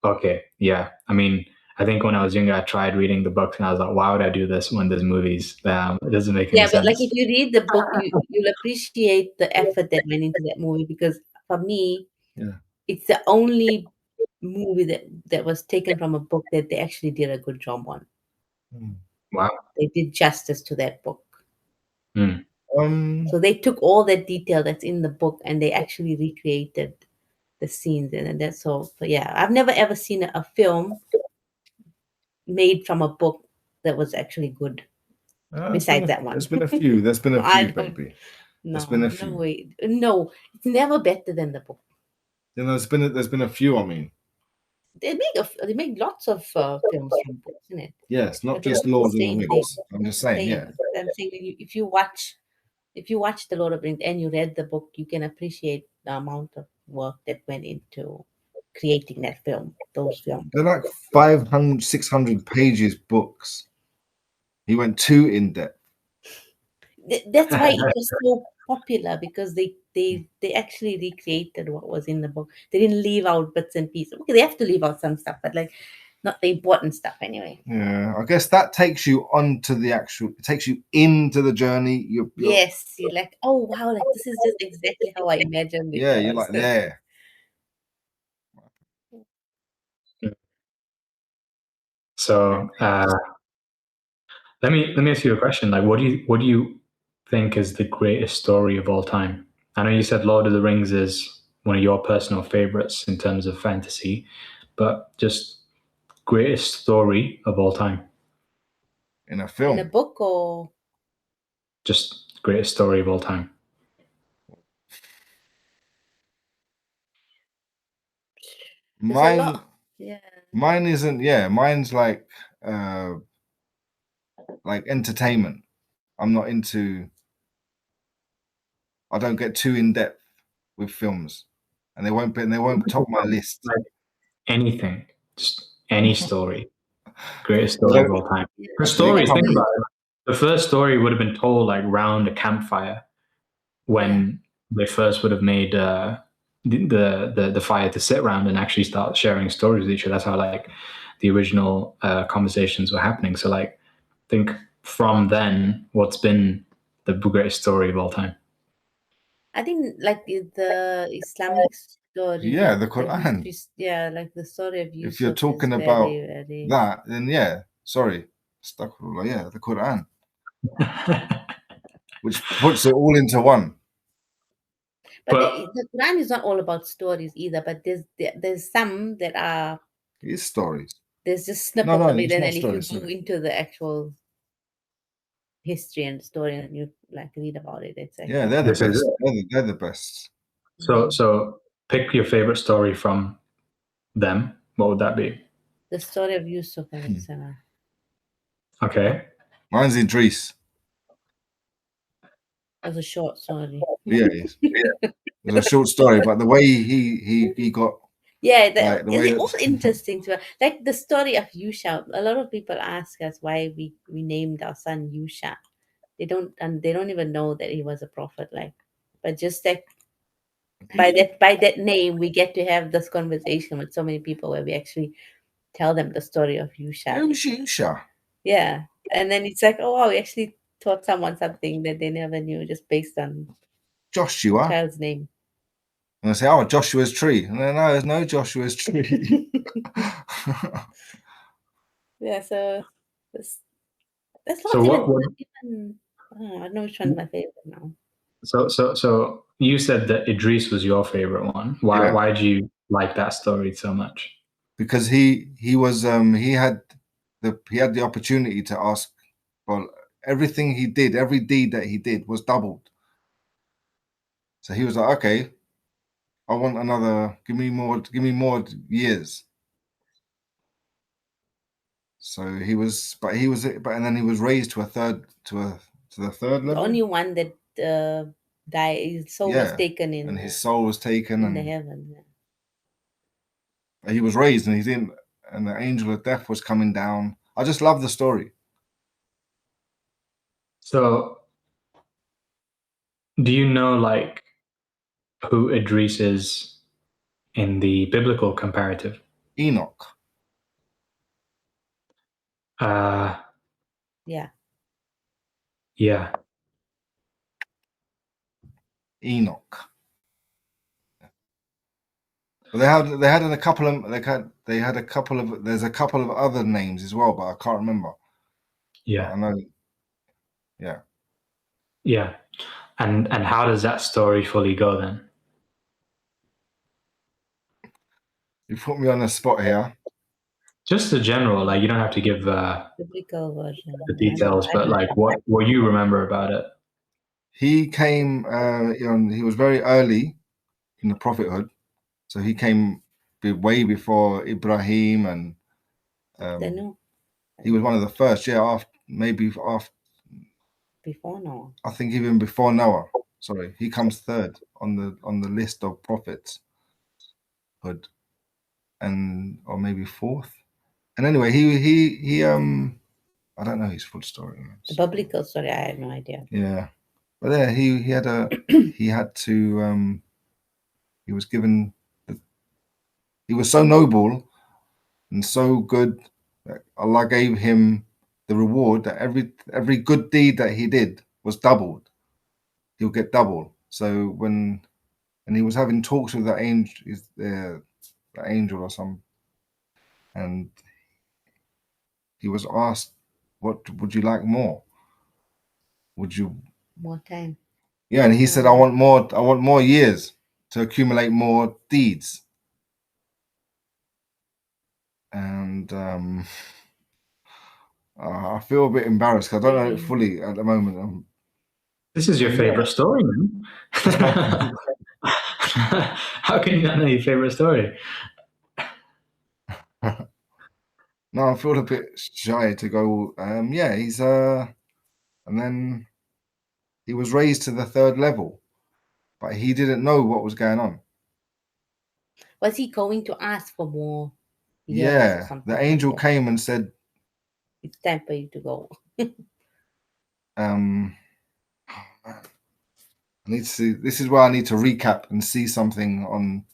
Okay. Yeah. I mean, I think when I was younger, I tried reading the books and I was like, why would I do this when there's movies? It doesn't make any Yeah, but sense. like if you read the book, you'll appreciate the effort that went into that movie, because for me, Yeah. it's the only movie that was taken from a book that they actually did a good job on. Wow. They did justice to that book. Hmm. So they took all that detail that's in the book and they actually recreated the scenes, and that's all. But yeah, I've never ever seen a film made from a book that was actually good. Besides that one. There's been a few. There's been a I few, don't- baby. No, There's been a few. no way. No, it's never better than the book. You know, there's been a few. I mean, They make lots of films from books, isn't it? yeah, it's not But they're just all the Lord of the same Rings. thing. I'm just saying, Same. yeah. I'm saying that if you watch the Lord of the Rings and you read the book, you can appreciate the amount of work that went into creating that film, those films. They're like 500, 600 pages books. He went too in depth. That's why it was so popular, because they actually recreated what was in the book. They didn't leave out bits and pieces. Okay, they have to leave out some stuff, but like not the important stuff anyway. Yeah, I guess that takes you onto the actual. It takes you into the journey. You're Yes, you're like, oh wow, like this is just exactly how I imagined it. yeah, you're was. like there. So let me ask you a question. Like, what do you think is the greatest story of all time? I know you said Lord of the Rings is one of your personal favorites in terms of fantasy, but just greatest story of all time. In a In film. a book, or Just greatest story of all time. there's a Mine, lot. Yeah. mine isn't. Yeah, mine's like entertainment. I'm not into. I don't get too in depth with films, and they won't top my list. Like anything, just any story. Greatest story of all time. The stories, think about it. The first story would have been told like round a campfire when they first would have made the fire to sit around and actually start sharing stories with each other. That's how like the original conversations were happening. So like, I think from then, what's been the greatest story of all time? I think like the Islamic story. Yeah, the like Quran. like the story of Yusuf. If you're talking is about very, very... that, then yeah, sorry, Astaghfirullah, yeah, the Quran, which puts it all into one. But the Quran is not all about stories either. But there's some that are. It's stories. There's just snippets of it, it's and not then stories, if you go into the actual history and story and you like read about it, it's like, Yeah, they're the best. They're the best. So pick your favorite story from them. What would that be? the story of Yusuf alayhi salam. Okay. Mine's Idris. It was a short story. Yeah, it was a short story, but the way he got. Yeah, Like, the way it's all interesting to like the story of Yusha. A lot of people ask us why we named our son Yusha. They don't even know that he was a prophet. Like, but just like by that name, we get to have this conversation with so many people where we actually tell them the story of Yusha. Who's Yusha? Yeah, and then it's like, oh wow, we actually taught someone something that they never knew just based on Joshua. child's name. And I say, oh, Joshua's tree. And then, no, there's no Joshua's tree. Yeah, so there's lots So of what? even, I don't know which one's my favorite now. So you said that Idris was your favorite one. Why? Yeah. Why do you like that story so much? Because he had the opportunity to ask. Well, everything he did, every deed that he did was doubled. So he was like, okay, I want another. Give me more years. So and then he was raised to the third level. The only one that died, his soul was taken in, and his soul was taken in the heavens. Yeah. He was raised, and and the angel of death was coming down. I just love the story. So, do you know like who Idris is in the biblical comparative? Enoch. Yeah. Yeah. Enoch. Well, they had a couple of there's a couple of other names as well, but I can't remember. Yeah. But I know. Yeah. Yeah. And how does that story fully go then? You put me on the spot here. Just the general, like you don't have to give Biblical version. the details, but like what you remember about it. He came. He was very early in the prophethood, so he came way before Ibrahim, and he was one of the first. Yeah, before Noah. I think even before Noah. Sorry, he comes third on the list of prophets. And or maybe fourth. And anyway, he I don't know his full story. The biblical story, I have no idea. Yeah, but yeah, he had to he was given he was so noble and so good that Allah gave him the reward that every good deed that he did was doubled. He'll get double. So when he was having talks with the angel or some, and he was asked, "What would you like more? Would you more time?" Yeah, and he said, "I want more years to accumulate more deeds." And I feel a bit embarrassed because I don't know it fully at the moment. This is your favorite story, man. How can you not know your favorite story? No, I feel a bit shy to go. Yeah, he's and then he was raised to the third level, but he didn't know what was going on. Was he going to ask for more? Yeah, the angel came and said, "It's time for you to go." I need to see. This is where I need to recap and see something on.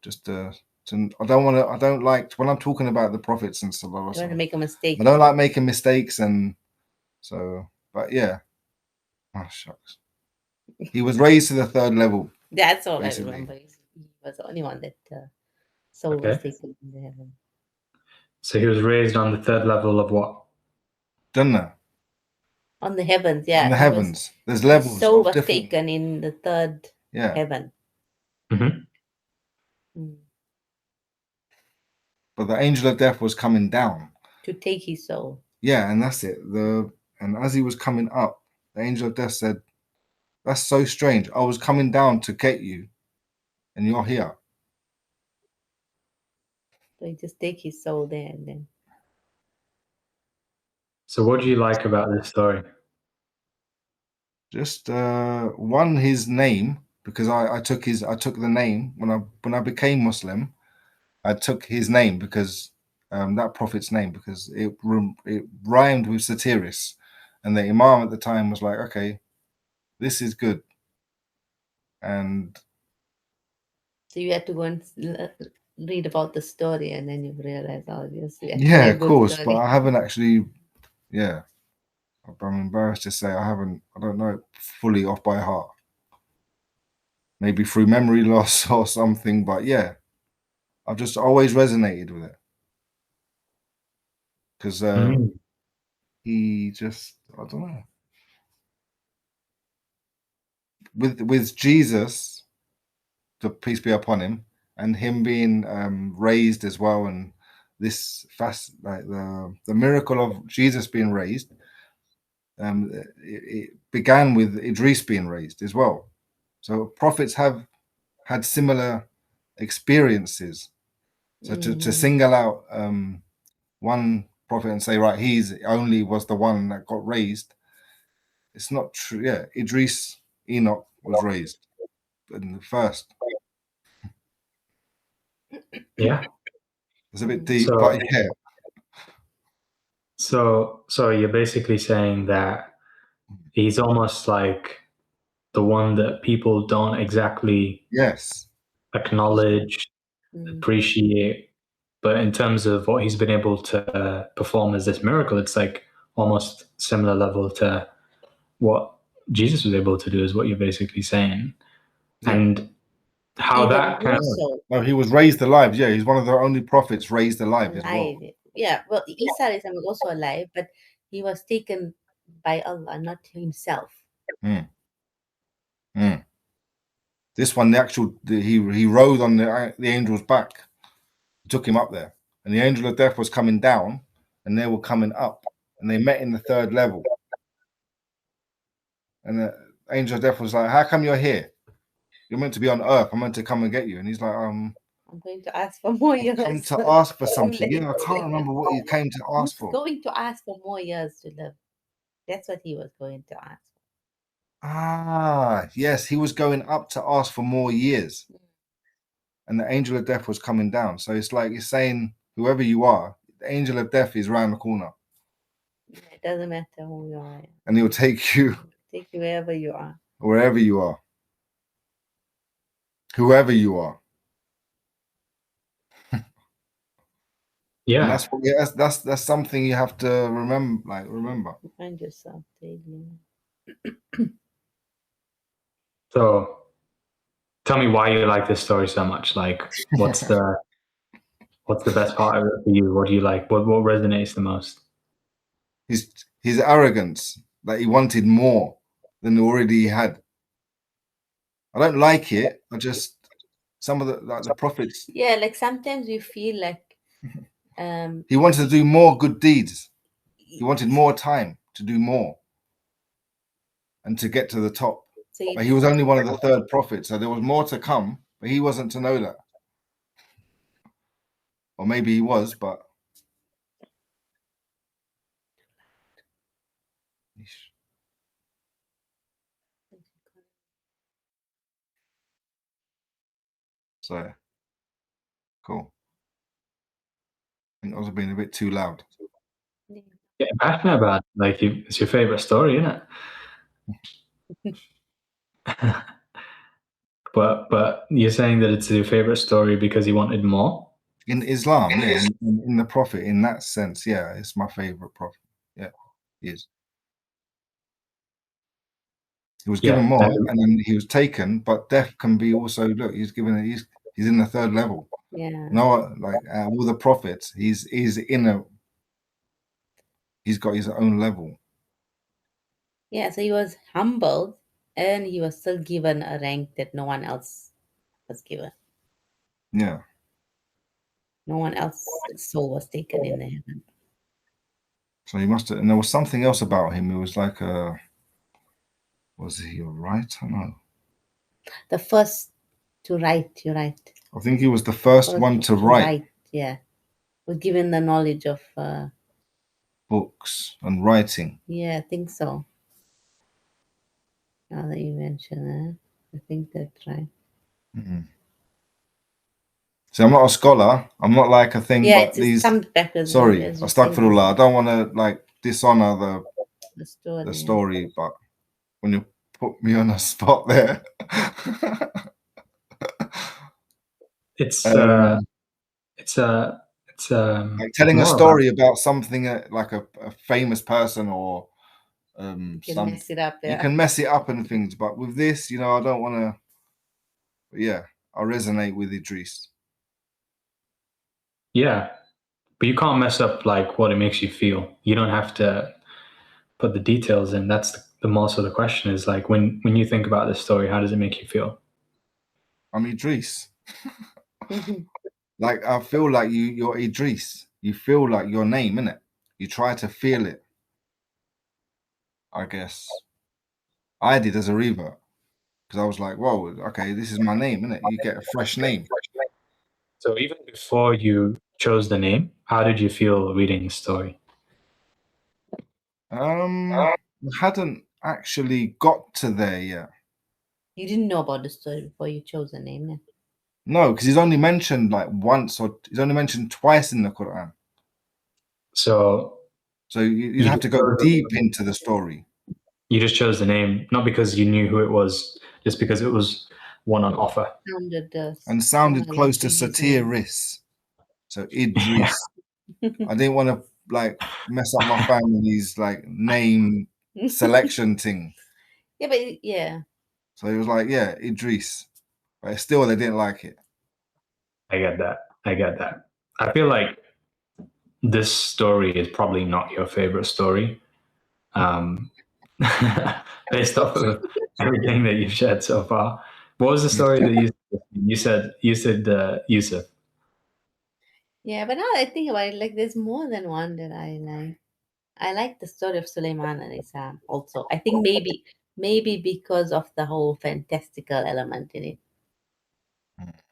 Just to I don't like when I'm talking about the prophets and stuff. I don't want to make a mistake. I don't like making mistakes, and so. But yeah, oh shucks. He was raised to the third level. That's all basically. I remember. He was the only one that soul was taken into heaven. So he was raised on the third level of what? Jannah. On the heavens, yeah. On the heavens. There's levels. Soul was taken in the third heaven. Mm-hmm. But the angel of death was coming down to take his soul. Yeah, and that's it. And as he was coming up, the angel of death said, "That's so strange. I was coming down to get you, and you're here." So he just take his soul there and then. So what do you like about this story? Just one, his name, because I took the name when I became Muslim. I took his name because that prophet's name, because it rhymed with Satiris, and the Imam at the time was like, "Okay, this is good." And so you had to go and read about the story, and then you realize, oh, yes, yeah, of course, story. But I haven't actually, yeah. I'm embarrassed to say I don't know it fully off by heart. Maybe through memory loss or something, but yeah, I've just always resonated with it. Because he just, I don't know. With Jesus, the peace be upon him, and him being raised as well, and this the miracle of Jesus being raised, it began with Idris being raised as well. So prophets have had similar experiences. So to single out one prophet and say, right, he's only was the one that got raised, it's not true. Yeah, Idris, Enoch was raised in the first. Yeah, it's a bit deep, but yeah. So you're basically saying that he's almost like the one that people don't exactly Yes. acknowledge, appreciate. But in terms of what he's been able to perform as this miracle, it's like almost similar level to what Jesus was able to do, is what you're basically saying. Yeah. And how Even that kind of, also No, he was raised alive. Yeah, he's one of the only prophets raised alive as well. alive. Yeah, well, Isa is also alive, but he was taken by Allah, not himself. This one, he rode on the angel's back, took him up there, and the angel of death was coming down, and they were coming up, and they met in the third level. And the angel of death was like, "How come you're here? You're meant to be on earth. I'm meant to come and get you." And he's like, I'm going to ask for more years. "Come to ask for something." Yeah, I can't remember what he came to ask for. Going to ask for more years to live. That's what he was going to ask. Ah, yes, he was going up to ask for more years. And the angel of death was coming down. So it's like he's saying, whoever you are, the angel of death is around the corner. It doesn't matter who you are. And he'll take you Wherever you are. Wherever you are. Whoever you are. yeah. And that's something you have to remember. You find yourself daily. So tell me why you like this story so much. Like, what's the best part of it for you? What do you like? What resonates the most? His arrogance, that he wanted more than already he had. I don't like it. Some of the prophets. Yeah, like sometimes you feel like he wanted to do more good deeds. He wanted more time to do more and to get to the top. But he was only one of the third prophets, so there was more to come, but he wasn't to know that. Or maybe he was, but so cool. I think I was being a bit too loud. Getting passionate about it. Like, it's your favorite story, isn't it? But you're saying that it's your favorite story because you wanted more? In Islam, yeah, in the Prophet, in that sense, yeah, it's my favorite Prophet. Yeah, he is. He was given more, and then he was taken. But death can be also, look, he's given. He's in the third level. Yeah. No, like all the prophets, he's got his own level. Yeah, so he was humbled, and he was still given a rank that no one else was given. Yeah. No one else's soul was taken in the heaven. So he must have, and there was something else about him. It was like was he a writer? No. The first to write, you're right. I think he was the first one to write. Yeah. Was given the knowledge of books and writing. Yeah, I think so. Now that you mention that, I think that's right. Mm-hmm. So I'm not a scholar. I'm not like a thing. Yeah, but these. Sorry, astaghfirullah. I don't want to like dishonor the story, but when you put me on a spot there, it's like telling a story about something like a famous person or you can mess it up. You can mess it up and things, but with this, I don't want to. Yeah, I resonate with Idris. Yeah, but you can't mess up like what it makes you feel. You don't have to put the details in. That's the most of the question is like when you think about this story, how does it make you feel? I'm Idris. Like I feel like you're Idris. You feel like your name, innit? You try to feel it. I guess I did as a revert because I was like, "Whoa, okay, this is my name, innit? You get a fresh name." So even before you chose the name, how did you feel reading the story? I hadn't actually got to there yet. You didn't know about the story before you chose the name, then? No, because he's only mentioned like once, or he's only mentioned twice in the Quran. So you have to go deep into the story. You just chose the name not because you knew who it was, just because it was one on offer. Sounded, And sounded somehow close to like his name. Satiris. So Idris. I didn't want to like mess up my family's like name selection thing. Yeah, but yeah. So it was like, yeah, Idris. But still they didn't like it. I get that. I feel like this story is probably not your favorite story. Based off of everything that you've shared so far. What was the story that you said Yusuf? Yeah, but now I think about it, like there's more than one that I like. I like the story of Suleiman and Isam also. I think maybe because of the whole fantastical element in it.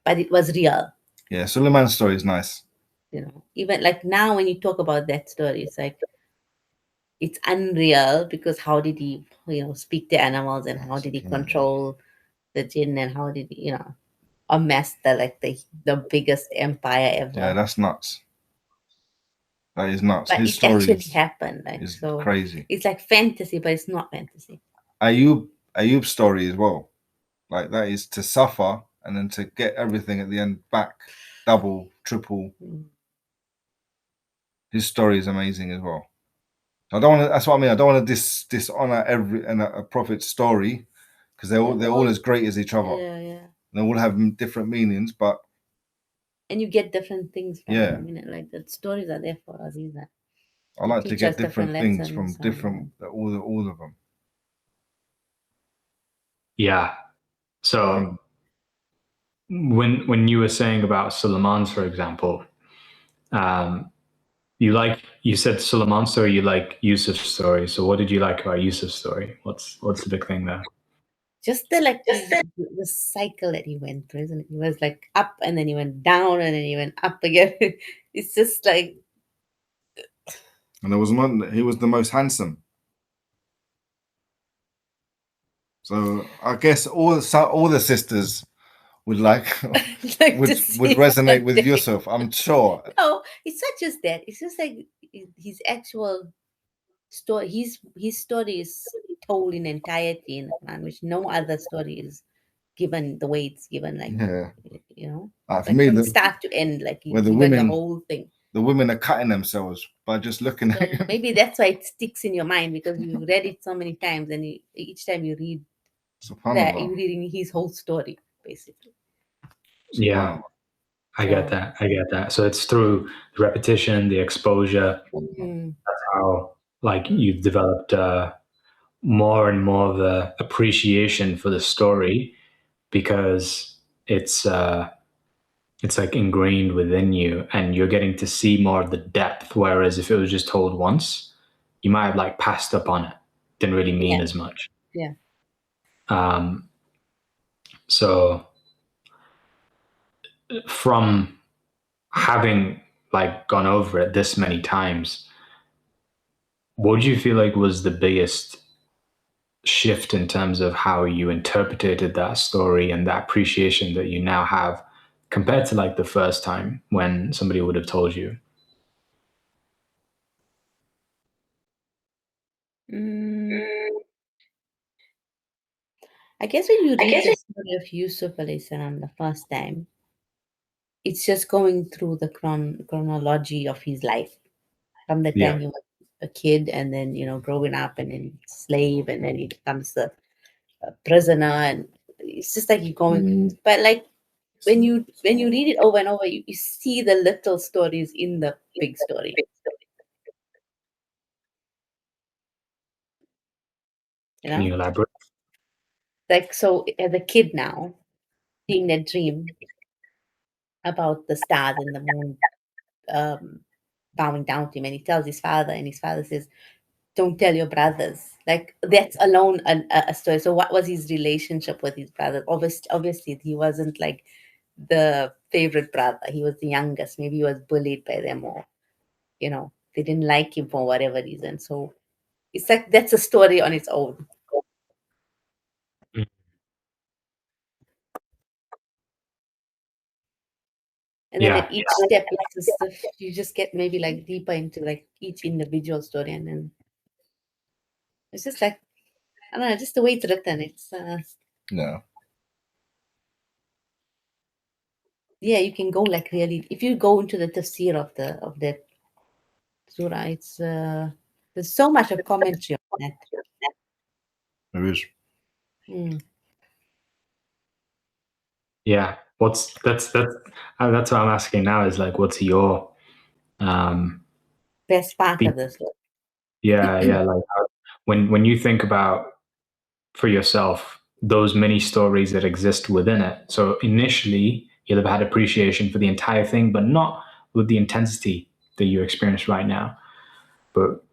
But it was real. Yeah, Suleiman's story is nice. Even like now when you talk about that story, it's like it's unreal because how did he, speak to animals and how did he control the jinn and how did he, amass the biggest empire ever. Yeah, that's nuts. That is nuts. But His it story actually happened. is So crazy. it's like fantasy, but it's not fantasy. Ayub's story as well. Like that is to suffer and then to get everything at the end back, double, triple. His story is amazing as well. I don't want to. That's what I mean. I don't want to dishonor a prophet's story because they're all as great as each other. Yeah. They all have different meanings, but and you get different things from Yeah. them. Like the stories are there for us either. I like to teach get us different different things from lessons and- different all of them. Yeah. So when you were saying about Suleiman's, for example, you said Suleiman's story, you like Yusuf's story. So what did you like about Yusuf's story? What's the big thing there? Just the cycle that he went through, isn't it? He was like up and then he went down and then he went up again. It's just like And there was one. He was the most handsome. So I guess all the sisters would like like would to see resonate with that. Yusuf. I'm sure. No, it's not just that. It's just like his actual story. His story is told in entirety in the Quran, which no other story is given the way it's given. Like Yeah. For like me, from start to end, like where the given women- the whole thing. the women are cutting themselves by just looking So at you. maybe that's why it sticks in your mind because you read it so many times, and each time you read that, you're reading his whole story basically. Yeah. I get that. So it's through the repetition, the exposure. That's how like you've developed more and more of a appreciation for the story because it's like ingrained within you and you're getting to see more of the depth. Whereas if it was just told once, you might have like passed up on it. Didn't really mean as much. Yeah. So from having like gone over it this many times, what do you feel like was the biggest shift in terms of how you interpreted that story and that appreciation that you now have compared to like the first time when somebody would have told you? I guess when you read the story of Yusuf alayhi salam the first time, it's just going through the chronology of his life from the time he was a kid and then growing up and then slave and then he becomes a prisoner, and it's just like you're going. But like when you read it over and over, you see the little stories in the big story. Can you elaborate? Like, so as a kid now, seeing that dream about the stars and the moon bowing down to him, and he tells his father, and his father says, "Don't tell your brothers." Like that's alone a story. So what was his relationship with his brother? Obviously, he wasn't like the favorite brother. He was the youngest. Maybe he was bullied by them, or they didn't like him for whatever reason. So it's like that's a story on its own. And then at each step, you just get maybe like deeper into like each individual story, and then it's just like I don't know, just the way it's written. It's Yeah. yeah, you can go like really. If you go into the tafsir of that surah, it's there's so much of commentary on that. There is. Yeah. That's what I'm asking now is like, what's your Best part Be- of the surah. yeah, like when you think about for yourself those mini stories that exist within it. So initially you'll have had appreciation for the entire thing, but not with the intensity that you experience right now. But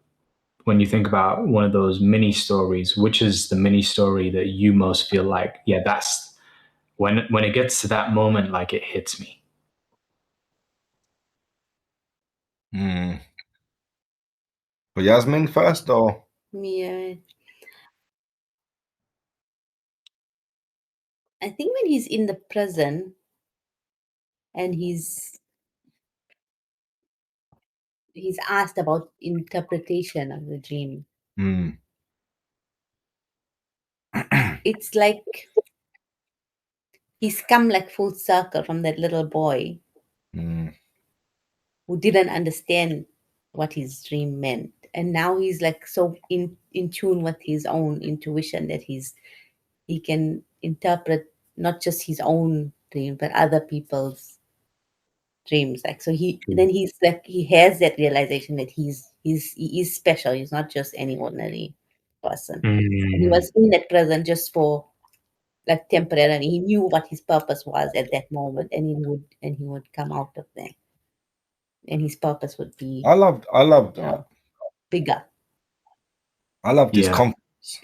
when you think about one of those mini stories, which is the mini story that you most feel like, yeah, that's when it gets to that moment, like it hits me. But Yasmin first, or Yeah. I think when he's in the prison and he's asked about interpretation of the dream. It's like he's come like full circle from that little boy who didn't understand what his dream meant, and now he's like so in tune with his own intuition that he can interpret not just his own dream but other people's dreams. Like so he's like he has that realization that he is special. He's not just any ordinary person. And he was in that prison just for like temporarily. He knew what his purpose was at that moment, and he would come out of there, and his purpose would be I loved bigger. I loved his Yeah. confidence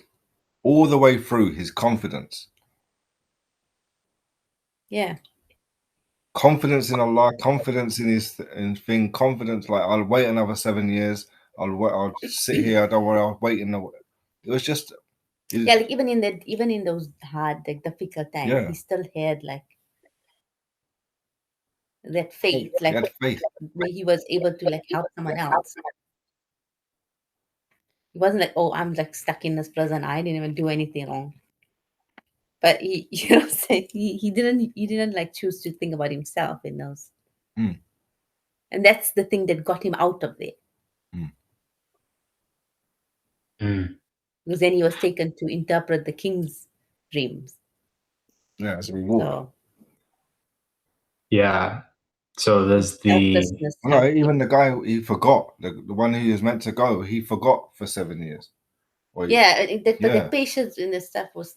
all the way through. His confidence. Yeah. Confidence in Allah, confidence in his thing, confidence like I'll wait another 7 years. I'll sit here. I don't worry. I'll wait in the. It was just. Yeah, like even in those hard, like difficult times, Yeah. he still had like that faith, like He had faith. where he was able to like help someone else. He wasn't like, oh, I'm like stuck in this prison. I didn't even do anything wrong. But he, you know, he didn't like choose to think about himself in those. And that's the thing that got him out of there. Because then he was taken to interpret the king's dreams. Yeah, as a reward. So, Yeah. So there's the selflessness. No, even the guy he forgot the one who was meant to go. He forgot for 7 years. But the patience in the stuff was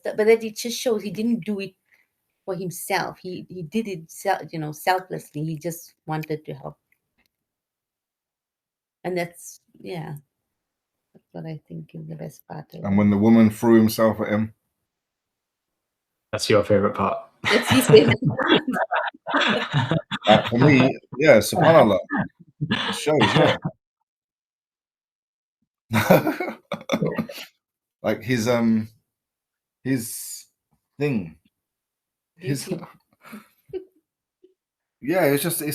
but then it just shows he didn't do it for himself. He did it, selflessly. He just wanted to help, and that's what I think is the best part of it. And when the woman threw himself at him, that's your favorite part. That's his favorite. For me, yeah, subhanallah. It shows, yeah. Like his thing. It's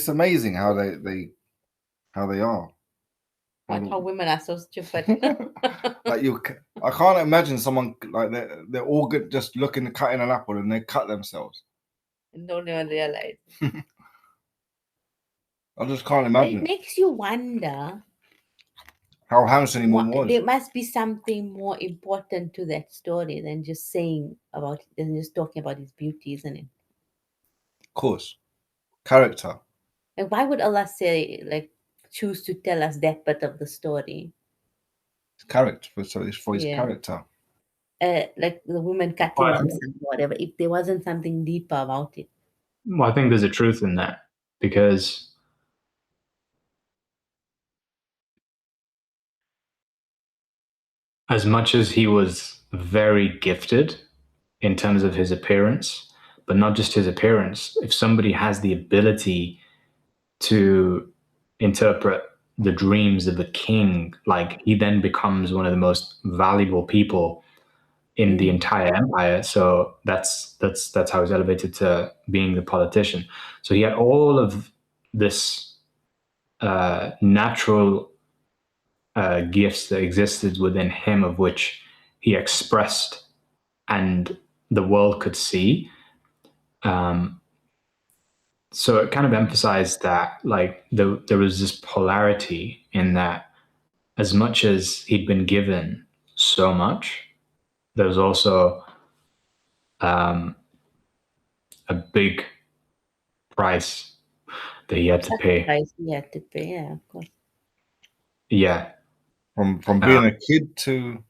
amazing how they are. How women are so stupid. Like I can't imagine someone like they're all good just looking at cutting an apple and they cut themselves. And don't even realize. I just can't But imagine. it makes you wonder How Hamson was. There must be something more important to that story than just talking about his beauty, isn't it? Of course. Character. And why would Allah choose to tell us that part of the story? Character. So it's for his character. Like the woman cutting themselves, whatever. If there wasn't something deeper about it. Well, I think there's a truth in that, because as much as he was very gifted in terms of his appearance, but not just his appearance, if somebody has the ability to interpret the dreams of the king, like he then becomes one of the most valuable people in the entire empire. So that's how he's elevated to being the politician. So he had all of this natural gifts that existed within him, of which he expressed and the world could see. So it kind of emphasized that like there was this polarity in that as much as he'd been given so much, there was also a big price that he had to pay. Price he had to pay, yeah, of course. Yeah. From being a kid to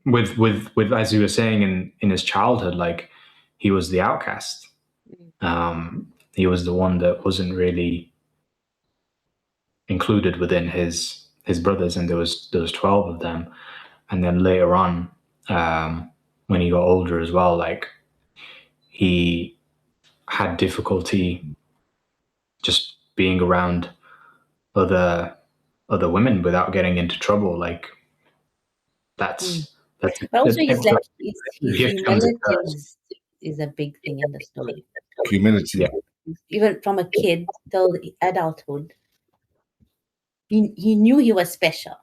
with as you were saying in his childhood, like he was the outcast. He was the one that wasn't really included within his brothers, and there was 12 of them. And then later on, when he got older as well, like he had difficulty just being around other women without getting into trouble. Like that's But also, his gift comes humility across. is a big thing in the story. humility. Yeah. Even from a kid till adulthood, he knew he was special,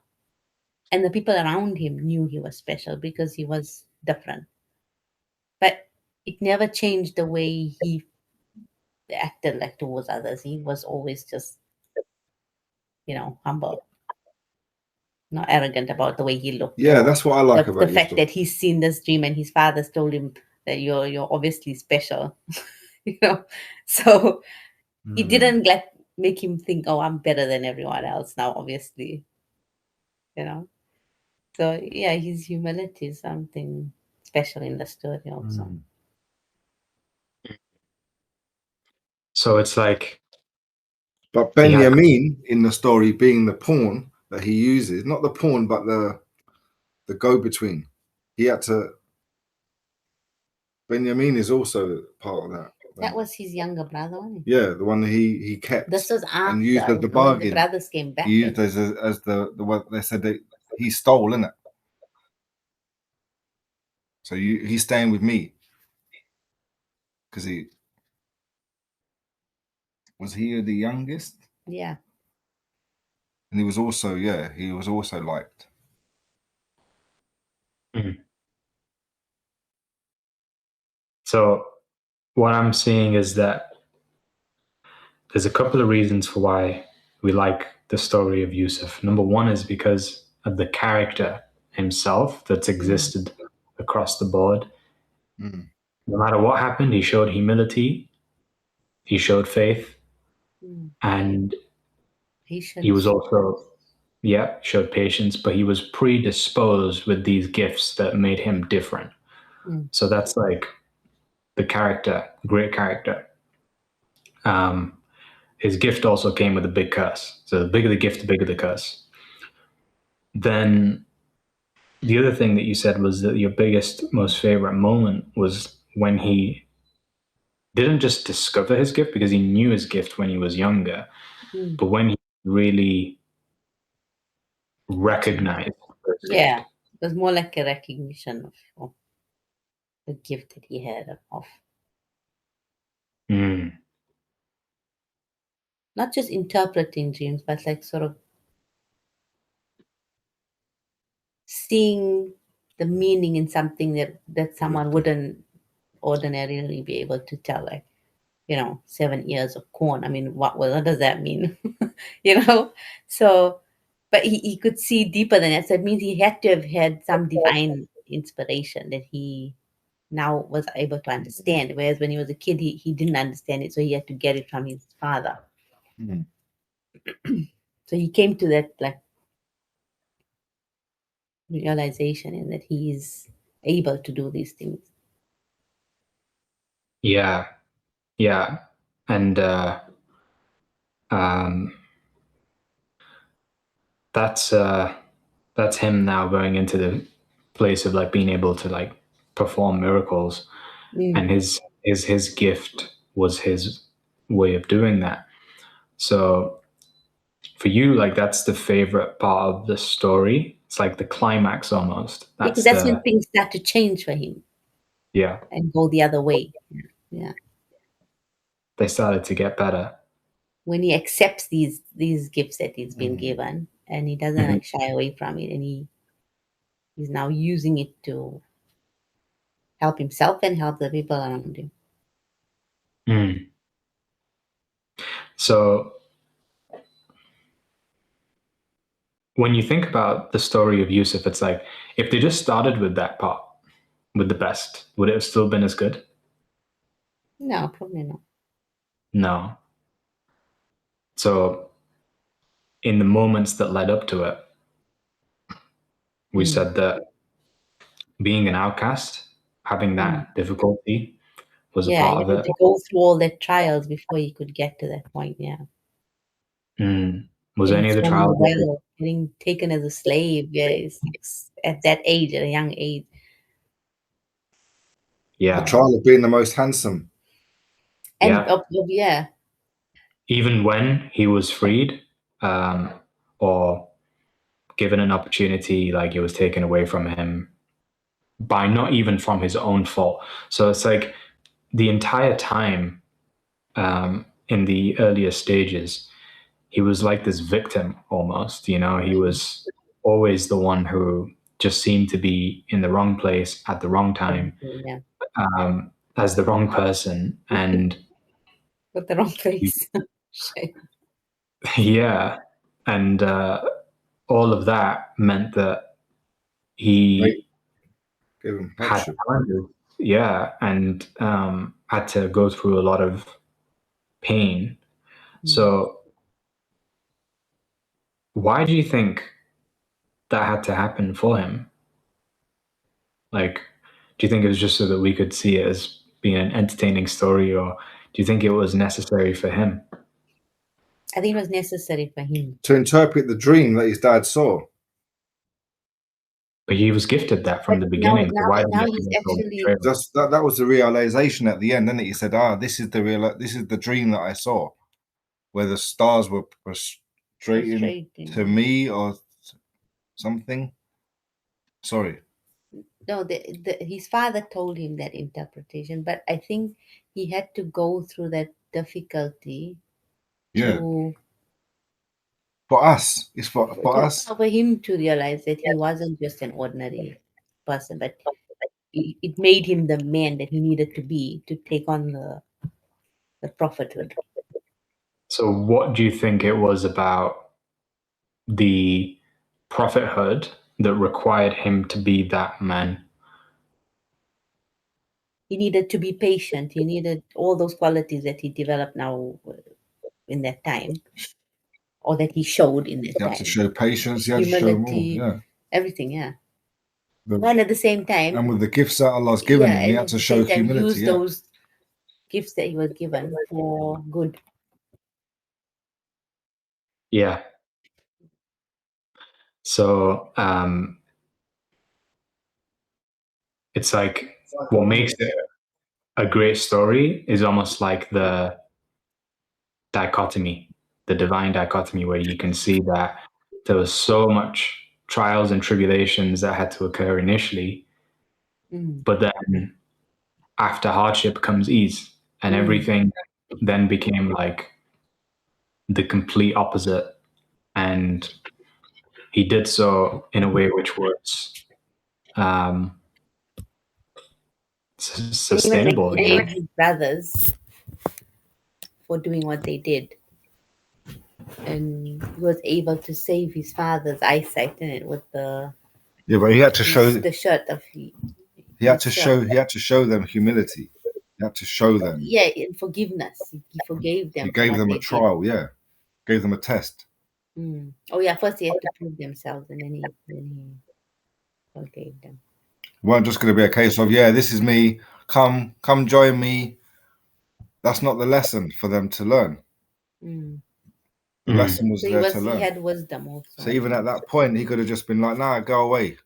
and the people around him knew he was special because he was different. But it never changed the way he acted like towards others. He was always just, humble, not arrogant about the way he looked. Yeah, that's what I like about the your fact story. that he's seen this dream and his father's told him that you're obviously special. So he didn't make him think, oh, I'm better than everyone else now, obviously. So yeah, his humility is something special in the story also. So it's like, But Benjamin in the story being the pawn that he uses, not the pawn, but the go-between. He had to. Benjamin is also part of that. That was his younger brother, wasn't it? Yeah, the one that he kept. This was after and used as the when bargain. the brothers came back. He used as the what they said that he stole, innit? So he's staying with me because he was the youngest. Yeah. And he was also liked. So what I'm seeing is that there's a couple of reasons for why we like the story of Yusuf. Number one is because of the character himself that's existed across the board. No matter what happened, he showed humility, he showed faith, and he was also, showed patience, but he was predisposed with these gifts that made him different. So that's like the character, great character. His gift also came with a big curse. So the bigger the gift, the bigger the curse. Then the other thing that you said was that your biggest, most favorite moment was when he didn't just discover his gift, because he knew his gift when he was younger, but when he really recognized. Yeah, it was more like a recognition of the gift that he had of. Not just interpreting dreams, but like sort of seeing the meaning in something that someone wouldn't ordinarily be able to tell, like, 7 ears of corn. I mean, what does that mean? So, but he could see deeper than that. So it means he had to have had some divine inspiration that he now was able to understand. Whereas when he was a kid, he didn't understand it. So he had to get it from his father. So he came to that like realization in that he is able to do these things. Yeah. And that's him now going into the place of like being able to like perform miracles, and his gift was his way of doing that. So for you, like, that's the favorite part of the story. It's like the climax almost. Because that's when things start to change for him. Yeah. And go the other way. Yeah. They started to get better. When he accepts these gifts that he's been given, and he doesn't like shy away from it, and he He's now using it to help himself and help the people around him. Mm. So when you think about the story of Yusuf, it's like, if they just started with that part, with the best, would it have still been as good? No, probably not. No. So in the moments that led up to it, we said that being an outcast, having that difficulty, was a Yeah, part he of had it. to go through all the trials before he could get to that point. Yeah. Was there any Getting other thrown in trial? the well, getting taken as a slave. Yeah, it's at that age, at a young age. The Yeah. trial of being the most handsome. And Yeah. yeah. Even when he was freed, or given an opportunity, like it was taken away from him by not even from his own fault. So it's like the entire time, in the earlier stages, he was like this victim almost, you know. He was always the one who just seemed to be in the wrong place at the wrong time, Yeah. as the wrong person. And With the wrong face. Shit. yeah, and all of that meant that he Right. Give him had hardship. to, and had to go through a lot of pain. So why do you think that had to happen for him? Like, do you think it was just so that we could see it as being an entertaining story, or do you think it was necessary for him? I think it was necessary for him. To interpret the dream that his dad saw. But he was gifted that from the But beginning. So why now did he he's have to go actually betray him? Just that was the realization at the end, didn't it? He said, this is the dream that I saw, where the stars were prostrating frustrating. to me or something. Sorry. No, his father told him that interpretation, but I think he had to go through that difficulty Yeah. to For us. It's for us. for him to realize that he wasn't just an ordinary person, but it made him the man that he needed to be to take on the prophethood. So what do you think it was about the prophethood that required him to be that man? He needed to be patient. He needed all those qualities that he developed now in that time, or that he showed in that You time. have to show patience. You have to show more. Humility, Yeah. everything. Yeah. The- And at the same time, and with the gifts that Allah's given him, he and had at to the show same time, humility. use Yeah. those gifts that he was given for good. Yeah. So it's like what makes it a great story is almost like the dichotomy, the divine dichotomy, where you can see that there was so much trials and tribulations that had to occur initially, but then after hardship comes ease, and everything then became like the complete opposite. And he did so in a way which was sustainable. He forgave his brothers for doing what they did, and he was able to save his father's eyesight in it with the But he had to show. the shirt of He had to show. He had to show them humility. He had to show them. Yeah, in forgiveness. He forgave them. He gave them a trial. Yeah, gave them a test. Oh yeah, first he had to prove themselves, and then he forgave them. It weren't just going to be a case of this is me. Come join me. That's not the lesson for them to learn. The lesson was there to learn. He had wisdom also. So even at that point, he could have just been like, "Nah, go away."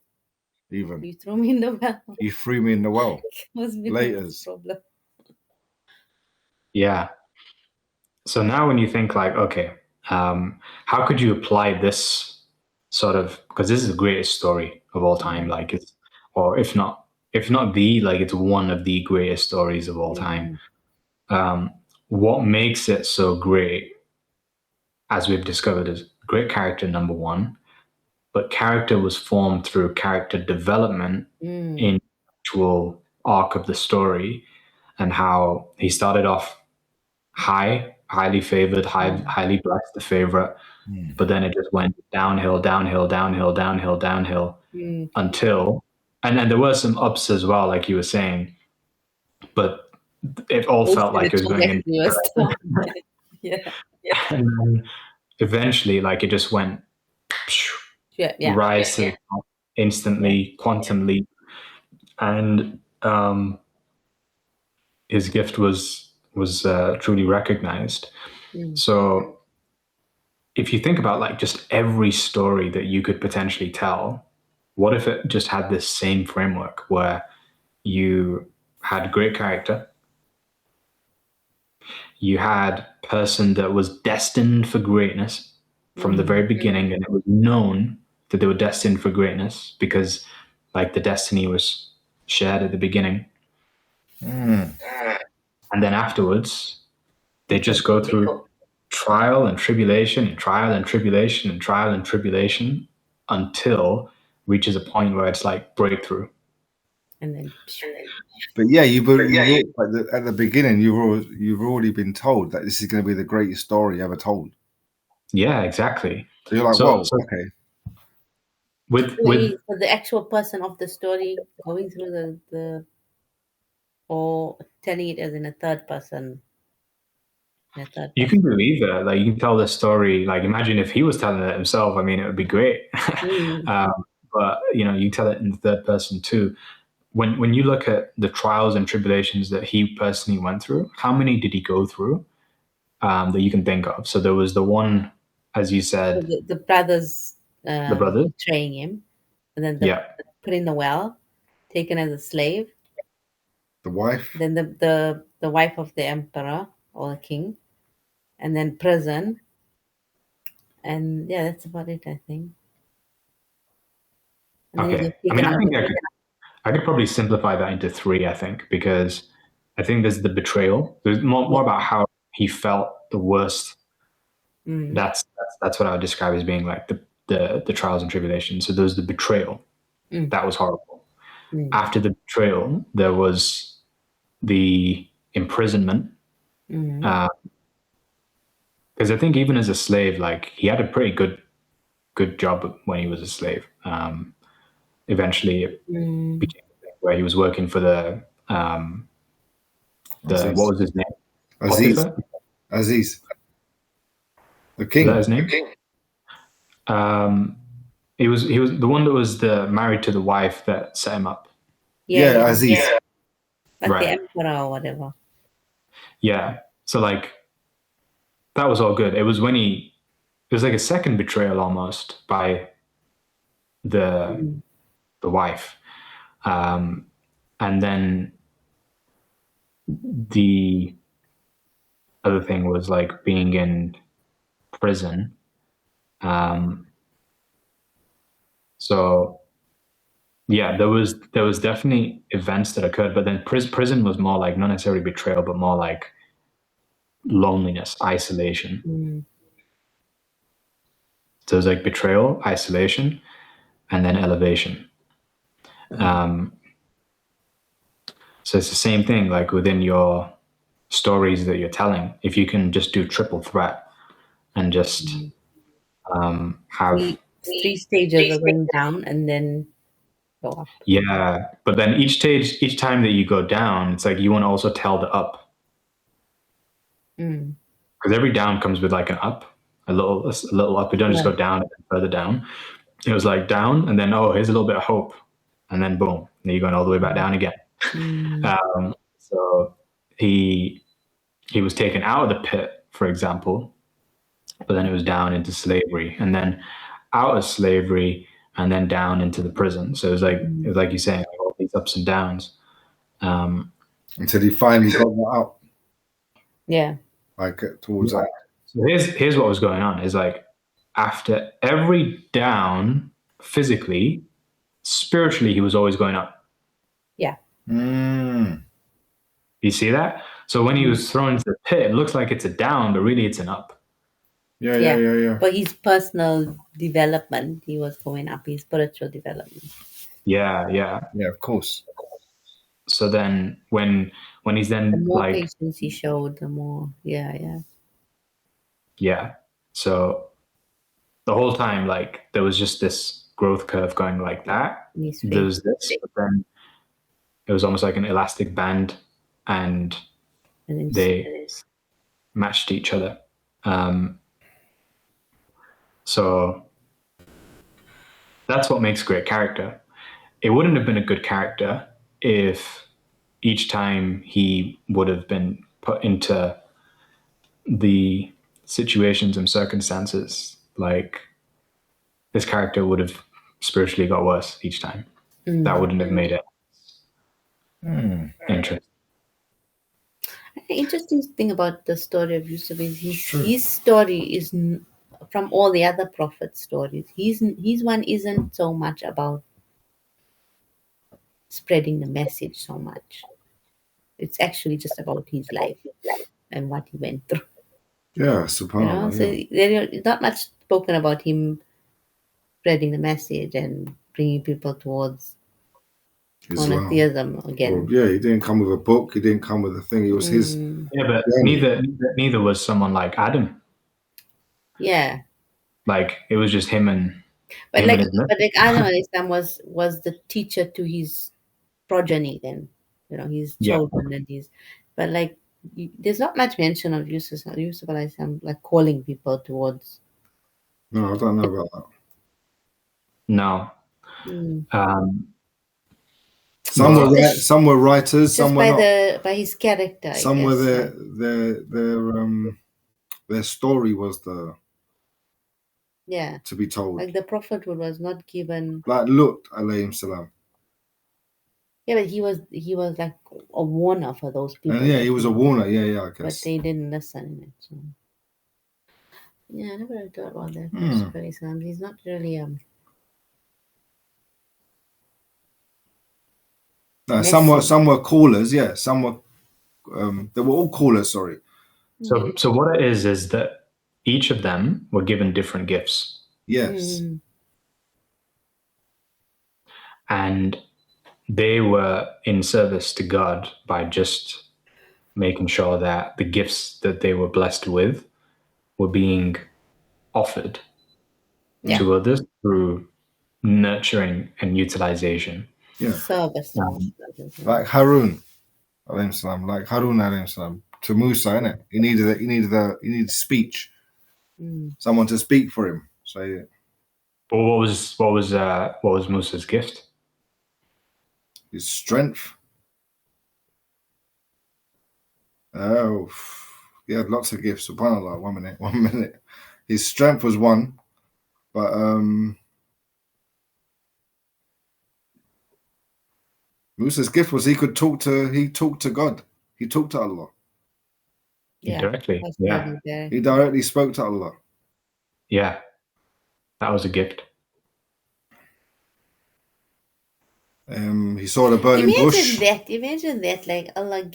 Even you threw me in the well. You threw me in the well. Later's problem. Yeah. So now when you think like, okay, how could you apply this sort of, because this is the greatest story of all time, like it's, or if not the, like it's one of the greatest stories of all time. What makes it so great, as we've discovered, is great character, number one, but character was formed through character development in the actual arc of the story, and how he started off highly favored, highly blessed, the favorite, but then it just went downhill until, and then there were some ups as well, like you were saying, but it all felt like it was going in. Yeah. And then eventually, like, it just went rise to instantly, quantum leap, and his gift was truly recognized. So if you think about like just every story that you could potentially tell, what if it just had this same framework where you had great character, you had person that was destined for greatness from the very beginning, and it was known that they were destined for greatness because like the destiny was shared at the beginning. And then afterwards, they just go through trial and tribulation and trial and tribulation and trial and tribulation until reaches a point where it's like breakthrough. And then But yeah, at the beginning, you've already been told that this is going to be the greatest story ever told. Yeah, exactly. So you're like, whoa, okay. With for the actual person of the story going through the or telling it as in a third person. You can do either. Like, you can tell the story. Like, imagine if he was telling it himself. I mean, it would be great. But you know, you tell it in the third person too. When you look at the trials and tribulations that he personally went through, how many did he go through that you can think of? So there was the one, as you said, the brothers brothers betraying him, and then put in the well, taken as a slave. The wife. Then the wife of the emperor or the king, and then prison. And yeah, that's about it, I think. And okay. I mean, I think I could probably simplify that into 3, I think, because I think there's the betrayal. There's more about how he felt the worst. That's what I would describe as being like the trials and tribulations. So there's the betrayal. That was horrible. After the betrayal, there was the imprisonment. Because I think even as a slave, like, he had a pretty good job when he was a slave. Eventually, it became where he was working for the what was his name? Aziz. The king. Was that his name? The king. He was the one that was married to the wife that set him up. Yeah, Aziz. Yeah. Like the emperor or whatever. Yeah. So like, that was all good. It was when it was like a second betrayal almost by the wife. And then the other thing was like being in prison. So yeah, there was definitely events that occurred, but then prison was more like not necessarily betrayal, but more like loneliness, isolation. So it was like betrayal, isolation, and then elevation. So it's the same thing, like within your stories that you're telling. If you can just do triple threat and just have 3 stages of going down and then go up. Yeah, but then each time that you go down, it's like you want to also tell the up. Because every down comes with like an up, a little up. You don't just go down and then further down. It was like down, and then here's a little bit of hope, and then boom, and you're going all the way back down again. So he was taken out of the pit, for example, but then it was down into slavery, and then out of slavery, and then down into the prison. So it was like you're saying, like, all these ups and downs. Until he finally got that up. Yeah. Like towards that. So here's what was going on, is like, after every down physically, spiritually, he was always going up. Yeah. You see that? So when he was thrown into the pit, it looks like it's a down, but really it's an up. Yeah. For his personal development, he was going up his spiritual development. Yeah. Yeah, of course. So then when he's The then more like, patience he showed, the more, yeah. So the whole time, like, there was just this growth curve going like that. in his There faith. was this, but then it was almost like an elastic band, and And then they matched each other. So that's what makes great character. It wouldn't have been a good character if each time he would have been put into the situations and circumstances, like, this character would have spiritually got worse each time. That wouldn't have made it interesting. The interesting thing about the story of Yusuf is his story is from all the other prophet stories. His one isn't so much about spreading the message so much. It's actually just about his life and what he went through. Yeah, subhanAllah. So there's not much spoken about him spreading the message and bringing people towards monotheism again. Well, he didn't come with a book. He didn't come with a thing. It was his. Yeah, but neither was someone like Adam. Yeah. Like, it was just him and. But like Adam alayhi salam was the teacher to his progeny. Then, his children and his. But like, there's not much mention of Yusuf alayhi salam like calling people towards. No, I don't know about that. No. Some were writers. Some were not. By his character. Some were their story was to be told. Like the prophethood was not given. Like Lut alayhi salam. Yeah, but he was like a warner for those people. And he was a warner. Yeah, I guess. But they didn't listen in it. So. Yeah, I never really thought about that. He's not really some were callers. Yeah, some were. They were all callers. Sorry. So what it is that each of them were given different gifts. Yes. And they were in service to God by just making sure that the gifts that they were blessed with were being offered to others through nurturing and utilization. Yeah. Service. Like Harun alayhi salam, to Musa, innit? He needed speech. Someone to speak for him. So yeah. Well, what was Musa's gift? His strength. Oh, he had lots of gifts. SubhanAllah. 1 minute. His strength was one, but Musa's gift was he talked to God. He talked to Allah. Yeah. Directly. Yeah. He directly spoke to Allah. Yeah. That was a gift. He saw the burning bush. Imagine that, like Allah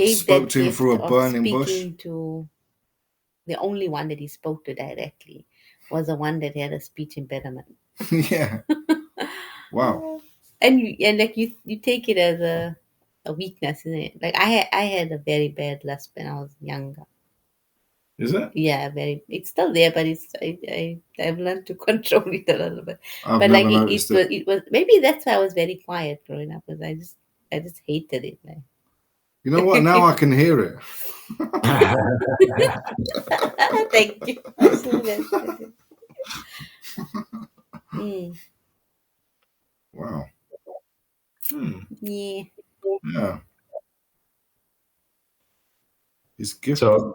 spoke to him through a burning bush. To the only one that he spoke to directly was the one that had a speech impediment. Yeah. Wow. And you take it as a weakness, isn't it? Like I had a very bad lisp when I was younger. Is it? Yeah, it's still there, but I've learned to control it a little bit. But like it was maybe that's why I was very quiet growing up, because I just hated it. Like. You know what? Now I can hear it. Thank you. Wow. Yeah. Yeah. It's good. So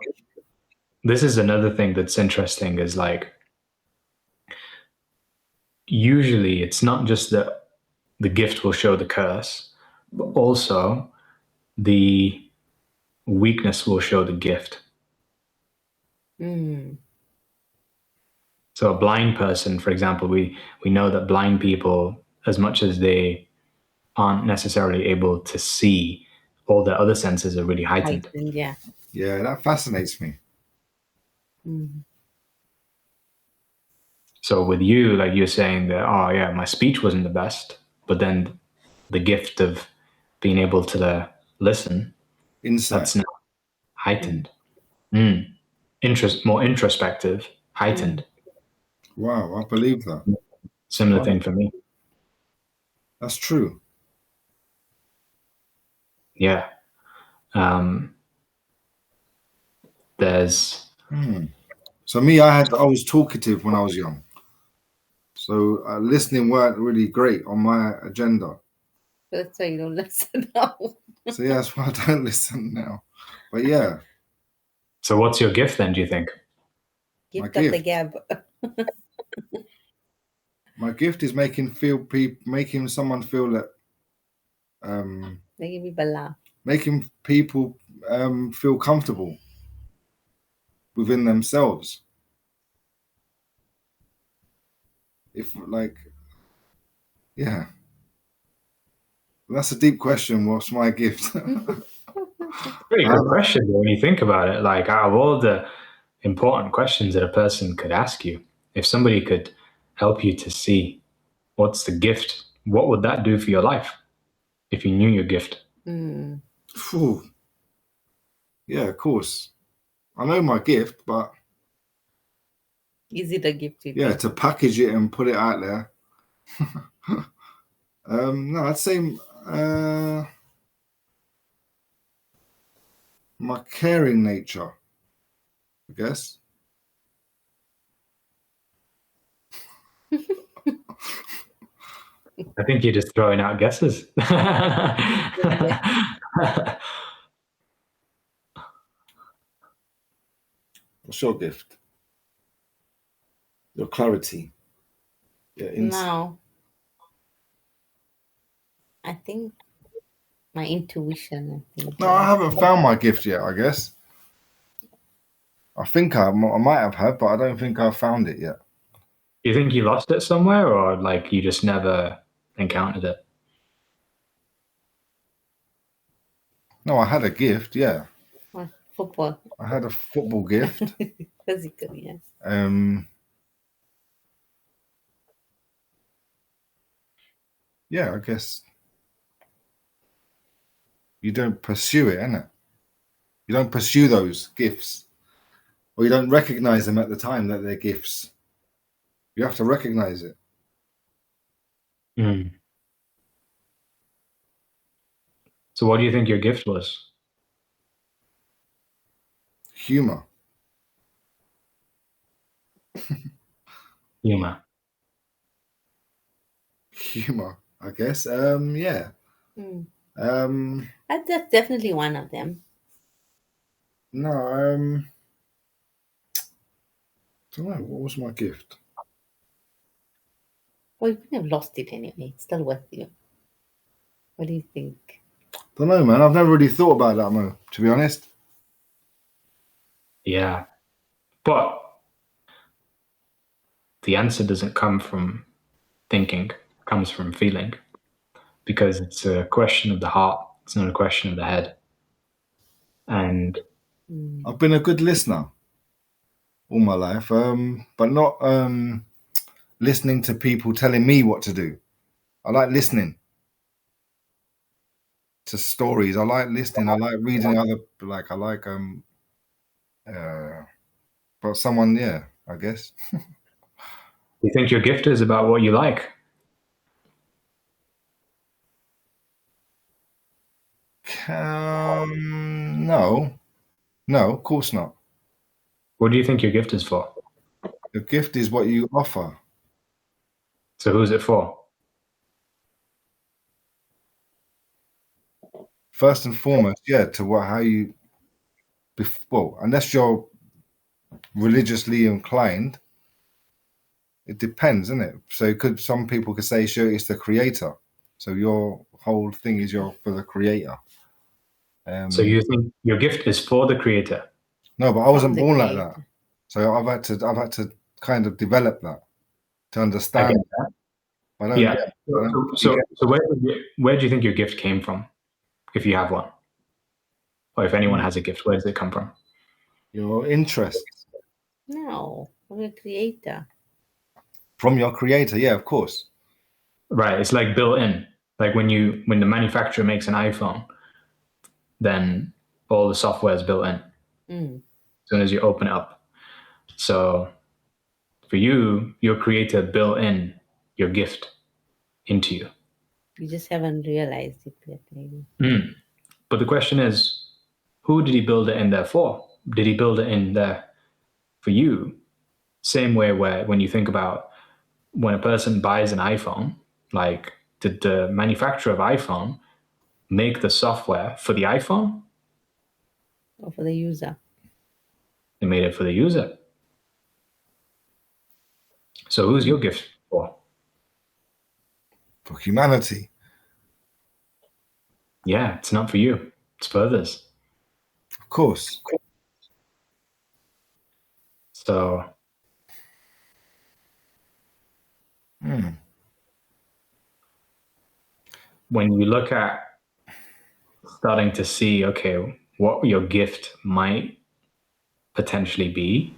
this is another thing that's interesting, is like, usually it's not just that the gift will show the curse, but also the weakness will show the gift. So a blind person, for example, we know that blind people, as much as they aren't necessarily able to see, all their other senses are really heightened. Yeah. Yeah, that fascinates me. So with you, like you're saying that, oh yeah, my speech wasn't the best, but then the gift of being able to listen, Insight. that's now heightened. More introspective, heightened. Wow, I believe that. Similar Wow. thing for me. That's true. Yeah. There's So me, I was talkative when I was young. So listening weren't really great on my agenda. That's why you don't listen now. So yeah, that's why I don't listen now. But yeah, so what's your gift then, do you think? Gift of the gift. gab. my gift is making someone feel that Making people laugh. making people feel comfortable within themselves. If yeah, that's a deep question. What's my gift? Pretty good question though, when you think about it. Like, out of all the important questions that a person could ask you, if somebody could help you to see what's the gift, what would that do for your life if you knew your gift? Phew. Yeah, of course. I know my gift, but Is it a gift? yeah, to package it and put it out there. No, I'd say my caring nature, I guess. I think you're just throwing out guesses. What's your gift? Your clarity. Your insight. No. I think my intuition. No, I haven't found my gift yet, I guess. I think I might have had, but I don't think I've found it yet. You think you lost it somewhere, or like you just never encountered it? No, I had a gift, yeah. Football. I had a football gift. Physical, yes. Yeah, I guess you don't pursue it, innit? You don't pursue those gifts, or you don't recognize them at the time that they're gifts. You have to recognize it. So what do you think your gift was? Humor. Humor. Humor, I guess. Yeah. That's definitely one of them. No, don't know. What was my gift? Well, you couldn't have lost it anyway. It's still with you. What do you think? Don't know, man. I've never really thought about that, Mo, to be honest. Yeah. But the answer doesn't come from thinking, it comes from feeling. Because it's a question of the heart. It's not a question of the head. And I've been a good listener all my life, but not listening to people telling me what to do. I like listening to stories. I like listening. I like reading but someone, yeah, I guess. you think your gift is about what you like? No, of course not. What do you think your gift is for? The gift is what you offer. So who's it for? First and foremost, yeah, unless you're religiously inclined, it depends, isn't it? So some people could say, sure, it's the creator. So your whole thing is for the creator. So you think your gift is for the creator? No, but I wasn't born like that. So I've had to kind of develop that to understand. Yeah. So where do you think your gift came from, if you have one, or if anyone has a gift? Where does it come from? Your interest. No, I'm a creator. From your creator, yeah, of course. Right. It's like built in. Like when the manufacturer makes an iPhone, then all the software is built in as soon as you open it up. So for you, your creator built in your gift into you. You just haven't realized it yet, maybe. But the question is, who did he build it in there for? Did he build it in there for you? Same way where when you think about when a person buys an iPhone, like did the manufacturer of iPhone make the software for the iPhone? Or for the user. They made it for the user. So who's your gift for? For humanity. Yeah, it's not for you. It's for others. Of course. So when you look at starting to see, okay, what your gift might potentially be,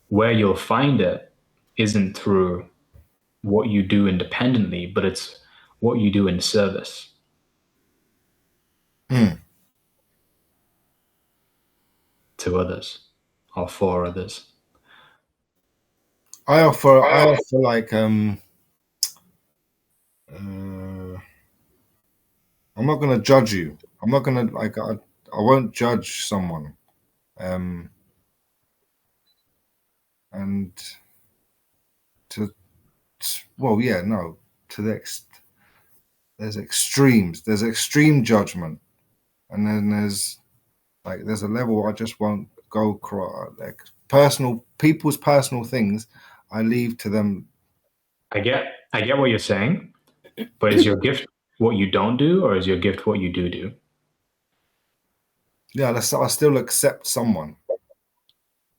where you'll find it isn't through what you do independently, but it's what you do in service to others or for others. I offer like I'm not going to judge you. I'm not going to like I won't judge someone. And to there's extremes. There's extreme judgment, and then there's a level I just won't go like people's personal things. I leave to them. I get what you're saying, but is your gift what you don't do, or is your gift what you do? Yeah, I still accept someone.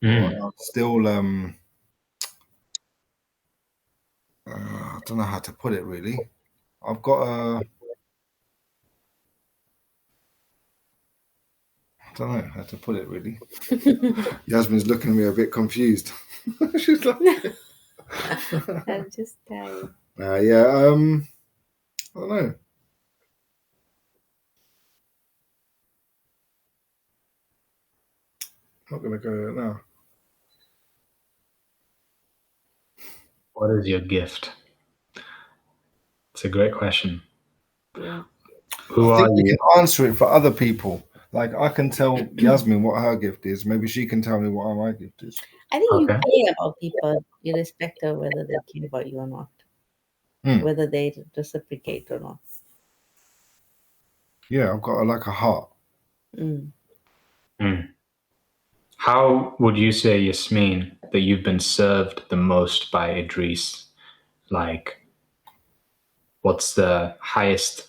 Or I still I don't know how to put it really. I've got I don't know how to put it really. Yasmin's looking at me a bit confused. She's like, I'm just tired. yeah, I don't know. Not gonna go now. What is your gift? It's a great question. Yeah. Who I are think we you? can answer it for other people. Like I can tell Yasmin what her gift is. Maybe she can tell me what my gift is. I think you Okay. care about people irrespective of whether they care about you or not. Whether they reciprocate or not. Yeah, I've got like a heart. How would you say, Yasmin, that you've been served the most by Idris? Like, what's the highest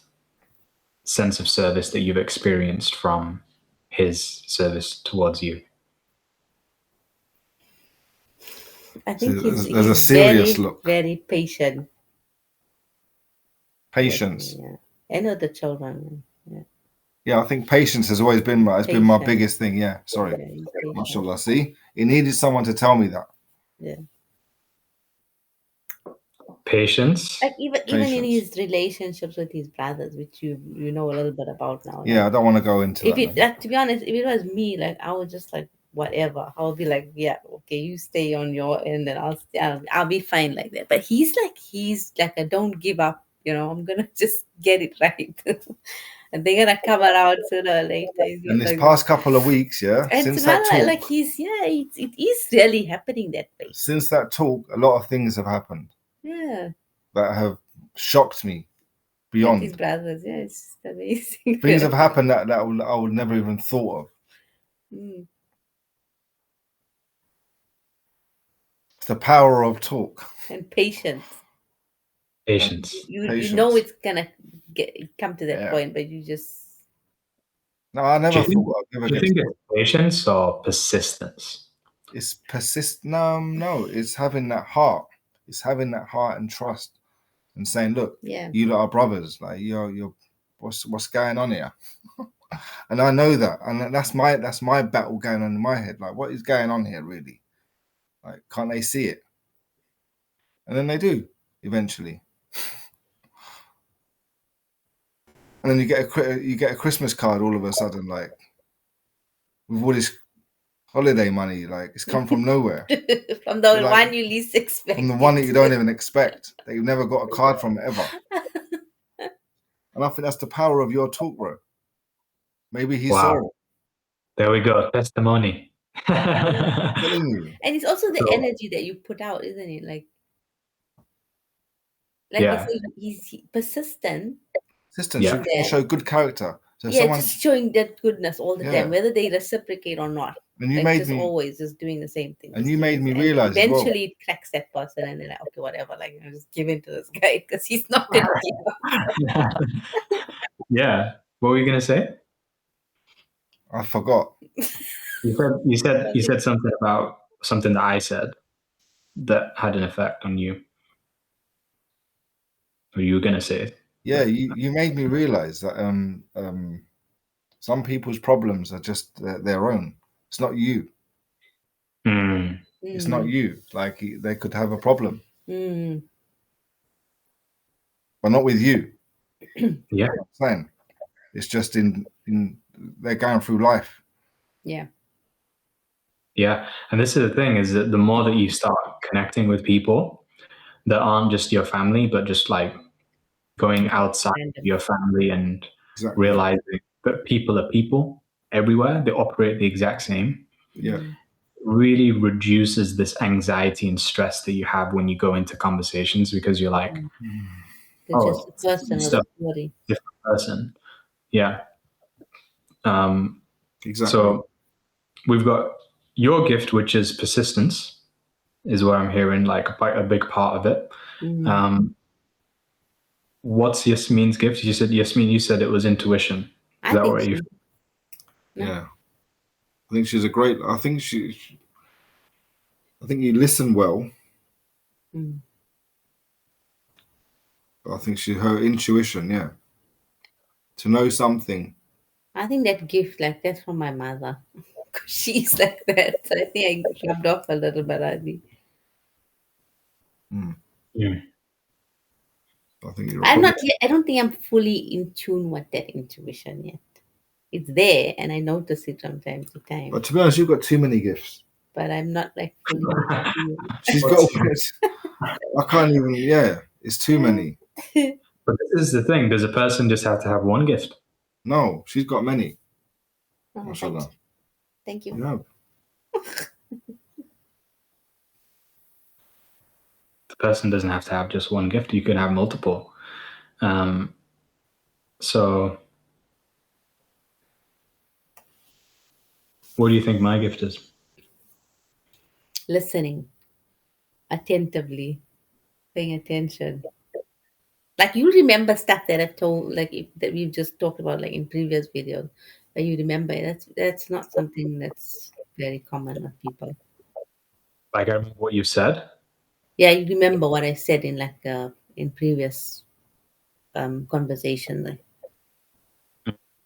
sense of service that you've experienced from his service towards you? I think There's he's a serious very, look. very patient. Patience. Yeah. I know the children. Yeah. Yeah, I think patience has always been my biggest thing. Yeah, sorry. Yeah, he's patient. Mashallah. See, he needed someone to tell me that. Yeah. Patience. Like even in his relationships with his brothers, which you know a little bit about now. Yeah, I don't want to go into if that. it like, to be honest, if it was me, like I would just like whatever. I would be like, yeah, okay, you stay on your end, and I'll be fine like that. But he's like a don't give up. You know, I'm gonna just get it right, and they're gonna come around sooner or later. In this past couple of weeks, since that talk, like it is really happening that way. Since that talk, a lot of things have happened. Yeah. That have shocked me beyond. His brothers, yeah, it's amazing. Things have happened that I would never even thought of. It's the power of talk and patience. Patience. You know it's gonna come to that point, but you just. No, I never thought. Do you think it's patience or persistence? It's No, it's having that heart. It's having that heart and trust, and saying, "Look, you lot are brothers. Like you're what's going on here?" And I know that, and that's my battle going on in my head. Like, what is going on here, really? Like, can't they see it? And then they do eventually. And then you get a Christmas card all of a sudden, like with all this holiday money, like it's come from nowhere, From the Like, one you least expect. from the one that you don't even expect, that you've never got a card from ever. And I think that's the power of your talk, bro. Maybe he Wow. saw it. There we go. Testimony. I'm telling you. And it's also the So- energy that you put out, isn't it? Like Yeah. he's persistent. Assistance, Yeah. you can show good character. So Yeah, someone, just showing that goodness all the Yeah. time, whether they reciprocate or not. and you Like, made just me, always just doing the same thing. and just you doing made the me same. realize as well. Eventually, it cracks that person, and they're like, okay, whatever. Like, I'm just give in to this guy because he's not gonna give up. Yeah. What were you gonna say? I forgot. You said something about something that I said that had an effect on you. Or you were gonna say it. Yeah, you made me realize that some people's problems are just their own. It's not you. Mm. It's not you. Like they could have a problem, Mm. but not with you. Yeah. You know what I'm saying? It's just in they're going through life. Yeah. Yeah. And this is the thing, is that the more that you start connecting with people that aren't just your family, but just like going outside of your family and Exactly. realizing that people are people everywhere, they operate the exact same, Yeah. really reduces this anxiety and stress that you have when you go into conversations, because you're like, It's Oh, just a person with a stuff. story. person. Yeah. Exactly. So we've got your gift, which is persistence, is what I'm hearing, like a big part of it. Mm. What's Yasmin's gift? You said, Yasmin, you said it was intuition. I Is that think what so. you? Yeah. I think she's a great. I think you listen well. Mm. I think her intuition, yeah, to know something. I think that gift, like that's from my mother. 'Cause she's like that. So I think I rubbed off a little bit. I think. Yeah. I think you're I'm right. not yet. I don't think I'm fully in tune with that intuition yet. It's there, and I notice it from time to time. But to be honest, you've got too many gifts. But I'm not like fully in tune. She's got. I can't even. Yeah, it's too many. But this is the thing. Does a person just have to have one gift? No, she's got many. Oh, Mashallah. thank you. Yeah. The person doesn't have to have just one gift. You can have multiple. So what do you think my gift is? Listening attentively, paying attention. Like you remember stuff that I've told, like that we've just talked about, like in previous videos. But you remember it. That's not something that's very common with people. Like, I remember what you said. Yeah, you remember what I said in like in previous conversation. Like,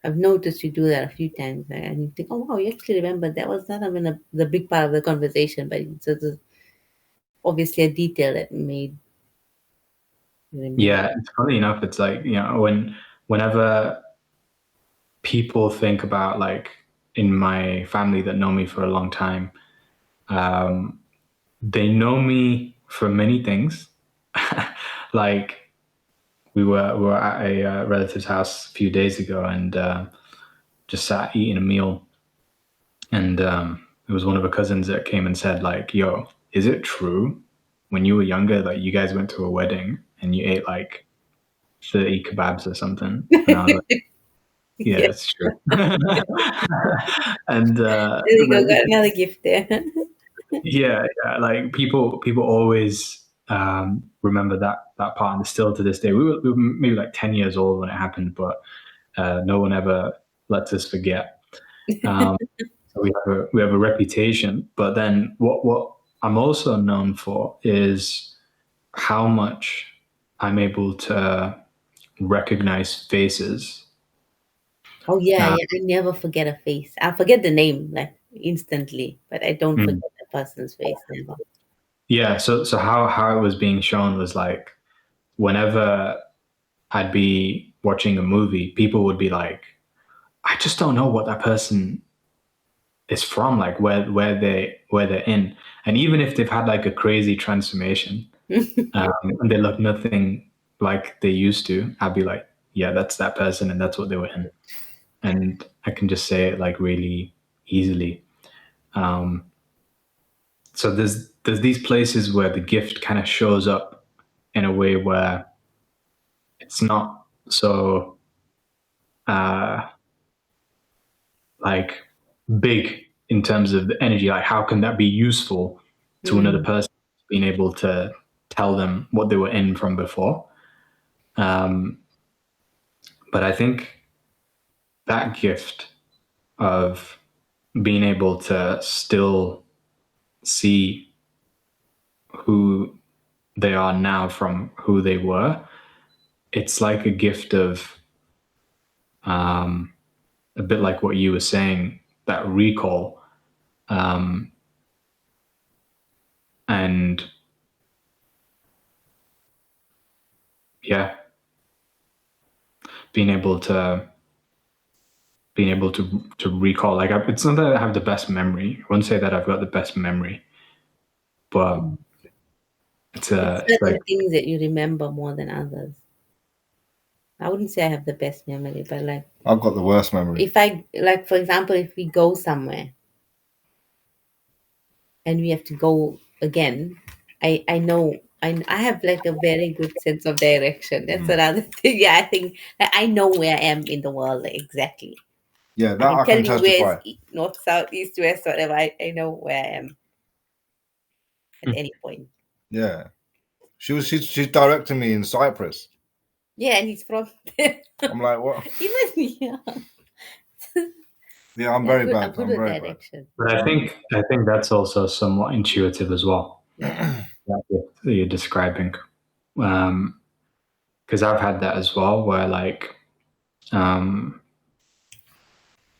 I've noticed you do that a few times, and you think, "Oh wow, you actually remember that was not even the big part of the conversation, but it's obviously a detail that made." You remember. Yeah, it's funny enough. It's like, whenever people think about, like, in my family that know me for a long time, they know me for many things. Like, we were at a relative's house a few days ago, and just sat eating a meal, and it was one of her cousins that came and said, like, "Yo, is it true when you were younger that you guys went to a wedding and you ate like 30 kebabs or something?" And I was like, yeah, Yeah. that's true. And There you go, got another gift there. yeah, like people always remember that part, and still to this day. We were maybe like 10 years old when it happened, but no one ever lets us forget. So we have a reputation. But then what I'm also known for is how much I'm able to recognize faces. Oh yeah, I never forget a face. I forget the name like instantly, but I don't forget the person's face, never. Yeah. So how it was being shown was like, whenever I'd be watching a movie, people would be like, I just don't know what that person is from, like where they're in. And even if they've had like a crazy transformation, and they look nothing like they used to, I'd be like, yeah, that's that person and that's what they were in. And I can just say it like really easily. So there's these places where the gift kind of shows up in a way where it's not so like big in terms of the energy. Like, how can that be useful to another person, being able to tell them what they were in from before? But I think that gift of being able to still see who they are now from who they were, it's like a gift of a bit like what you were saying, that recall, and yeah, being able to recall. Like, it's not that I have the best memory. I wouldn't say that I've got the best memory, but it's Certain like, things that you remember more than others. I wouldn't say I have the best memory, but like, I've got the worst memory. if I, like, for example, if we go somewhere and we have to go again, I know I have like a very good sense of direction. That's another thing. Yeah, I think I know where I am in the world, like, exactly. Yeah, I that can I tell can you where testify. it's north, south, east, west, whatever. I know where I am at any point. Yeah, she's directing me in Cyprus. Yeah, and he's from there. I'm like, what? Even yeah. Yeah, I'm very I'm bad. good I'm with very bad. direction. but I think that's also somewhat intuitive as well. Yeah. That you're describing, because I've had that as well, where like I'm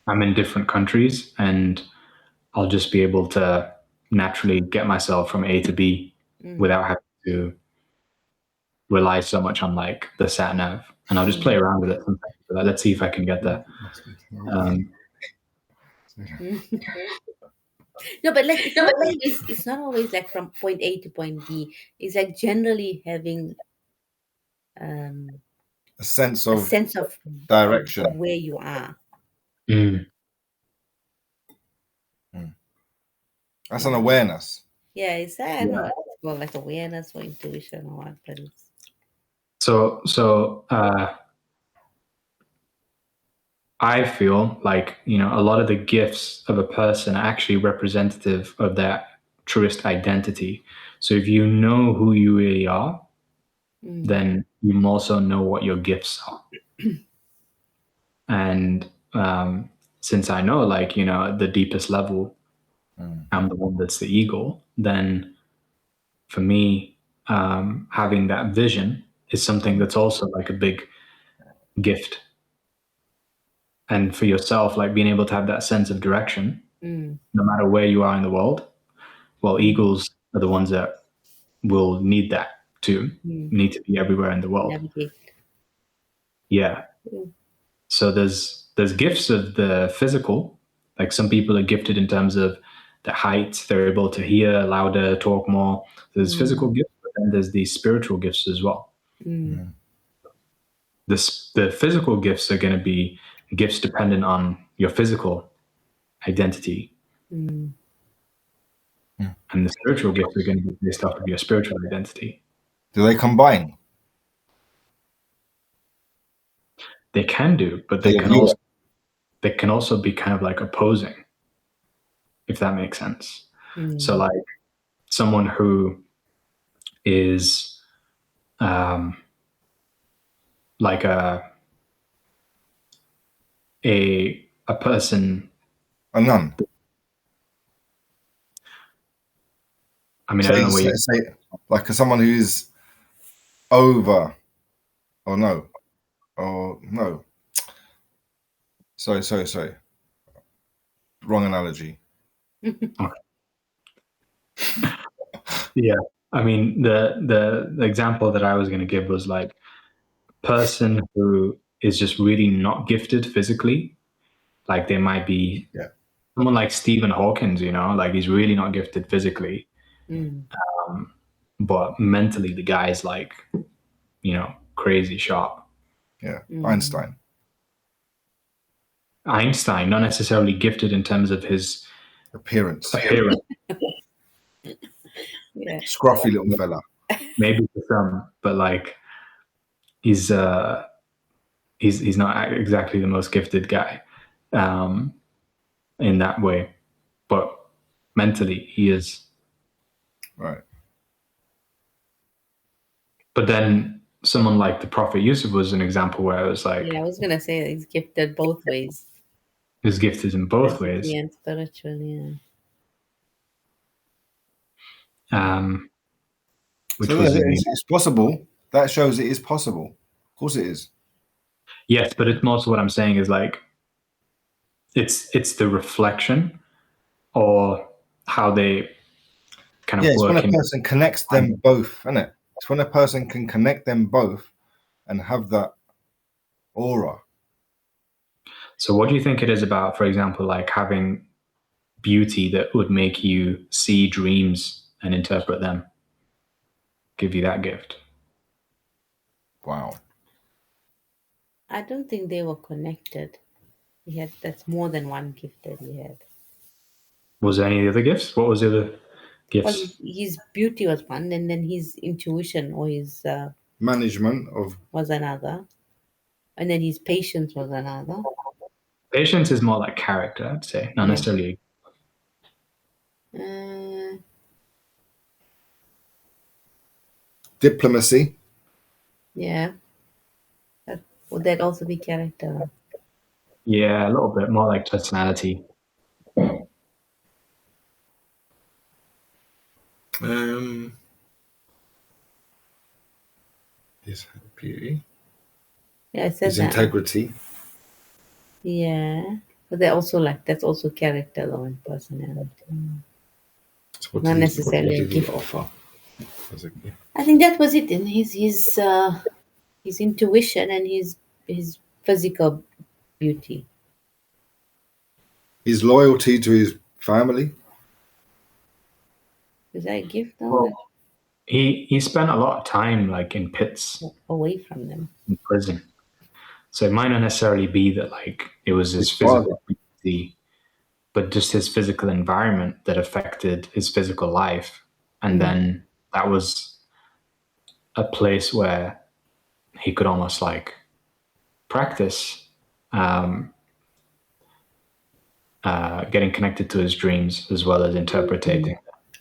in different countries and I'll just be able to naturally get myself from A to B without having to rely so much on like the sat nav, and I'll just play around with it sometimes. Like, let's see if I can get there. No, but like it's not always like from point A to point B. It's like generally having A sense a of sense of direction. where you are. That's an awareness. Yeah, it's I don't know, it's more like awareness or intuition or what, but it's So I feel like, a lot of the gifts of a person are actually representative of their truest identity. So if you know who you really are, then you also know what your gifts are. And since I know, like, at the deepest level, I'm the one that's the ego, then for me, having that vision is something that's also like a big gift. And for yourself, like being able to have that sense of direction, no matter where you are in the world. Well, eagles are the ones that will need that too, need to be everywhere in the world. navigate. Yeah. So there's gifts of the physical, like some people are gifted in terms of the height, they're able to hear louder, talk more. There's physical gifts, but then there's these spiritual gifts as well. The physical gifts are going to be gifts dependent on your physical identity. And the spiritual gifts are going to be based off of your spiritual identity. Do they combine? They can do, but they can also be kind of like opposing, if that makes sense. So like someone who is like a person, A nun. I mean, I don't know what you say, like someone who's over, or no. Sorry. Wrong analogy. Okay. Yeah. I mean, the example that I was going to give was like person who is just really not gifted physically. Like they might be Yeah. someone like Stephen Hawkins, you know, like he's really not gifted physically, Mm. but mentally the guy's like, you know, crazy sharp. Yeah. Mm. Einstein. Einstein, not necessarily gifted in terms of his Appearance. appearance, Yeah. Scruffy little fella. maybe for some, but like he's not exactly the most gifted guy in that way, but mentally he is. Right. But then someone like the Prophet Yusuf was an example where it was like Yeah, I was gonna say he's gifted both ways, he was gifted in both physically ways. and spiritually. Which So was yeah, it's possible. That shows it is possible. Of course it is. yes, but it's also what I'm saying is like it's the reflection or how they kind of Yeah, it's when work a in. person connects them both, isn't it? It's when a person can connect them both and have that aura. So what do you think it is about, for example, like having beauty that would make you see dreams and interpret them, give you that gift? Wow. I don't think they were connected. That's more than one gift that he had. Was there any other gifts? What was the other Well, gifts? his beauty was one, and then his intuition or his Management of was another, and then his patience was another. Patience is more like character, I'd say, not Yeah. necessarily. diplomacy. Yeah. Would that also be character? Yeah, a little bit more like personality. His beauty. Yeah, I said His that. integrity. Yeah. But that's also character though and personality. So what Not did necessarily a what did he gift. offer as a gift? I think that was it in his intuition and his physical beauty. His loyalty to his family. Is that a gift though? Well, he spent a lot of time like in pits, Away from them. in prison. So it might not necessarily be that like it was his His father. physical beauty, but just his physical environment that affected his physical life. And then that was a place where he could almost like practice getting connected to his dreams as well as interpreting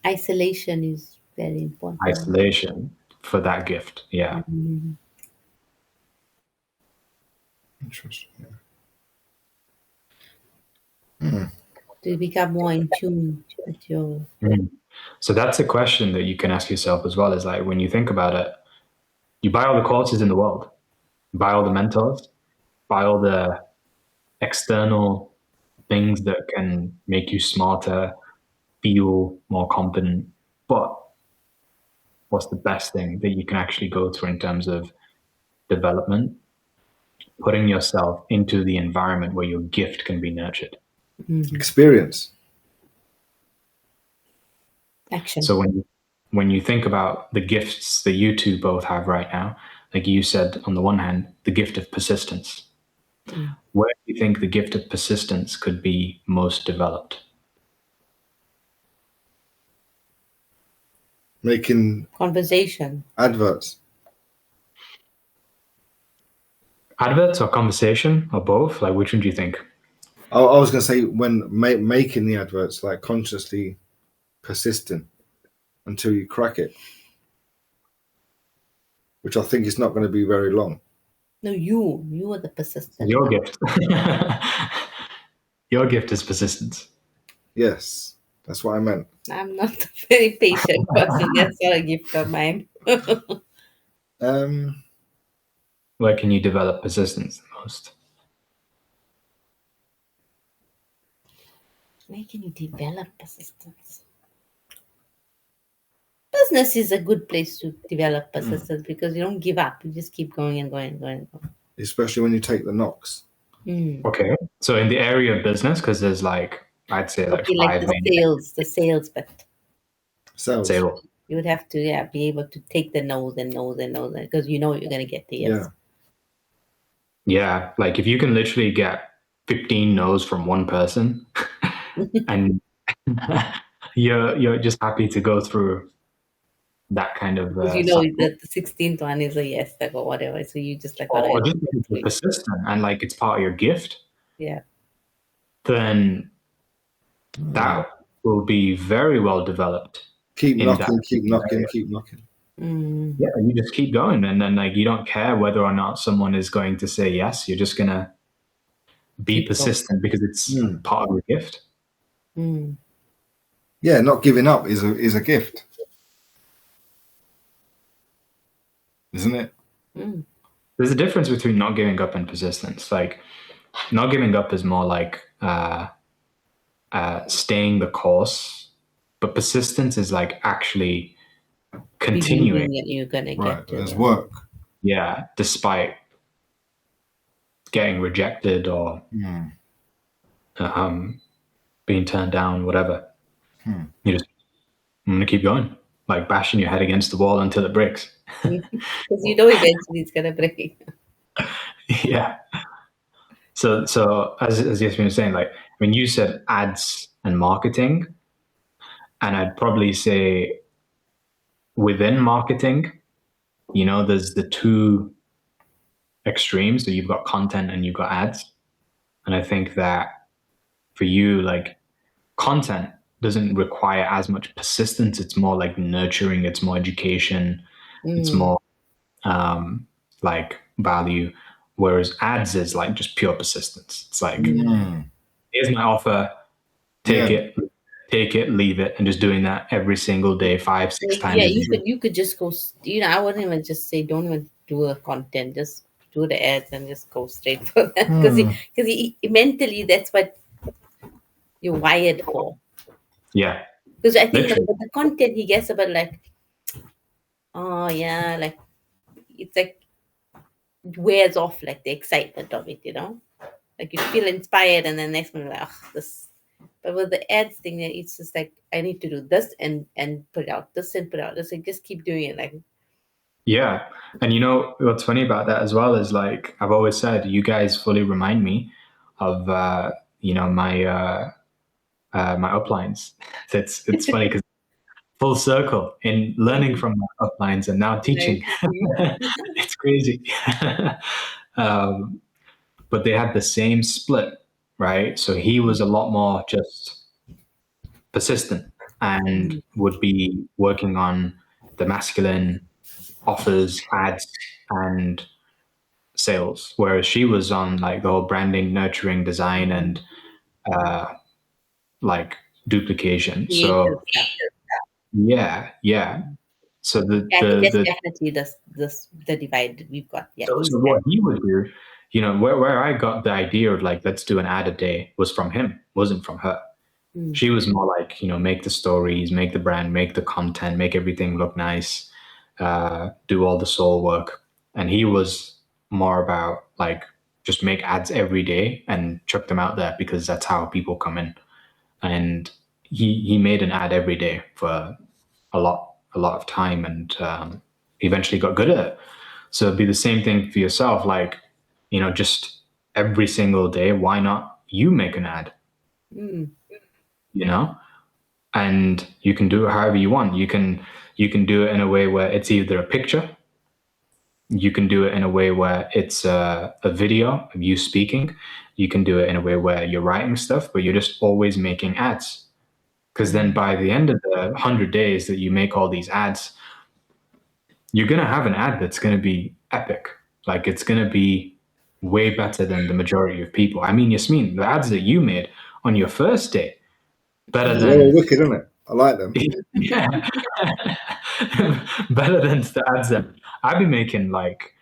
Isolation is very important. isolation for that gift. Yeah. Mhm. Interesting. Yeah. To become more in tune with your So that's a question that you can ask yourself as well, is like when you think about it, you buy all the courses in the world, buy all the mentors, buy all the external things that can make you smarter, feel more confident. But what's the best thing that you can actually go through in terms of development? Putting yourself into the environment where your gift can be nurtured. Experience. action. So when you think about the gifts that you two both have right now, like you said, on the one hand, the gift of persistence. Where do you think the gift of persistence could be most developed? Making Conversation. adverts. Adverts or conversation or both? Like, which one do you think? I was going to say when making the adverts, like consciously persistent until you crack it, which I think is not going to be very long. No, you are the persistent. Your one. gift. Your gift is persistence. Yes, that's what I meant. I'm not a very patient person. That's not a gift of mine. Where can you develop persistence the most? Where can you develop persistence? business is a good place to develop persistence because you don't give up. You just keep going and going and going and going. Especially when you take the knocks. Okay. So in the area of business, because there's like, I'd say like Okay, like five the main sales bit. Sales. You would have to be able to take the no's and no's and no's because you know you're going to get the yes. Yeah. Like if you can literally get 15 no's from one person and you're just happy to go through that kind of because you know cycle. that the 16th one is a yes, like, or whatever. So you just like, or just because you're persistent and like it's part of your gift. Yeah. Then that will be very well developed. Keep in knocking, that keep knocking, area. keep knocking. Yeah, you just keep going, and then like you don't care whether or not someone is going to say yes. You're just gonna be Keep persistent because it's part of your gift. Yeah, not giving up is a gift, isn't it? There's a difference between not giving up and persistence. Like not giving up is more like staying the course, but persistence is like actually continuing. That you're gonna Right, get to there's it. work. Yeah, despite getting rejected or being turned down, whatever. You just, I'm gonna keep going, like bashing your head against the wall until it breaks. Because you know eventually it's gonna break. Yeah. So as Yasmin was saying, like when you said ads and marketing, and I'd probably say within marketing, you know, there's the two extremes. So you've got content and you've got ads. And I think that for you, like content doesn't require as much persistence. It's more like nurturing, it's more education, it's more like value. Whereas ads is like just pure persistence. It's like, here's my offer, take it, leave it, and just doing that every single day, 5-6 times. Yeah, you could just go. I wouldn't even just say don't even do a content. Just do the ads and just go straight for that because mentally that's what you're wired for. Yeah. Because I think the content he gets about like, oh yeah, like it's like it wears off like the excitement of it, you know. Like you feel inspired, and then next minute like, this. But with the ads thing, it's just like I need to do this and put out this and put out this, and just keep doing it. Like, yeah, and you know what's funny about that as well is like I've always said, you guys fully remind me of you know my my uplines. It's funny because full circle in learning from my uplines and now teaching. It's crazy. But they had the same split, right? So he was a lot more just persistent and would be working on the masculine offers, ads, and sales, whereas she was on like the whole branding, nurturing, design, and like duplication. So yeah. So that's definitely the divide that we've got. Yeah. So what he would do, you know, where I got the idea of like let's do an ad a day was from him, wasn't from her. She was more like, you know, make the stories, make the brand, make the content, make everything look nice, do all the soul work. And he was more about like just make ads every day and chuck them out there because that's how people come in. And he made an ad every day for a lot of time and eventually got good at it. So it'd be the same thing for yourself. Like, you know, just every single day, why not you make an ad? You know, and you can do it however you want. You can do it in a way where it's either a picture. You can do it in a way where it's a video of you speaking. You can do it in a way where you're writing stuff, but you're just always making ads. Because then by the end of the 100 days that you make all these ads, you're going to have an ad that's going to be epic. Like it's going to be way better than the majority of people. I mean, Yasmin, the ads that you made on your first day, better than... They're wicked, isn't it? I like them. Yeah. Better than the ads that I've been making like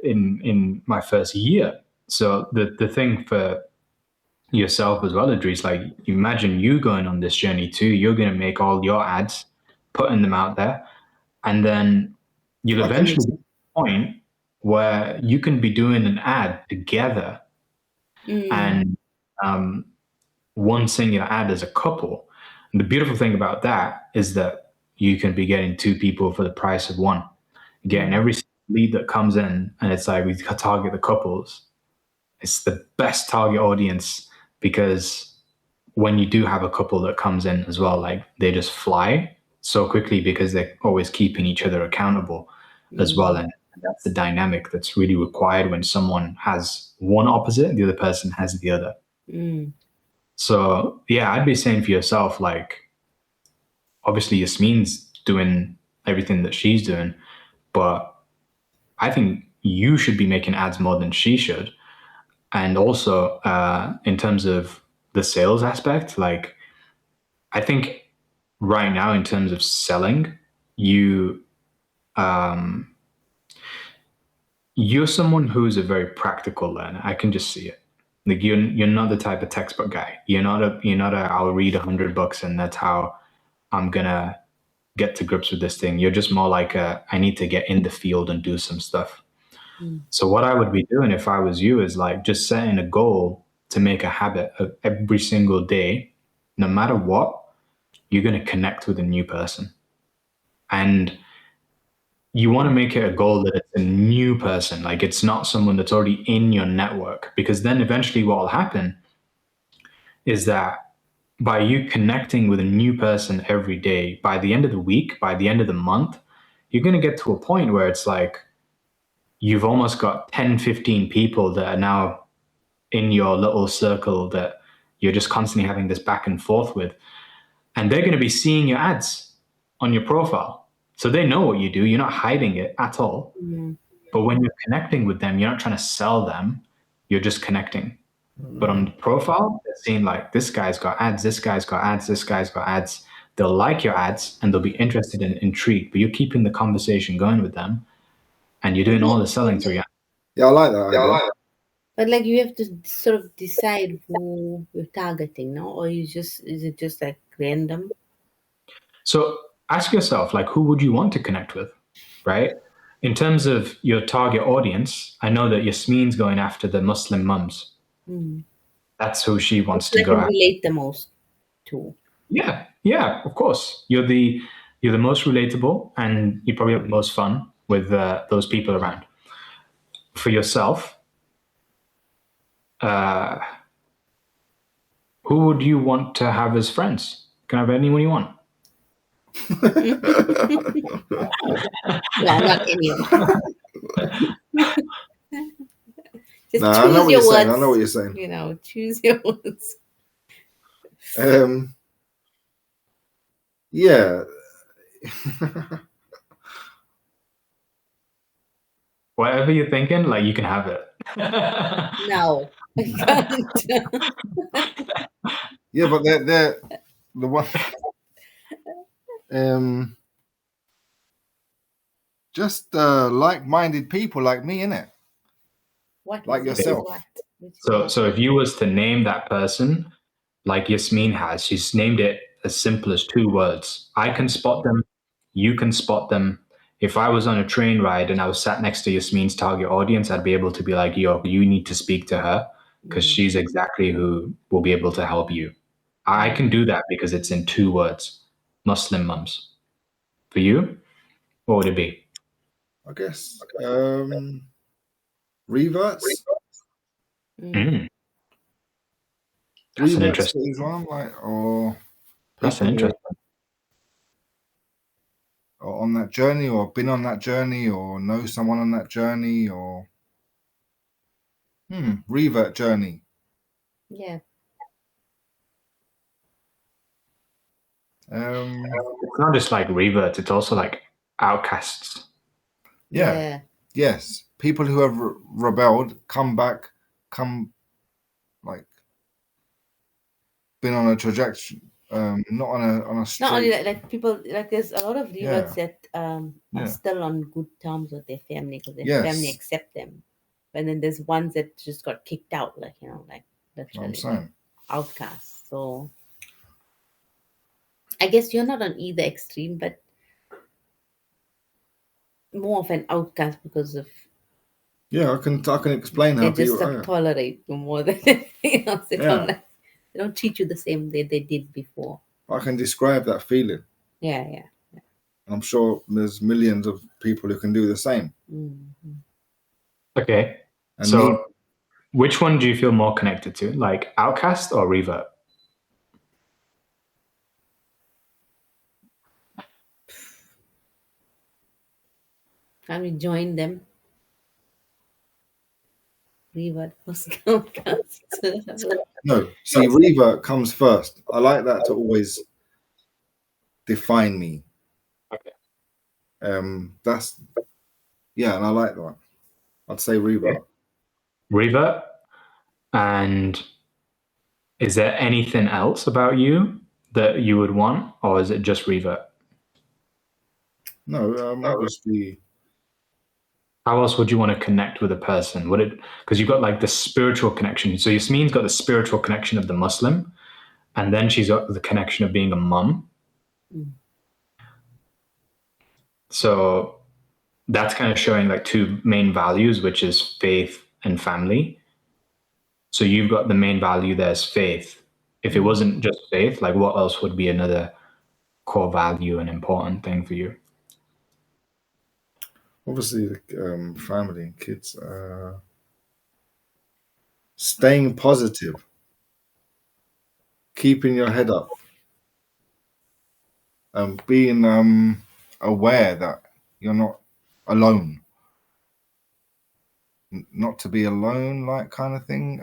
in my first year. So the thing for yourself as well, Idris, like imagine you going on this journey too. You're going to make all your ads putting them out there, and then you'll Okay. eventually get to a point where you can be doing an ad together and one singular ad as a couple. And the beautiful thing about that is that you can be getting two people for the price of one. Getting every lead that comes in, and it's like we target the couples. It's the best target audience because when you do have a couple that comes in as well, like they just fly so quickly because they're always keeping each other accountable as well. And that's the dynamic that's really required when someone has one opposite, the other person has the other. So yeah, I'd be saying for yourself, like, obviously Yasmin's doing everything that she's doing, but I think you should be making ads more than she should. And also in terms of the sales aspect, like, I think right now in terms of selling, you're someone who's a very practical learner. I can just see it. Like you're not the type of textbook guy. You're not a I'll read 100 books and that's how I'm gonna get to grips with this thing. You're just more like I need to get in the field and do some stuff. So what I would be doing if I was you is like just setting a goal to make a habit of every single day, no matter what, you're going to connect with a new person. And you want to make it a goal that it's a new person, like it's not someone that's already in your network, because then eventually what will happen is that by you connecting with a new person every day, by the end of the week, by the end of the month, you're going to get to a point where it's like you've almost got 10, 15 people that are now in your little circle that you're just constantly having this back and forth with. And they're going to be seeing your ads on your profile. So they know what you do. You're not hiding it at all. But when you're connecting with them, you're not trying to sell them. You're just connecting. But on the profile, they're seeing like, this guy's got ads, this guy's got ads, this guy's got ads. They'll like your ads and they'll be interested and intrigued. But you're keeping the conversation going with them and you're doing all the selling through your ads. Yeah, I like that. But like you have to sort of decide who you're targeting, no? Or is it just like random? So ask yourself, like, who would you want to connect with, right? In terms of your target audience, I know that Yasmin's going after the Muslim mums. That's who she wants to go after. Relate the most to. Yeah, of course. You're the most relatable, and you probably have the most fun with those people around. For yourself, who would you want to have as friends? Can I have anyone you want? Well, not anyone. Just No, choose I know what your you're words. saying. I know what you're saying. You know, choose your words. Yeah. Whatever you're thinking, like, you can have it. No, I can't. Yeah, but they're the one. Just like-minded people like me, innit? What Like is yourself. What? So if you was to name that person, like Yasmin has, she's named it as simple as 2 words. I can spot them. You can spot them. If I was on a train ride and I was sat next to Yasmin's target audience, I'd be able to be like, yo, you need to speak to her because she's exactly who will be able to help you. I can do that because it's in 2 words. Muslim mums. For you, what would it be? I guess reverts. That's an Reverts interesting is one, like, or That's an interesting. Or on that journey, or been on that journey, or know someone on that journey, or revert journey. Yeah. It's not just like reverts; it's also like outcasts. Yeah. Yes, people who have rebelled, come back, like been on a trajectory, not on a straight. Not only that, like people, like there's a lot of reverts that are still on good terms with their family because their family accept them, and then there's ones that just got kicked out, like like literally I'm saying outcasts. So I guess you're not on either extreme, but more of an outcast because of Yeah, I can explain they how just people. tolerate you more than anything else. They don't Yeah. they don't treat you the same way they did before. I can describe that feeling. Yeah. I'm sure there's millions of people who can do the same. Mm-hmm. Okay. And So, which one do you feel more connected to, like Outcast or Revert? Can we join them? Revert was outcast. no, see, revert comes first. I like that to always define me. Okay. That's and I like that. I'd say revert. Okay. Revert. And is there anything else about you that you would want, or is it just Revert? No, obviously. How else would you want to connect with a person? Would it, because you've got like the spiritual connection. So Yasmin's got the spiritual connection of the Muslim, and then she's got the connection of being a mum. Mm. So that's kind of showing like two main values, which is faith and family. So you've got the main value there's faith. If it wasn't just faith, like what else would be another core value and important thing for you? Obviously, family and kids. Staying positive, keeping your head up, being aware that you're not alone. Not to be alone, like kind of thing.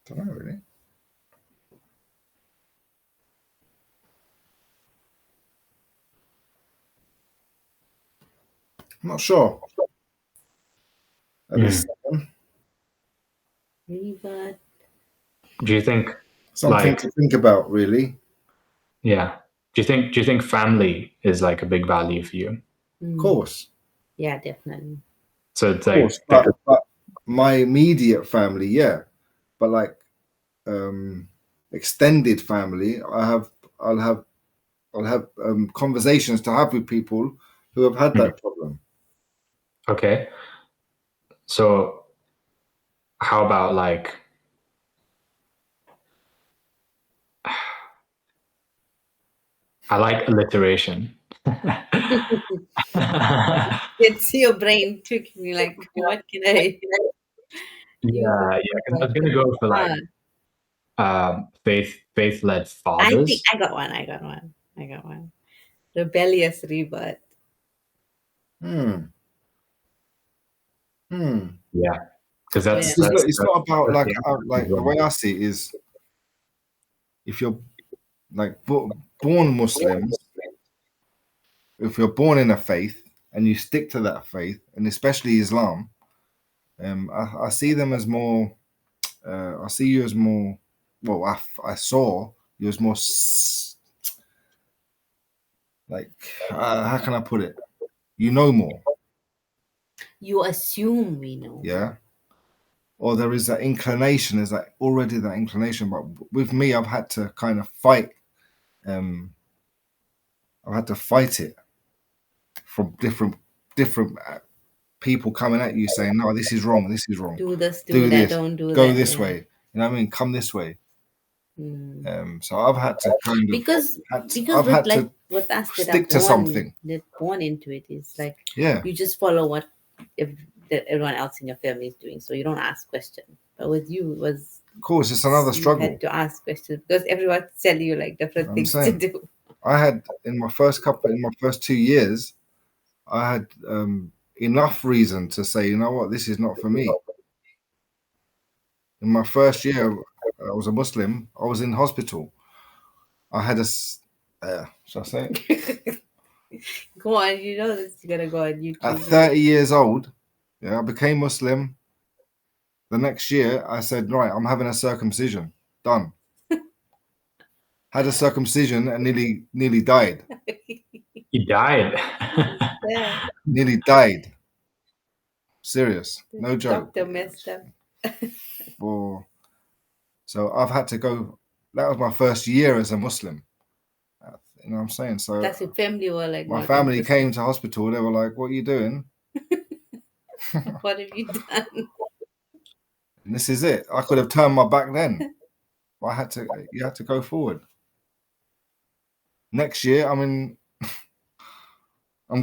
Don't know really. I'm not sure. At this second. Revert. Do you think Something like to think about, really. yeah? Do you think family is like a big value for you? Of course. Yeah, definitely. So it's Of like course, but my immediate family, yeah. But like extended family, I'll have conversations to have with people who have had that problem. okay. So how about like I like alliteration. It's your brain tricking me. Like, what can I? Yeah. 'Cause I was gonna go for like faith-led I fathers. think I got one. Rebellious Revert. Yeah, because that's It's not about like that's the way I see it is, if you're like born Muslim, if you're born in a faith and you stick to that faith, and especially Islam, I see them as more. I see you as more. Well, I saw you as more like how can I put it? You know more. You assume we know. Yeah. Or there is that inclination. There's that already that inclination. But with me, I've had to kind of fight. I've had to fight it from different people coming at you saying, "No, this is wrong. This is wrong. Do this, Do do that, this. don't do that. Go this way. You know what I mean? Come this way." So I've had to kind of because I've with had like to with us that stick are to born, something. They're born into it. It's like Yeah. you just follow what everyone else in your family is doing, so you don't ask questions. But with you, it was Of course, it's another you struggle. had to ask questions because everyone's telling you like different things to saying. do. I had in my first 2 years, I had enough reason to say, you know what, this is not for me. In my first year, I was a Muslim. I was in hospital. I had shall I say it? Go on, you know this. You gotta go on YouTube. At 30 years old, I became Muslim. The next year, I said, right, I'm having a circumcision. Done. Had a circumcision and nearly died. He died. Yeah. Nearly died. Serious, no joke. Doctor messed up. So I've had to go. That was my first year as a Muslim. You know what I'm saying? So That's your family were like. my not family interested. came to hospital. They were like, "What are you doing?" What have you done? And this is it. I could have turned my back then. But you had to go forward. Next year, I'm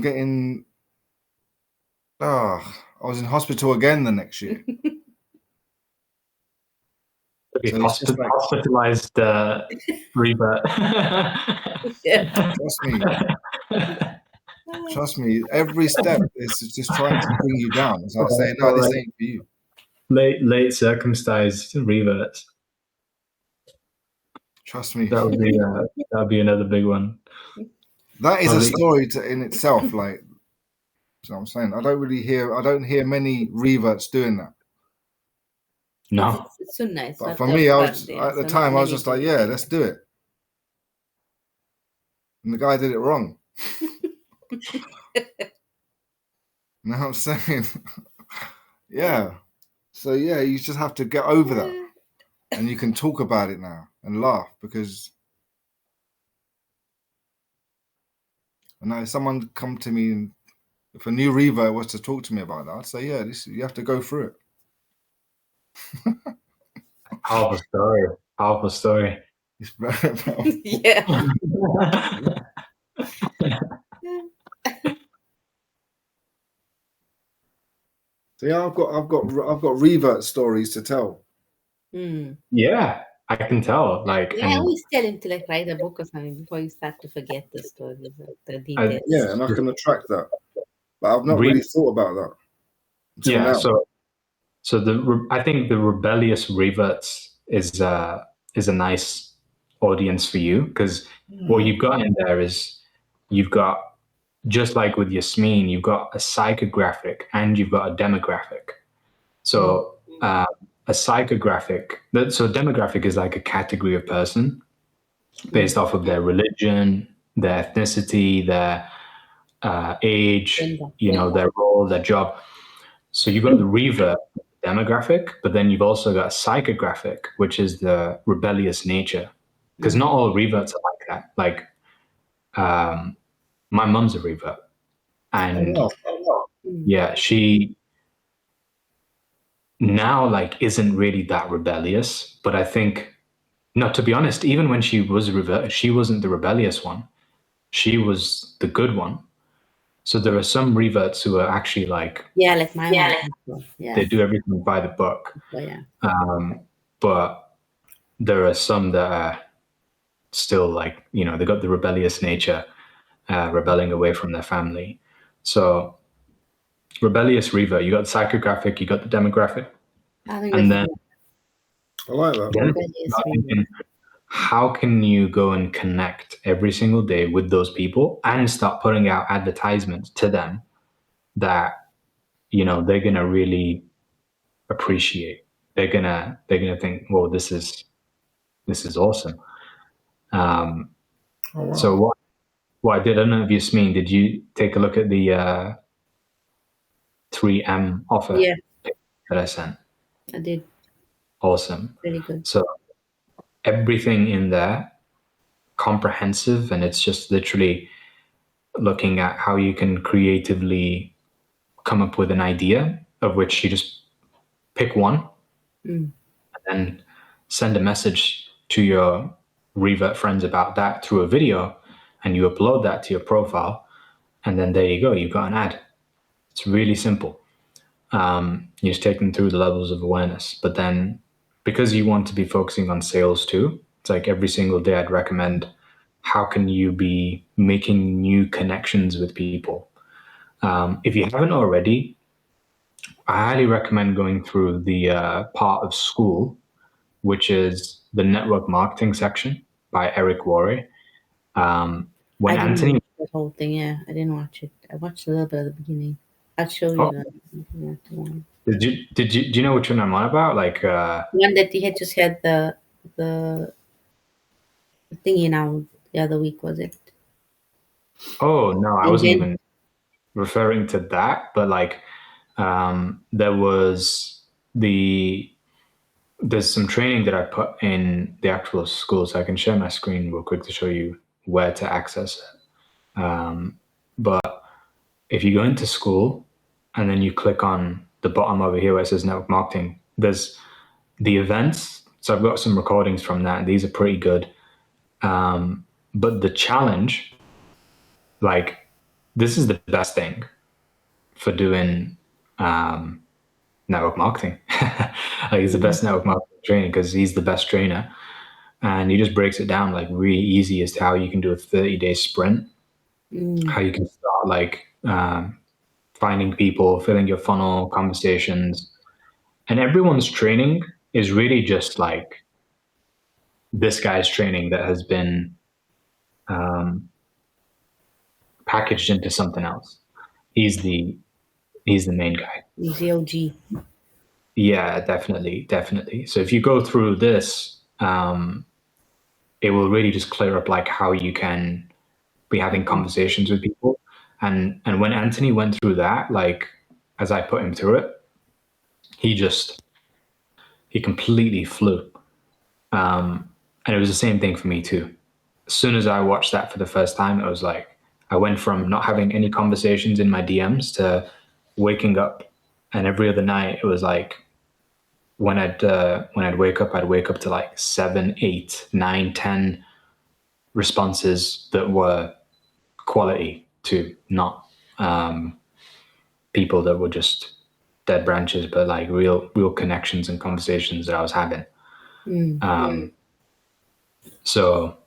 getting. I was in hospital again the next year. Okay, So it's just like- hospitalized revert. Yeah. Trust me. Every step is just trying to bring you down. It's like saying, "No, this ain't for you." Late circumcised reverts. Trust me. That would be another big one. That is a Probably- story in itself. Like, you know what I'm saying? I don't hear many reverts doing that. No. It's so nice. But for me, at the time, I was just like, "Yeah, let's do it." And the guy did it wrong. You know what I'm saying? Yeah. So yeah, you just have to get over that, and you can talk about it now and laugh because. And now if someone come to me and if a new revert was to talk to me about that, I'd say, "Yeah, you have to go through it." Powerful story. Powerful story. It's very powerful. Yeah. So yeah, I've got revert stories to tell. Mm. Yeah, I can tell. Like, Yeah, I and always tell him to like write a book or something before you start to forget the stories, the details. Yeah, and I can attract that, but I've not really thought about that until yeah, now. so I think the rebellious reverts is a nice audience for you because what you've got in there is you've got, just like with Yasmin, you've got a psychographic and you've got a demographic. So a psychographic, so demographic is like a category of person based off of their religion, their ethnicity, their age, their role, their job. So you've got the revert demographic, but then you've also got a psychographic, which is the rebellious nature. Because not all reverts are like that. Like, my mum's a revert, and yeah, she now like isn't really that rebellious. But I think, no, to be honest, even when she was revert, she wasn't the rebellious one. She was the good one. So there are some reverts who are actually like, like my mom. Yeah. They do everything by the book. Yeah. But there are some that are still like, they got the rebellious nature, rebelling away from their family. So rebellious revert, you got the psychographic, you got the demographic. And then I like that. How can you go and connect every single day with those people and start putting out advertisements to them that, they're going to really appreciate. They're going to think, well, this is awesome. So what I did, I don't know if Yasmin, did you take a look at the 3M offer that I sent? I did. Awesome. Very good. So everything in there, comprehensive, and it's just literally looking at how you can creatively come up with an idea of which you just pick one and then send a message to your revert friends about that through a video, and you upload that to your profile, and then there you go, you've got an ad. It's really simple. You just take them through the levels of awareness, but then because you want to be focusing on sales too, it's like every single day I'd recommend, how can you be making new connections with people? If you haven't already, I highly recommend going through the part of school, which is the network marketing section by Eric Worre. When Anthony, the whole thing, I didn't watch it. I watched a little bit at the beginning. I'll show you that. Do you know which one I'm on about? Like one that he had just had the thingy now the other week, was it? Oh no, I wasn't even referring to that, but like there was there's some training that I put in the actual school, so I can share my screen real quick to show you where to access it. But if you go into school and then you click on the bottom over here where it says network marketing, there's the events. So I've got some recordings from that. These are pretty good. But the challenge, like, this is the best thing for doing network marketing. Like, he's the best network marketing trainer because he's the best trainer. And he just breaks it down like really easy as to how you can do a 30-day sprint, how you can start like finding people, filling your funnel, conversations. And everyone's training is really just like this guy's training that has been packaged into something else. He's the main guy. He's the OG. Yeah, definitely. So if you go through this, it will really just clear up like how you can be having conversations with people. And when Anthony went through that, like as I put him through it, he completely flew. And it was the same thing for me too. As soon as I watched that for the first time, it was like I went from not having any conversations in my DMs to waking up, and every other night it was like when I'd wake up to like 7, 8, 9, 10 responses that were quality to not people that were just dead branches, but like real connections and conversations that I was having. So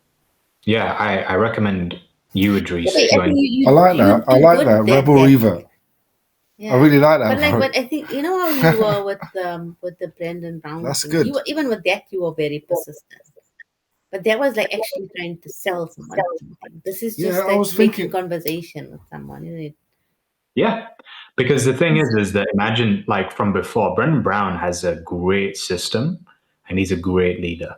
yeah, I recommend you, Idris. I like that. Rebel Reaver. Yeah. I really like that. But I think you know how you were with the Brendan Brown. That's thing? good. Even with that, you were very persistent. But that was like actually trying to sell someone something. This is just I was thinking conversation with someone, isn't it? Yeah, because the thing is that imagine like from before, Brendan Brown has a great system and he's a great leader.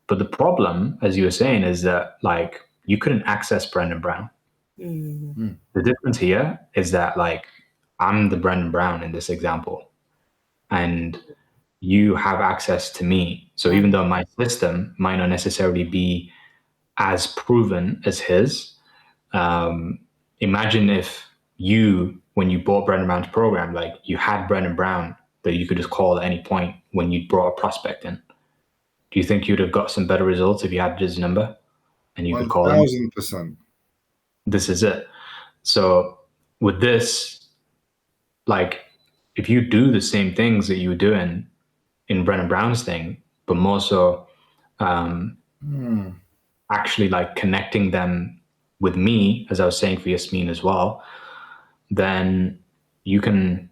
But the problem, as you were saying, is that like you couldn't access Brendan Brown. The difference here is that like I'm the Brendan Brown in this example, and you have access to me. So even though my system might not necessarily be as proven as his, imagine if when you bought Brendan Brown's program, like you had Brendan Brown that you could just call at any point when you brought a prospect in. Do you think you'd have got some better results if you had his number and you could call him? 1,000%. This is it. So with this, like if you do the same things that you were doing in Brendan Brown's thing, but more so actually like connecting them with me, as I was saying for Yasmin as well, then you can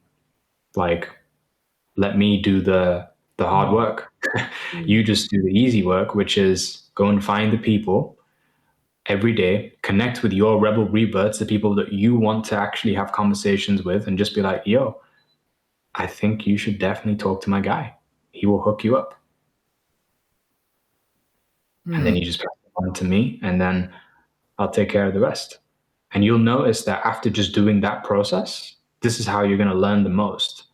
like let me do the hard work. You just do the easy work, which is go and find the people every day, connect with your rebel reverts, the people that you want to actually have conversations with, and just be like, yo, I think you should definitely talk to my guy. He will hook you up. And then you just pass it on to me, and then I'll take care of the rest. And you'll notice that after just doing that process, this is how you're going to learn the most,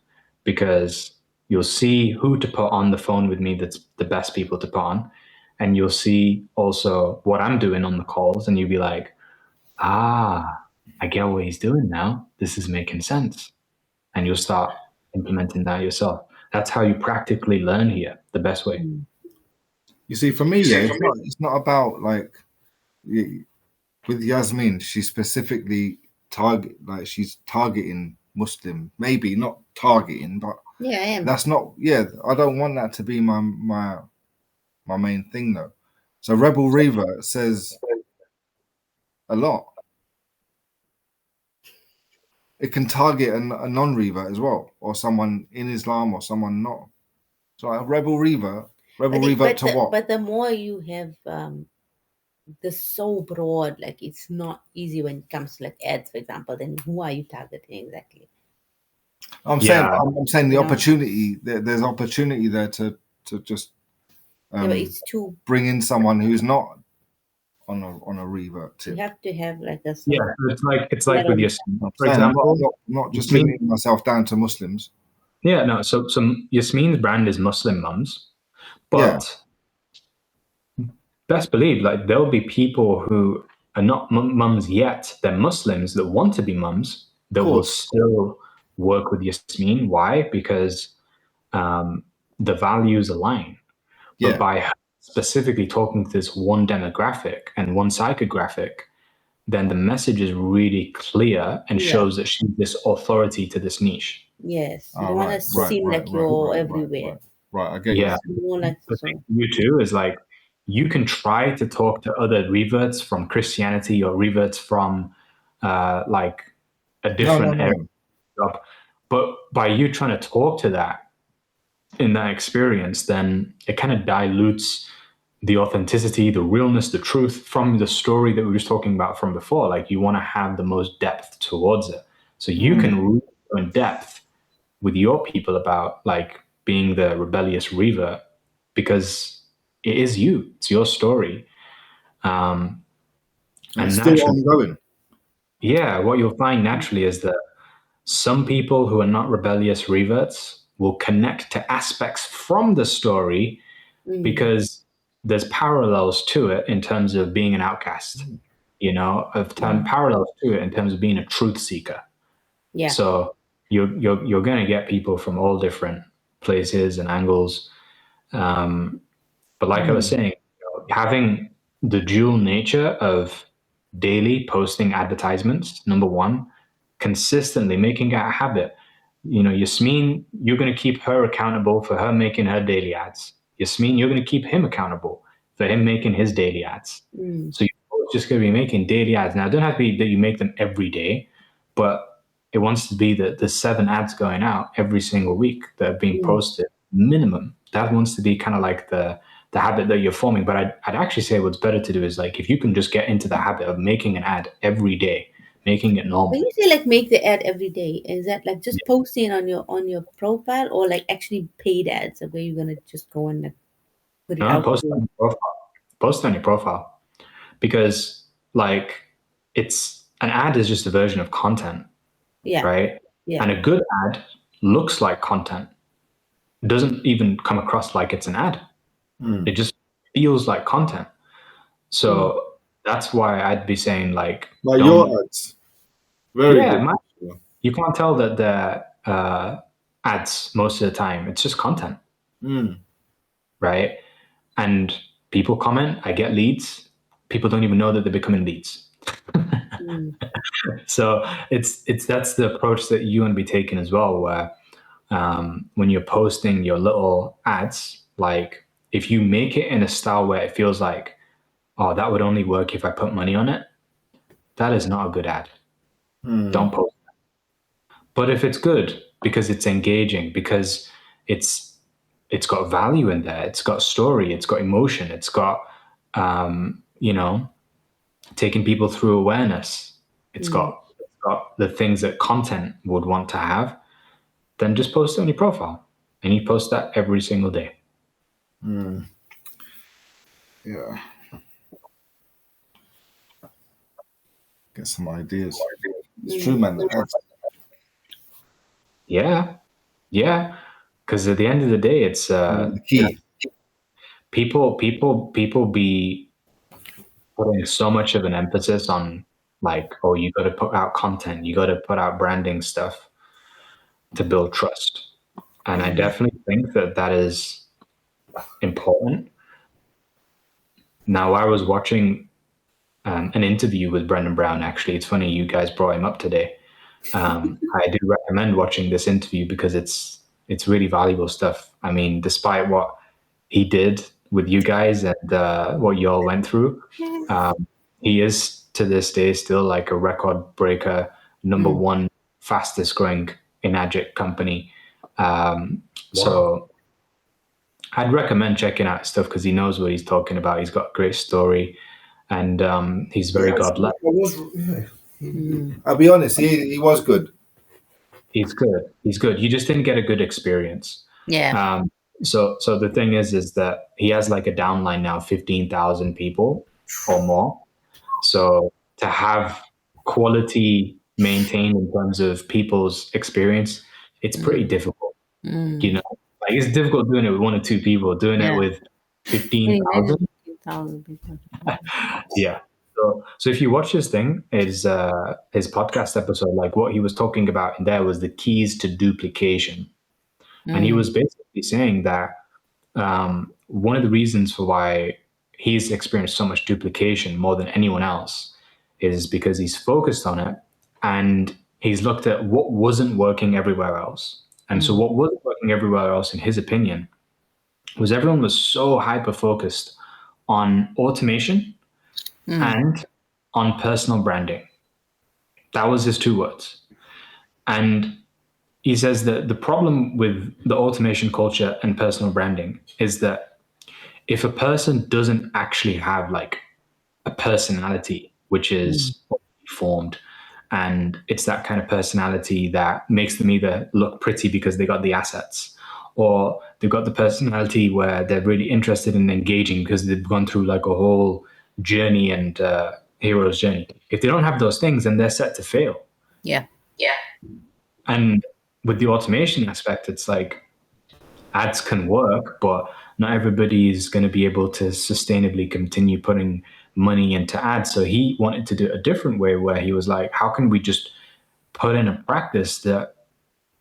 because you'll see who to put on the phone with me that's the best people to put on. And you'll see also what I'm doing on the calls, and you'll be like, I get what he's doing now. This is making sense. And you'll start implementing that yourself. That's how you practically learn here, the best way. You see, for me, it's not about like with Yasmin, she's specifically she's targeting Muslim, maybe not targeting, but that's not. Yeah, I don't want that to be my main thing though. So Rebel Reaver says a lot. It can target a non-Reaver as well, or someone in Islam, or someone not. So Rebel Reaver to what? But the more you have this so broad, like it's not easy when it comes to like ads, for example, then who are you targeting exactly? I'm saying the opportunity, there's opportunity there to just it's too bring in someone who's not on a revert You tip. have to have like a Yeah, it's like with Yasmin. I'm For saying example, not just Yasmin- limiting myself down to Muslims. yeah, no. So Yasmin's brand is Muslim mums, but best believe like there'll be people who are not mums yet. They're Muslims that want to be mums that will Course. still work with Yasmin. Why? Because the values align. But Yeah. by specifically talking to this one demographic and one psychographic, then the message is really clear and Yeah. shows that she's this authority to this niche. Yes, you Oh, don't want right, to right, seem right, like right, you're right, everywhere. Right, I get Yeah. You don't like The so. thing for you too is like you can try to talk to other reverts from Christianity or reverts from like a you. different No. area, but by you trying to talk to that in that experience, then it kind of dilutes the authenticity, the realness, the truth from the story that we were just talking about from before. Like you want to have the most depth towards it, so you can really go in depth with your people about like being the rebellious revert because it is you, it's your story. And And it's still naturally, ongoing. yeah, what you'll find naturally is that some people who are not rebellious reverts will connect to aspects from the story because there's parallels to it in terms of being an outcast, parallels to it in terms of being a truth seeker. Yeah. So you're going to get people from all different places and angles. But like I was saying, having the dual nature of daily posting advertisements, number one, consistently making it a habit. Yasmin, you're going to keep her accountable for her making her daily ads. Yasmin, you're going to keep him accountable for him making his daily ads. So you're both just going to be making daily ads. Now, it doesn't have to be that you make them every day, but it wants to be that there's 7 ads going out every single week that are being posted minimum. That wants to be kind of like the habit that you're forming. But I'd actually say what's better to do is like if you can just get into the habit of making an ad every day, making it normal. When you say like make the ad every day, is that like just posting on your profile or like actually paid ads where you're gonna just go and like put it out? Post on your profile. Post on your profile. Because like it's an ad is just a version of content. Yeah. Right? Yeah. And a good ad looks like content. It doesn't even come across like it's an ad. It just feels like content. So that's why I'd be saying like your ads. Very good. You can't tell that they're ads most of the time. It's just content. Right? And people comment, I get leads. People don't even know that they're becoming leads. So that's the approach that you want to be taking as well, where when you're posting your little ads, like if you make it in a style where it feels like, oh, that would only work if I put money on it, that is not a good ad. Don't post that. But if it's good because it's engaging, because it's got value in there, it's got story, it's got emotion, it's got taking people through awareness, it's got the things that content would want to have, then just post it on your profile. And you post that every single day. Yeah. Get some ideas. It's true, man. Yeah. Because at the end of the day, it's the key. People be putting so much of an emphasis on like, oh, you got to put out content, you got to put out branding stuff to build trust. And I definitely think that is important. Now, I was watching an interview with Brendan Brown. Actually, it's funny you guys brought him up today. I do recommend watching this interview because it's really valuable stuff. I mean, despite what he did with you guys and what you all went through, he is to this day still like a record breaker, number one fastest growing Enagic company. So I'd recommend checking out his stuff because he knows what he's talking about. He's got a great story, and he's very godlike. I'll be honest, he was good. He's good. You just didn't get a good experience. Yeah. So the thing is that he has like a downline now, 15,000 people, or more. So to have quality maintained in terms of people's experience, it's pretty difficult. Mm. You know, like it's difficult doing it with 1 or 2 people. Doing it Yeah. with 15,000, 15,000 people. yeah. So if you watch his thing, his podcast episode, like what he was talking about in there was the keys to duplication, and he was basically saying that one of the reasons for why he's experienced so much duplication more than anyone else is because he's focused on it and he's looked at what wasn't working everywhere else. And so what wasn't working everywhere else, in his opinion, was everyone was so hyper focused on automation and on personal branding. That was his 2 words. And he says that the problem with the automation culture and personal branding is that if a person doesn't actually have like a personality, which is formed, and it's that kind of personality that makes them either look pretty because they got the assets, or they've got the personality where they're really interested in engaging because they've gone through like a whole journey and hero's journey. If they don't have those things, then they're set to fail. Yeah. And with the automation aspect, it's like ads can work, but not everybody is going to be able to sustainably continue putting money into ads. So he wanted to do it a different way, where he was like, how can we just put in a practice that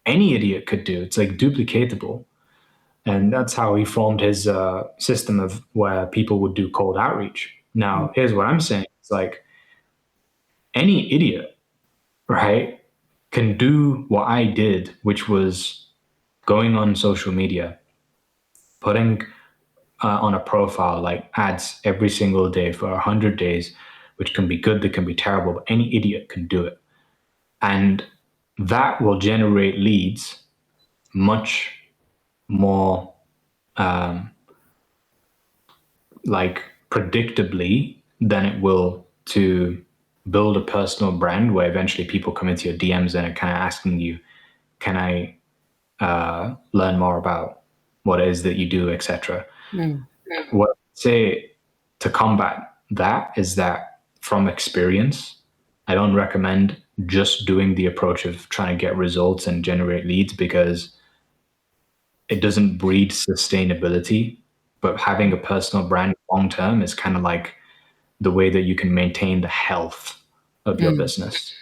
any idiot could do? It's like duplicatable. And that's how he formed his system of where people would do cold outreach. Now, here's what I'm saying. It's like any idiot, right, can do what I did, which was going on social media, putting on a profile like ads every single day for 100 days, which can be good, that can be terrible, but any idiot can do it. And that will generate leads much more like predictably than it will to build a personal brand where eventually people come into your DMs and are kind of asking you, can I learn more about what it is that you do, etc. What I say to combat that is that from experience, I don't recommend just doing the approach of trying to get results and generate leads, because it doesn't breed sustainability. But having a personal brand long term is kind of like the way that you can maintain the health of your business.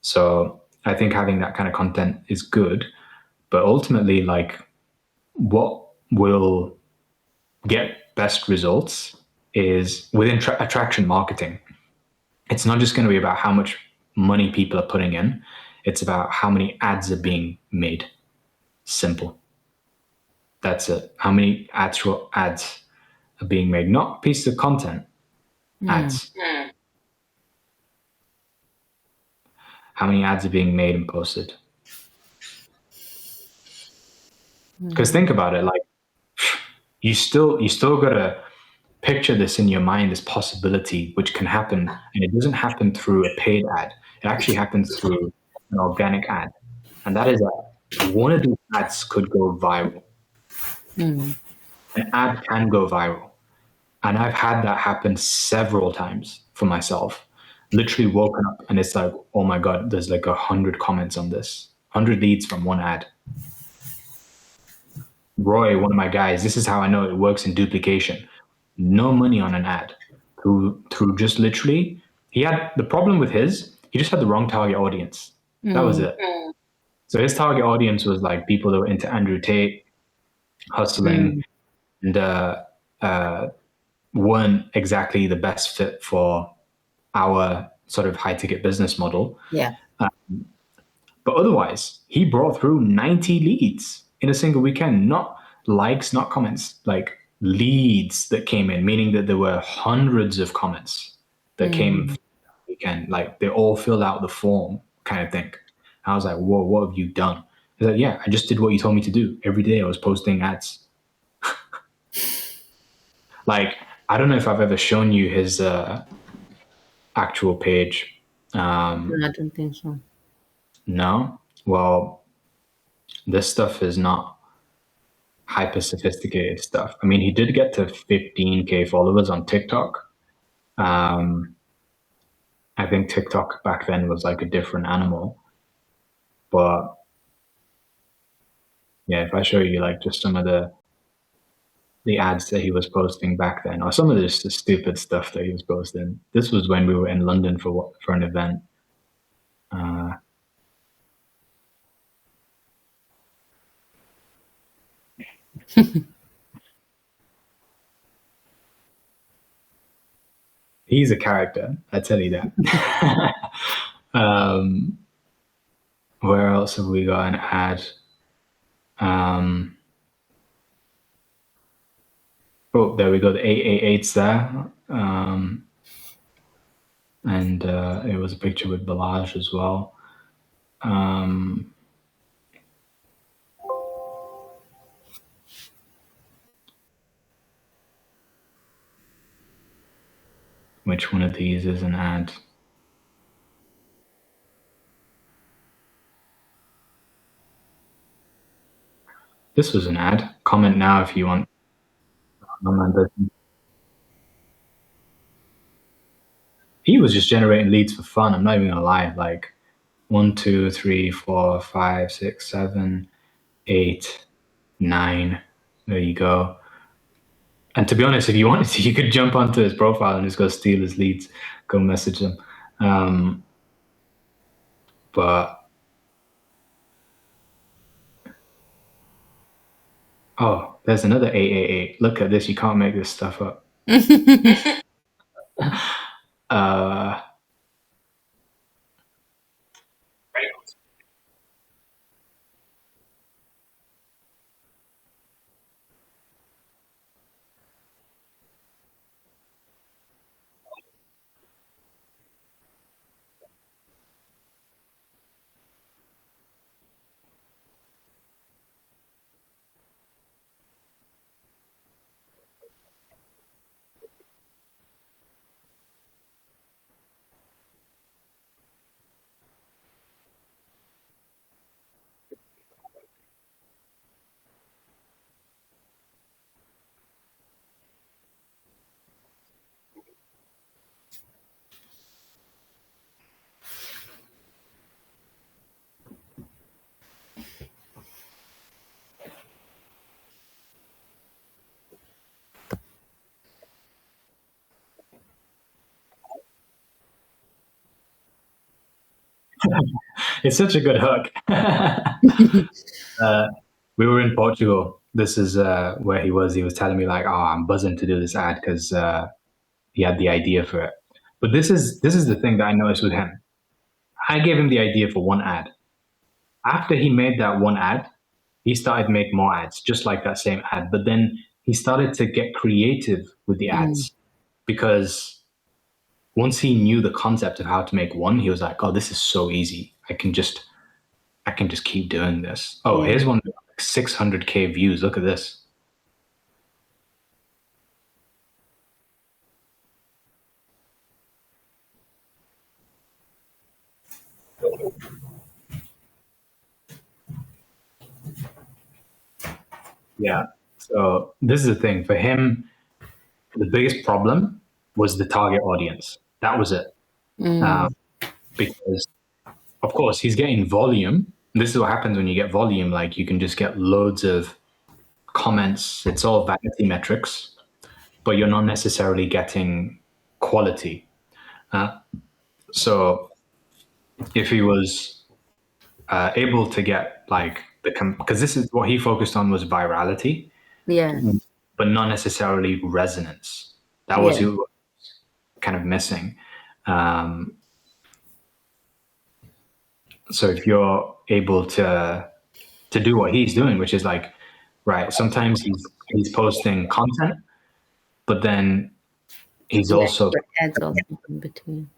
So I think having that kind of content is good, but ultimately, like, what will get best results is within attraction marketing. It's not just going to be about how much money people are putting in. It's about how many ads are being made. Simple. That's it. How many actual ads are being made, not pieces of content, ads. How many ads are being made and posted? Because think about it, like, you still gotta picture this in your mind, this possibility, which can happen, and it doesn't happen through a paid ad. It actually happens through an organic ad, and that is that one of these ads could go viral. An ad can go viral, and I've had that happen several times for myself. Literally woken up and it's like, oh my god, there's like 100 comments on this, 100 leads from one ad. Roy, one of my guys, this is how I know it works in duplication. No money on an ad. Through just literally, he had the problem with he just had the wrong target audience. That was it. So his target audience was like people that were into Andrew Tate, hustling, and weren't exactly the best fit for our sort of high ticket business model. Yeah. But otherwise, he brought through 90 leads in a single weekend, not likes, not comments, like leads that came in, meaning that there were hundreds of comments that came that weekend. Like they all filled out the form kind of thing. I was like, whoa, what have you done? He's like, yeah, I just did what you told me to do. Every day I was posting ads. Like, I don't know if I've ever shown you his actual page. I don't think so. No? Well, this stuff is not hyper sophisticated stuff. I mean, he did get to 15K followers on TikTok, I think TikTok back then was like a different animal. But yeah, if I show you like just some of the ads that he was posting back then, or some of the stupid stuff that he was posting. This was when we were in London for an event. He's a character, I tell you that. Where else have we got an ad? Oh, there we go. The 888's there. And it was a picture with Balaj as well. Which one of these is an ad? This was an ad. Comment now if you want. He was just generating leads for fun. I'm not even gonna lie. Like 1, 2, 3, 4, 5, 6, 7, 8, 9. There you go. And to be honest, if you wanted to, you could jump onto his profile and just go steal his leads, go message him. But oh, there's another 888. Look at this. You can't make this stuff up. It's such a good hook. We were in Portugal. This is where he was. He was telling me like, "Oh, I'm buzzing to do this ad because he had the idea for it." But this is the thing that I noticed with him. I gave him the idea for one ad. After he made that one ad, he started to make more ads, just like that same ad. But then he started to get creative with the ads because once he knew the concept of how to make one, he was like, "Oh, this is so easy. I can just keep doing this." Oh, here's one with like 600K views. Look at this. Yeah. So this is the thing for him. The biggest problem was the target audience. That was it. Because of course he's getting volume. This is what happens when you get volume. Like you can just get loads of comments. It's all vanity metrics, but you're not necessarily getting quality. So if he was able to get like because this is what he focused on was virality, but not necessarily resonance. That was kind of missing. So if you're able to do what he's doing, which is like, right, sometimes he's posting content, but then he's also ads also in between.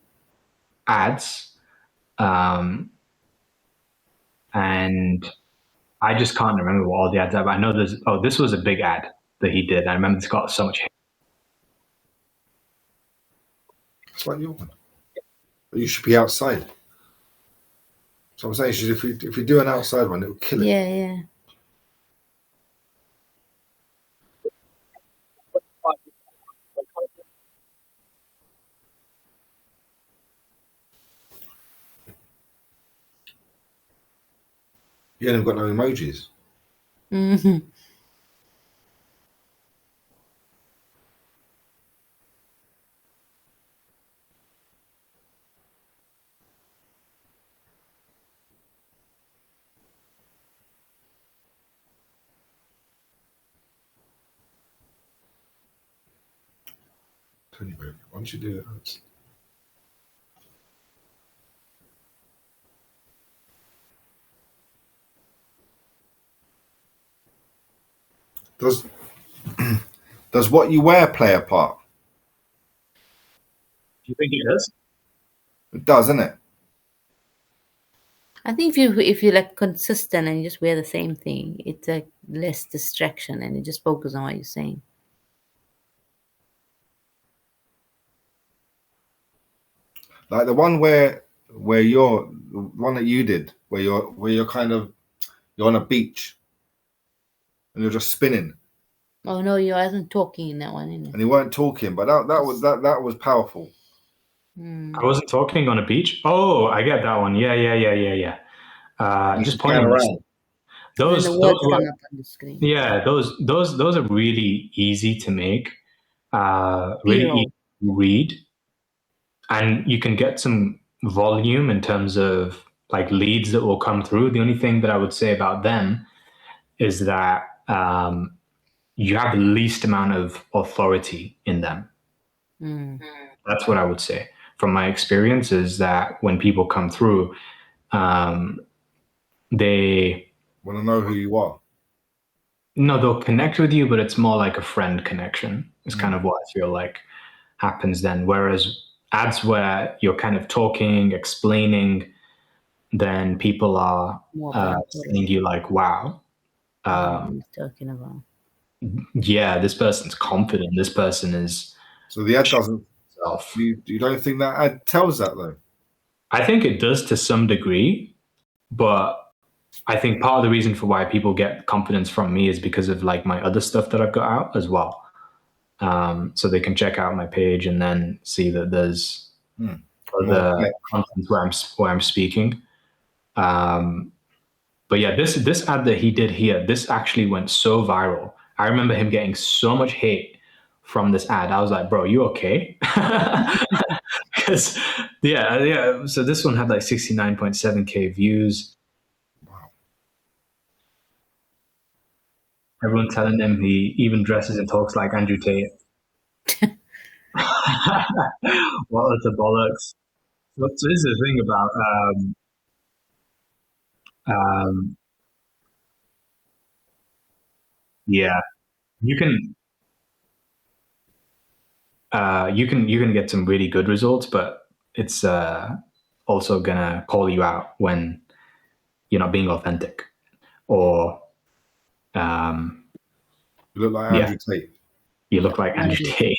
Ads, and I just can't remember what all the ads are. But I know this was a big ad that he did. I remember it's got so much hate. It's like you should be outside. So I'm saying if we do an outside one, it will kill it. Yeah. You ain't got no emojis. Mhm. Tell you, baby, why don't you do that? Does does what you wear play a part? Do you think it does? It does, isn't it? I think if you like consistent and you just wear the same thing, it's like less distraction and you just focus on what you're saying. Like the one where you're the one that you did, where you're kind of you're on a beach and you're just spinning Oh no, you wasn't talking in that one, innit? and you weren't talking, but that was powerful. Mm. I wasn't talking on a beach. Oh, I get that one. Yeah. You Just scan pointing. around. And then the Those words were come up on the screen. yeah. Those are really easy to make. Really Zero. easy to read, and you can get some volume in terms of like leads that will come through. The only thing that I would say about them is that you have the least amount of authority in them. Mm. That's what I would say from my experience is that when people come through, um, they Want to know who you are. no, they'll connect with you, but it's more like a friend connection. It's kind Mm. of what I feel like happens then. Whereas ads where you're kind of talking, explaining, then people are More about seeing you like, wow, what he's talking about. yeah, this person's confident. This person is So the ad doesn't. self. You don't think that ad tells that though? I think it does to some degree, but I think part of the reason for why people get confidence from me is because of like my other stuff that I've got out as well. So they can check out my page and then see that there's other content where I'm speaking. But yeah, this ad that he did here, this actually went so viral. I remember him getting so much hate from this ad. I was like, bro, you okay? Because yeah. So this one had like 69.7K views. Wow. Everyone telling him he even dresses and talks like Andrew Tate. What are the bollocks? So this is the thing about um, yeah, you can you can get some really good results, but it's also gonna call you out when you're not being authentic or um, You look like yeah, Andrew Tate. you look like Andrew Andrew. Tate.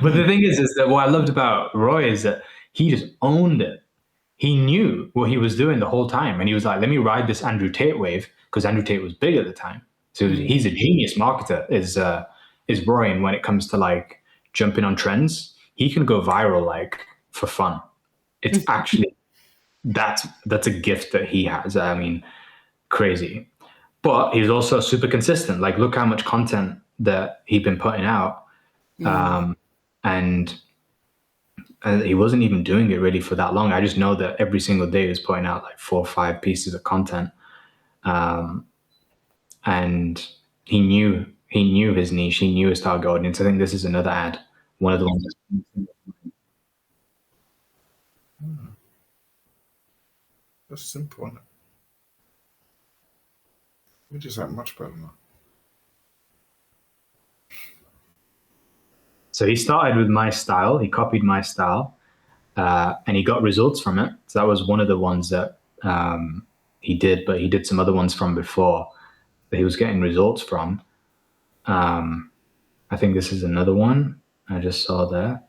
But the thing is that what I loved about Roy is that he just owned it. He knew what he was doing the whole time, and he was like, "Let me ride this Andrew Tate wave," because Andrew Tate was big at the time. So he's a genius marketer. Is Roy, and when it comes to like jumping on trends, he can go viral like for fun. It's actually that's a gift that he has. I mean, crazy. But he's also super consistent. Like, look how much content that he'd been putting out, and he wasn't even doing it really for that long. I just know that every single day he was putting out like 4 or 5 pieces of content, and he knew his niche. He knew his target audience. I think this is another ad, one of the ones. That's simple, isn't it? We just that much better now. So he started with my style. He copied my style, and he got results from it. So that was one of the ones that he did. But he did some other ones from before that he was getting results from. I think this is another one I just saw there.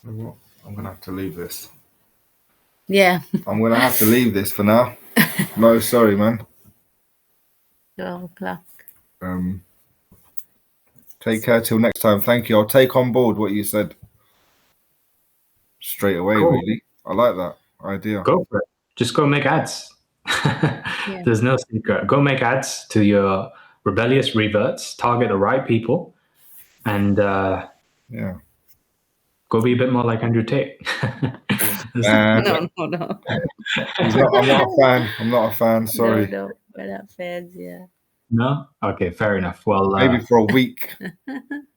You know what? I'm gonna have to leave this. Yeah. I'm gonna have to leave this for now. No, sorry, man. 12 o'clock. Take care till next time. Thank you. I'll take on board what you said straight away. Cool. Really, I like that idea. Go for it. Just go make ads. Yeah. There's no secret. Go make ads to your rebellious reverts. Target the right people, and Yeah. go be a bit more like Andrew Tate. No. I'm not a fan. I'm not a fan. Sorry. No, we're not fans, yeah. No? Okay, fair enough. Well, Maybe for a week.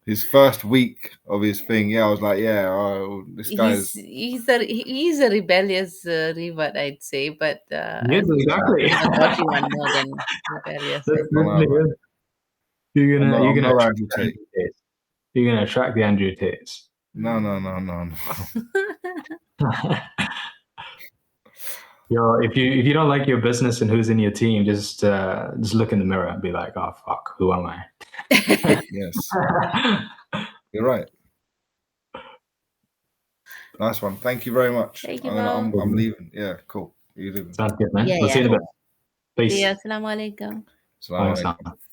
His first week of his thing, yeah, I was like, yeah, this guy's. He's a rebellious revert, I'd say, but yes, exactly. he's a naughty one more than rebellious. That's literally it. You're I'm gonna no attract Andrew the Tate. Andrew Tates. You're gonna attract the Andrew Tates. No. If you don't like your business and who's in your team, just look in the mirror and be like, oh fuck, who am I? Yes, you're right. Nice one. Thank you very much. Thank you, I'm leaving. Yeah, cool. You leaving? Sounds good, man. Yeah, We'll see you in a bit. Peace. Yeah, assalamu alaikum. Assalamu alaikum. Thanks,